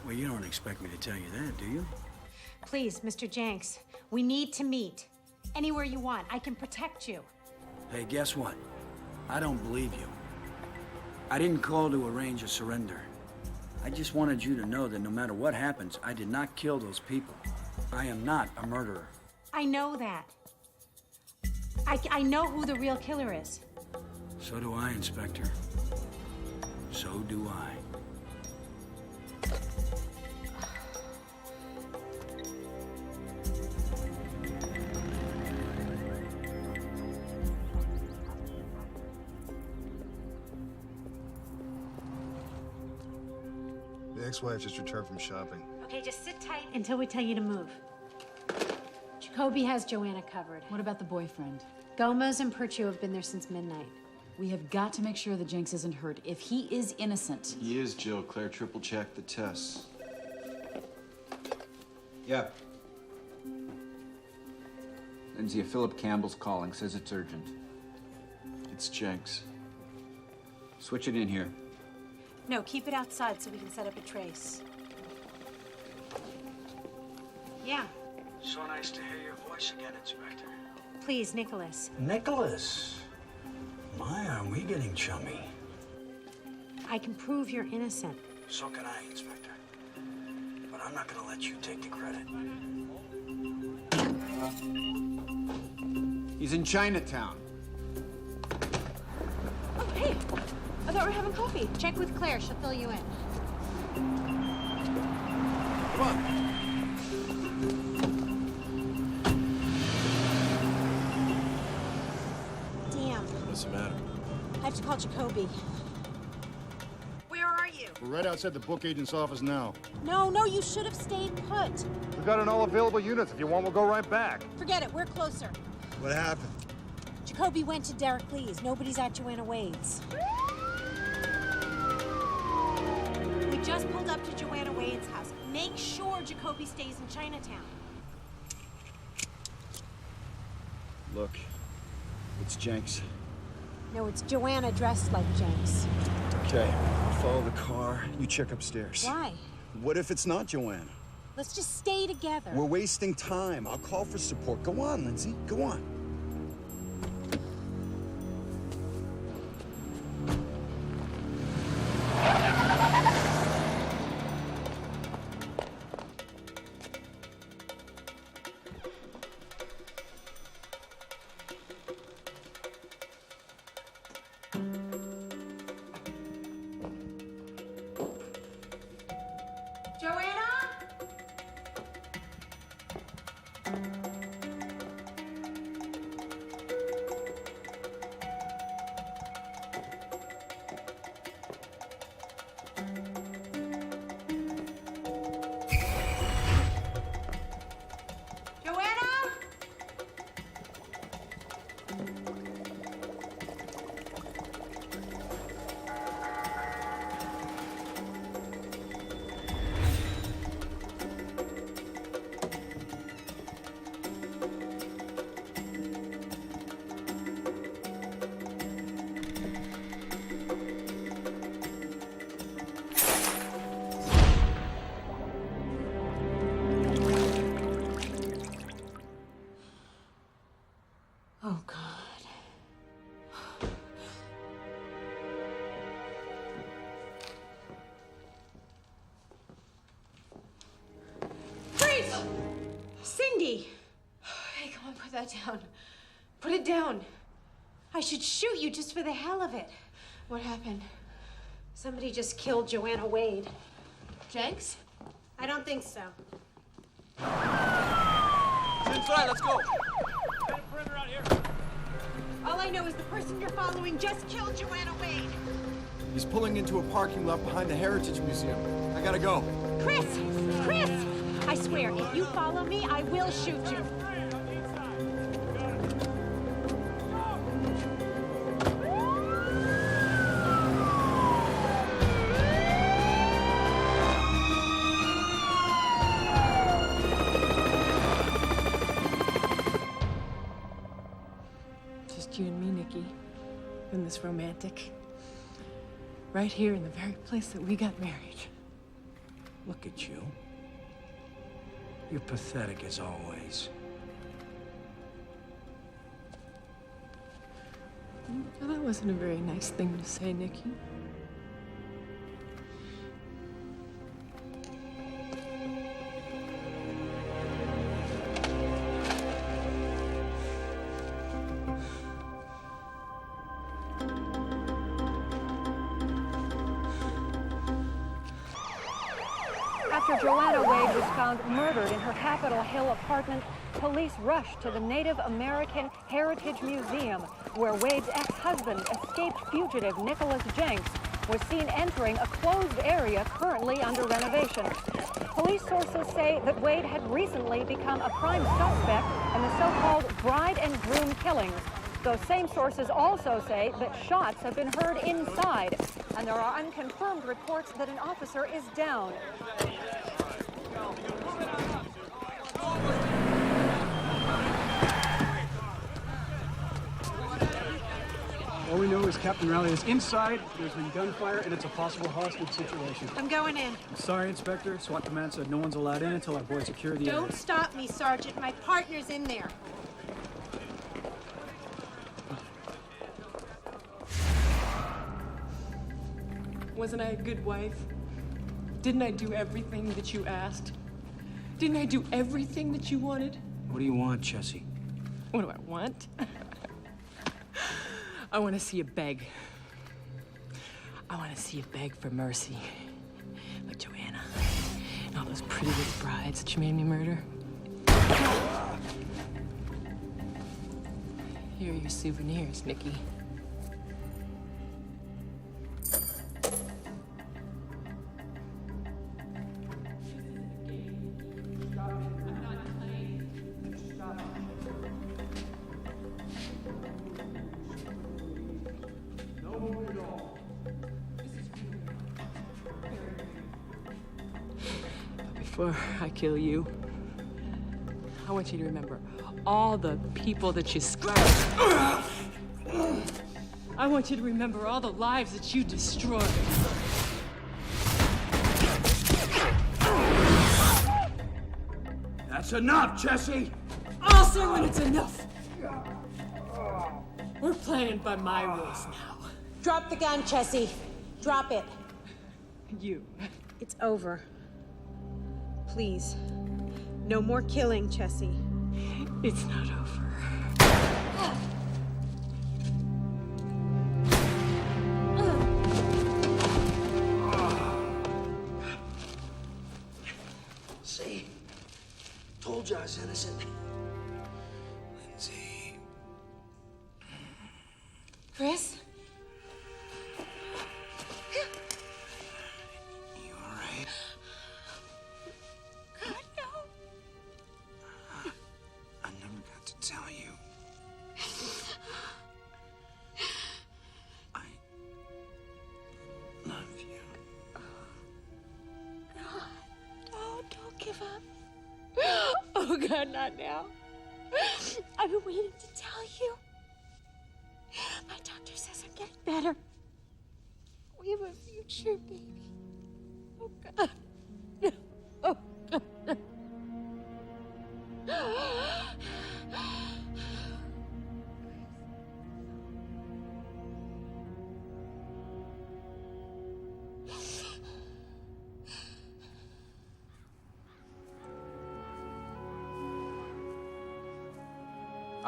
Well, you don't expect me to tell you that, do you? Please, Mr. Jenks, we need to meet. Anywhere you want. I can protect you. Hey, guess what? I don't believe you. I didn't call to arrange a surrender. I just wanted you to know that no matter what happens, I did not kill those people. I am not a murderer. I know that. I know who the real killer is. So do I, Inspector. So do I. The ex-wife just returned from shopping. Okay, just sit tight until we tell you to move. Jacoby has Joanna covered. What about the boyfriend? Gomez and Perchu have been there since midnight. We have got to make sure that Jenks isn't hurt. If he is innocent... He is, Jill. Claire triple-checked the tests. Yeah. Lindsay, Philip Campbell's calling. Says it's urgent. It's Jenks. Switch it in here. No, keep it outside so we can set up a trace. Yeah. So nice to hear your voice again, Inspector. Please, Nicholas. Nicholas. My, are we getting chummy? I can prove you're innocent. So can I, Inspector. But I'm not gonna let you take the credit. He's in Chinatown. Oh, hey! I thought we were having coffee. Check with Claire. She'll fill you in. Come on. Damn. What's the matter? I have to call Jacoby. Where are you? We're right outside the book agent's office now. No, you should have stayed put. We've got all available units. If you want, we'll go right back. Forget it. We're closer. What happened? Jacoby went to Derek Lee's. Nobody's at Joanna Wade's. We just pulled up to Joanna Wade's house. Make sure Jacoby stays in Chinatown. Look, it's Jenks. No, it's Joanna dressed like Jenks. Okay, I'll follow the car. You check upstairs. Why? What if it's not Joanna? Let's just stay together. We're wasting time. I'll call for support. Go on, Lindsay. Go on. that down. Put it down. I should shoot you just for the hell of it. What happened? Somebody just killed Joanna Wade. Jenks? I don't think so. Inside, let's go. All I know is the person you're following just killed Joanna Wade. He's pulling into a parking lot behind the Heritage Museum. I gotta go. Chris! Chris! I swear, if you follow me, I will shoot you. Just you and me, Nikki. In this romantic. Right here in the very place that we got married. Look at you. You're pathetic as always. Well, that wasn't a very nice thing to say, Nikki. After Joanna Wade was found murdered in her Capitol Hill apartment, police rushed to the Native American Heritage Museum, where Wade's ex-husband, escaped fugitive Nicholas Jenks, was seen entering a closed area currently under renovation. Police sources say that Wade had recently become a prime suspect in the so-called bride and groom killings. Those same sources also say that shots have been heard inside, and there are unconfirmed reports that an officer is down. All we know is Captain Raleigh is inside, there's been gunfire, and it's a possible hostage situation. I'm going in. I'm sorry, Inspector. SWAT command said no one's allowed in until our boys secure the area. Don't stop me, Sergeant. My partner's in there. Wasn't I a good wife? Didn't I do everything that you asked? Didn't I do everything that you wanted? What do you want, Chessie? What do I want? I want to see you beg. I want to see you beg for mercy. Like Joanna and all those pretty little brides that you made me murder. Here are your souvenirs, Nikki. Before I kill you, I want you to remember all the people that you scratched. I want you to remember all the lives that you destroyed. That's enough, Chessie! I'll say when it's enough. We're playing by my rules now. Drop the gun, Chessie. Drop it. You. It's over. Please. No more killing, Chessie. It's not over. See? Told you I was innocent. Lindsay. Chris? You all right? God, no. I never got to tell you. I love you. God, no, don't give up. Oh, God, not now. I've been waiting to tell you. My doctor says I'm getting better. We have a future, baby. Oh, God. No. Oh, God.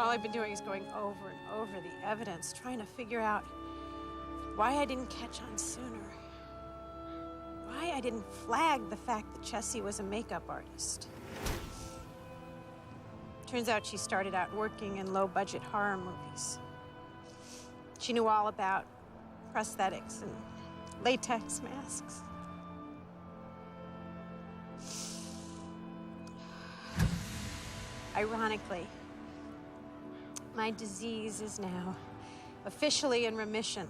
All I've been doing is going over and over the evidence, trying to figure out why I didn't catch on sooner. Why I didn't flag the fact that Chessie was a makeup artist. Turns out she started out working in low-budget horror movies. She knew all about prosthetics and latex masks. Ironically, my disease is now officially in remission.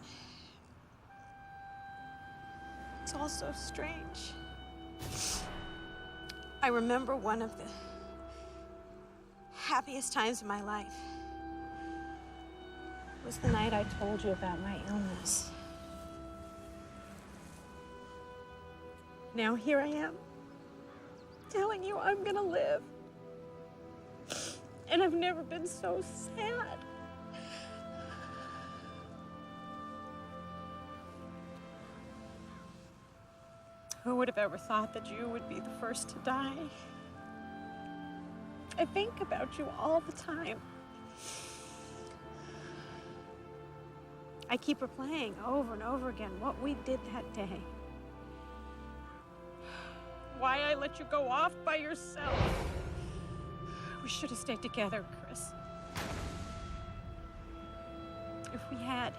It's all so strange. I remember one of the happiest times of my life was the night I told you about my illness. Now here I am, telling you I'm gonna live. And I've never been so sad. Who would have ever thought that you would be the first to die? I think about you all the time. I keep replaying over and over again what we did that day. Why I let you go off by yourself. We should have stayed together, Chris. If we had,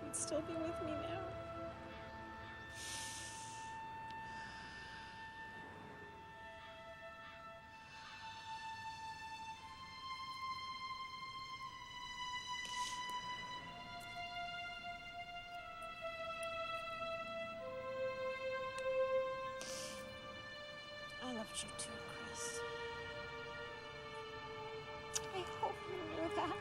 you'd still be with me now. I loved you too, Chris. I hope you knew that.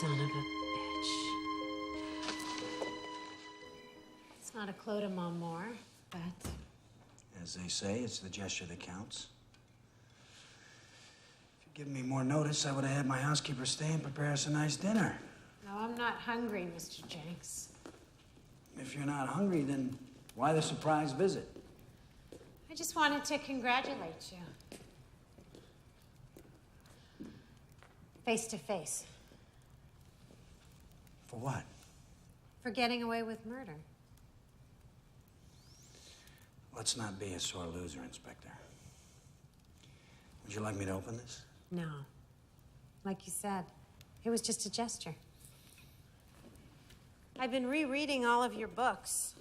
Son of a bitch. It's not a clos de mort, but... As they say, it's the gesture that counts. If you'd given me more notice, I would have had my housekeeper stay and prepare us a nice dinner. No, I'm not hungry, Mr. Jenks. If you're not hungry, then why the surprise visit? I just wanted to congratulate you. Face to face. For what? For getting away with murder. Let's not be a sore loser, Inspector. Would you like me to open this? No. Like you said, it was just a gesture. I've been rereading all of your books,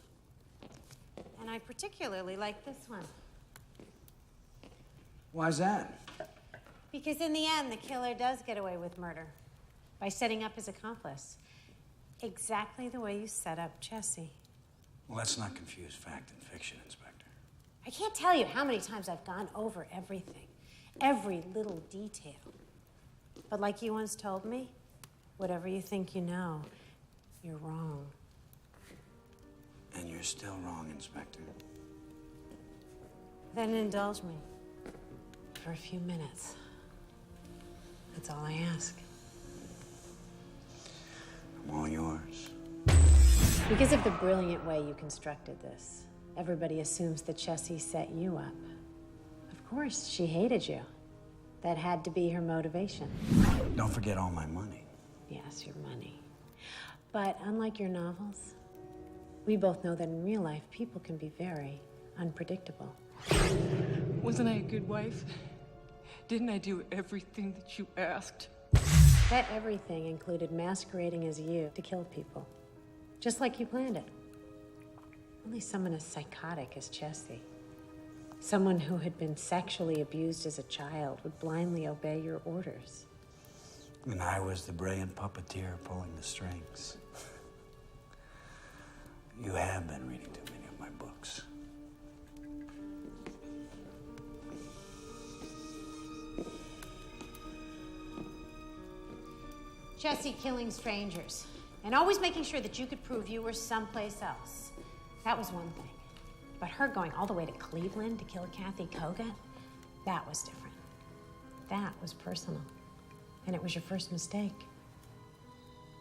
and I particularly like this one. Why's that? Because in the end, the killer does get away with murder by setting up his accomplice. Exactly the way you set up Jesse. Well, let's not confuse fact and fiction, Inspector. I can't tell you how many times I've gone over everything, every little detail. But like you once told me, whatever you think you know, you're wrong. And you're still wrong, Inspector. Then indulge me for a few minutes. That's all I ask. I'm all yours. Because of the brilliant way you constructed this, everybody assumes that Jessie set you up. Of course, she hated you. That had to be her motivation. Don't forget all my money. Yes, your money. But unlike your novels, we both know that in real life, people can be very unpredictable. Wasn't I a good wife? Didn't I do everything that you asked? That everything included masquerading as you to kill people. Just like you planned it. Only someone as psychotic as Jessie. Someone who had been sexually abused as a child would blindly obey your orders. And I was the brilliant puppeteer pulling the strings. You have been reading too many of my books. Jessie killing strangers, and always making sure that you could prove you were someplace else. That was one thing. But her going all the way to Cleveland to kill Kathy Koga, that was different. That was personal. And it was your first mistake.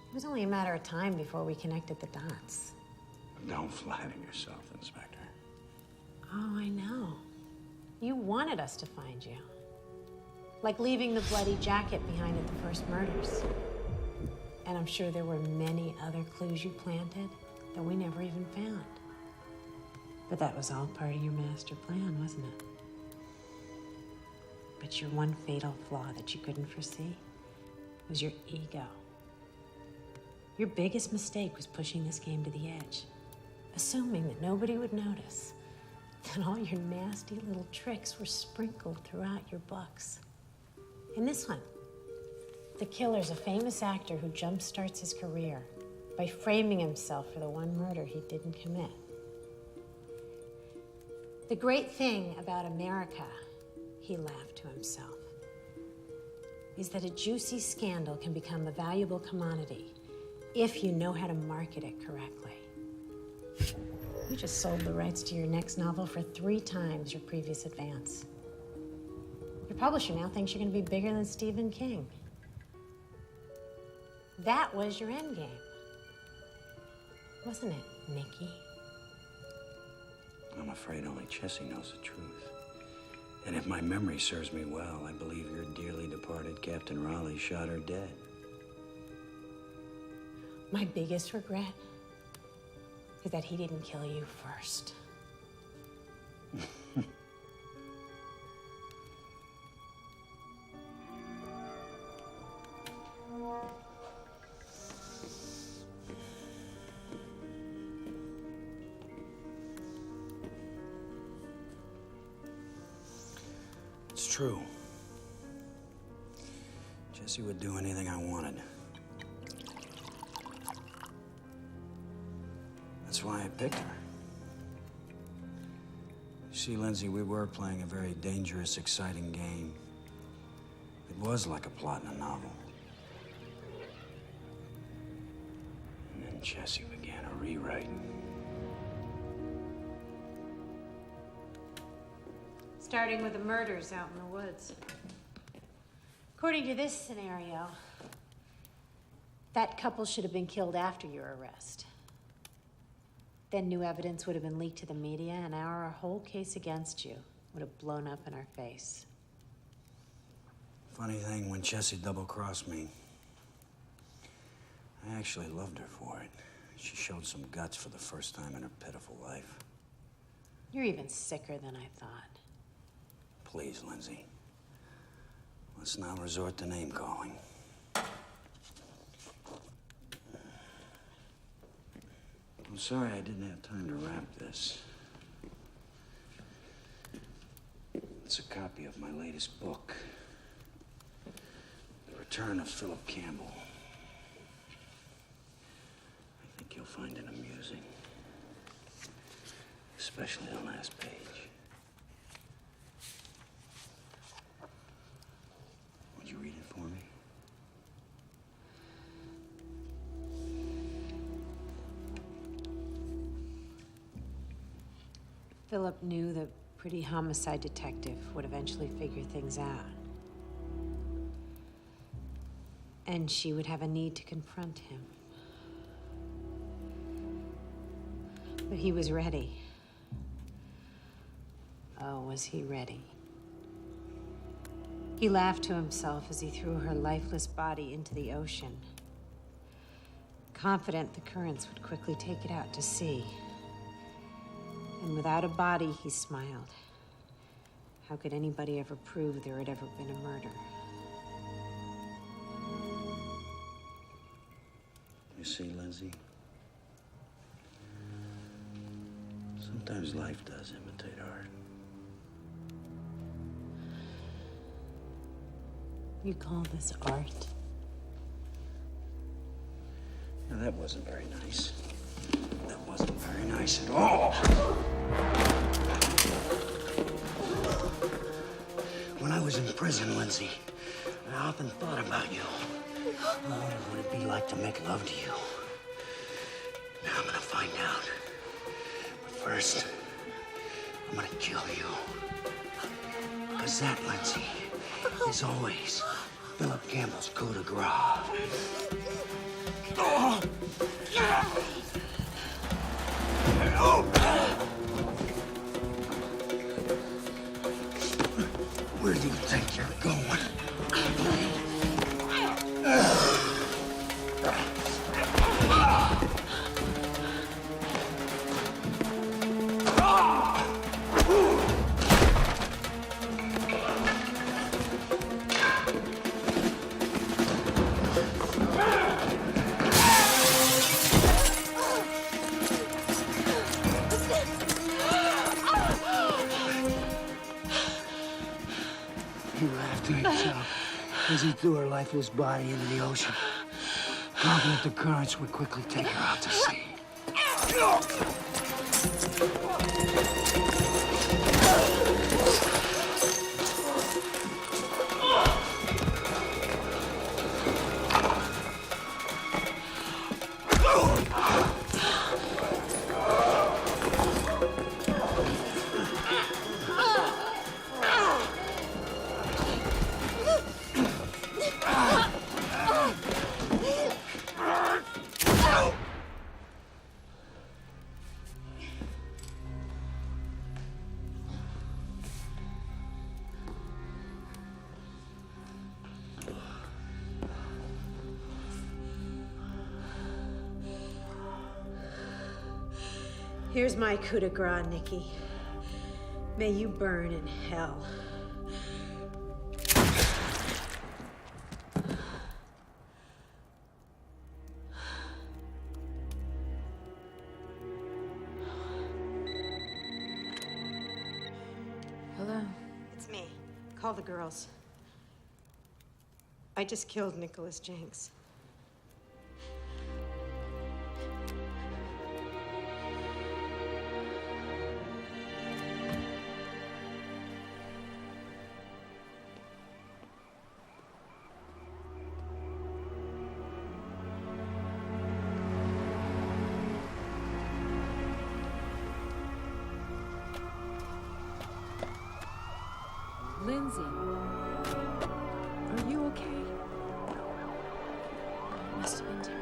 It was only a matter of time before we connected the dots. Don't flatter yourself, Inspector. Oh, I know. You wanted us to find you. Like leaving the bloody jacket behind at the first murders. And I'm sure there were many other clues you planted that we never even found. But that was all part of your master plan, wasn't it? But your one fatal flaw that you couldn't foresee was your ego. Your biggest mistake was pushing this game to the edge, assuming that nobody would notice, that all your nasty little tricks were sprinkled throughout your books. In this one, the killer's a famous actor who jumpstarts his career by framing himself for the one murder he didn't commit. The great thing about America, he laughed to himself, is that a juicy scandal can become a valuable commodity if you know how to market it correctly. You just sold the rights to your next novel for 3 times your previous advance. Your publisher now thinks you're going to be bigger than Stephen King. That was your end game, wasn't it, Nikki? I'm afraid only Jessie knows the truth. And if my memory serves me well, I believe your dearly departed Captain Raleigh shot her dead. My biggest regret is that he didn't kill you first. It's true. Jessie would do anything I wanted. That's why I picked her. You see, Lindsay, we were playing a very dangerous, exciting game. It was like a plot in a novel. And then Jessie began a rewrite. Starting with the murders out in the woods. According to this scenario, that couple should have been killed after your arrest. Then new evidence would have been leaked to the media, and our whole case against you would have blown up in our face. Funny thing, when Jessie double-crossed me, I actually loved her for it. She showed some guts for the first time in her pitiful life. You're even sicker than I thought. Please, Lindsay. Let's not resort to name-calling. I'm sorry I didn't have time to wrap this. It's a copy of my latest book, The Return of Philip Campbell. I think you'll find it amusing, especially the last page. Would you read it for me? Philip knew the pretty homicide detective would eventually figure things out. And she would have a need to confront him. But he was ready. Oh, was he ready? He laughed to himself as he threw her lifeless body into the ocean, confident the currents would quickly take it out to sea. And without a body, he smiled. How could anybody ever prove there had ever been a murder? You see, Lindsay? Sometimes life does imitate art. You call this art? Now, that wasn't very nice. That wasn't very nice at all. When I was in prison, Lindsay, I often thought about you. I wondered what it'd be like to make love to you. Now I'm gonna find out. But first, I'm gonna kill you. Because that, Lindsay, is always Philip Campbell's coup de grace. Where do you think you're going? He laughed to himself as he threw her lifeless body into the ocean, confident the currents would quickly take her out to sea. Here's my coup de grace, Nikki. May you burn in hell. Hello. It's me. Call the girls. I just killed Nicholas Jenks. Lindsay, are you okay? It must have been terrible.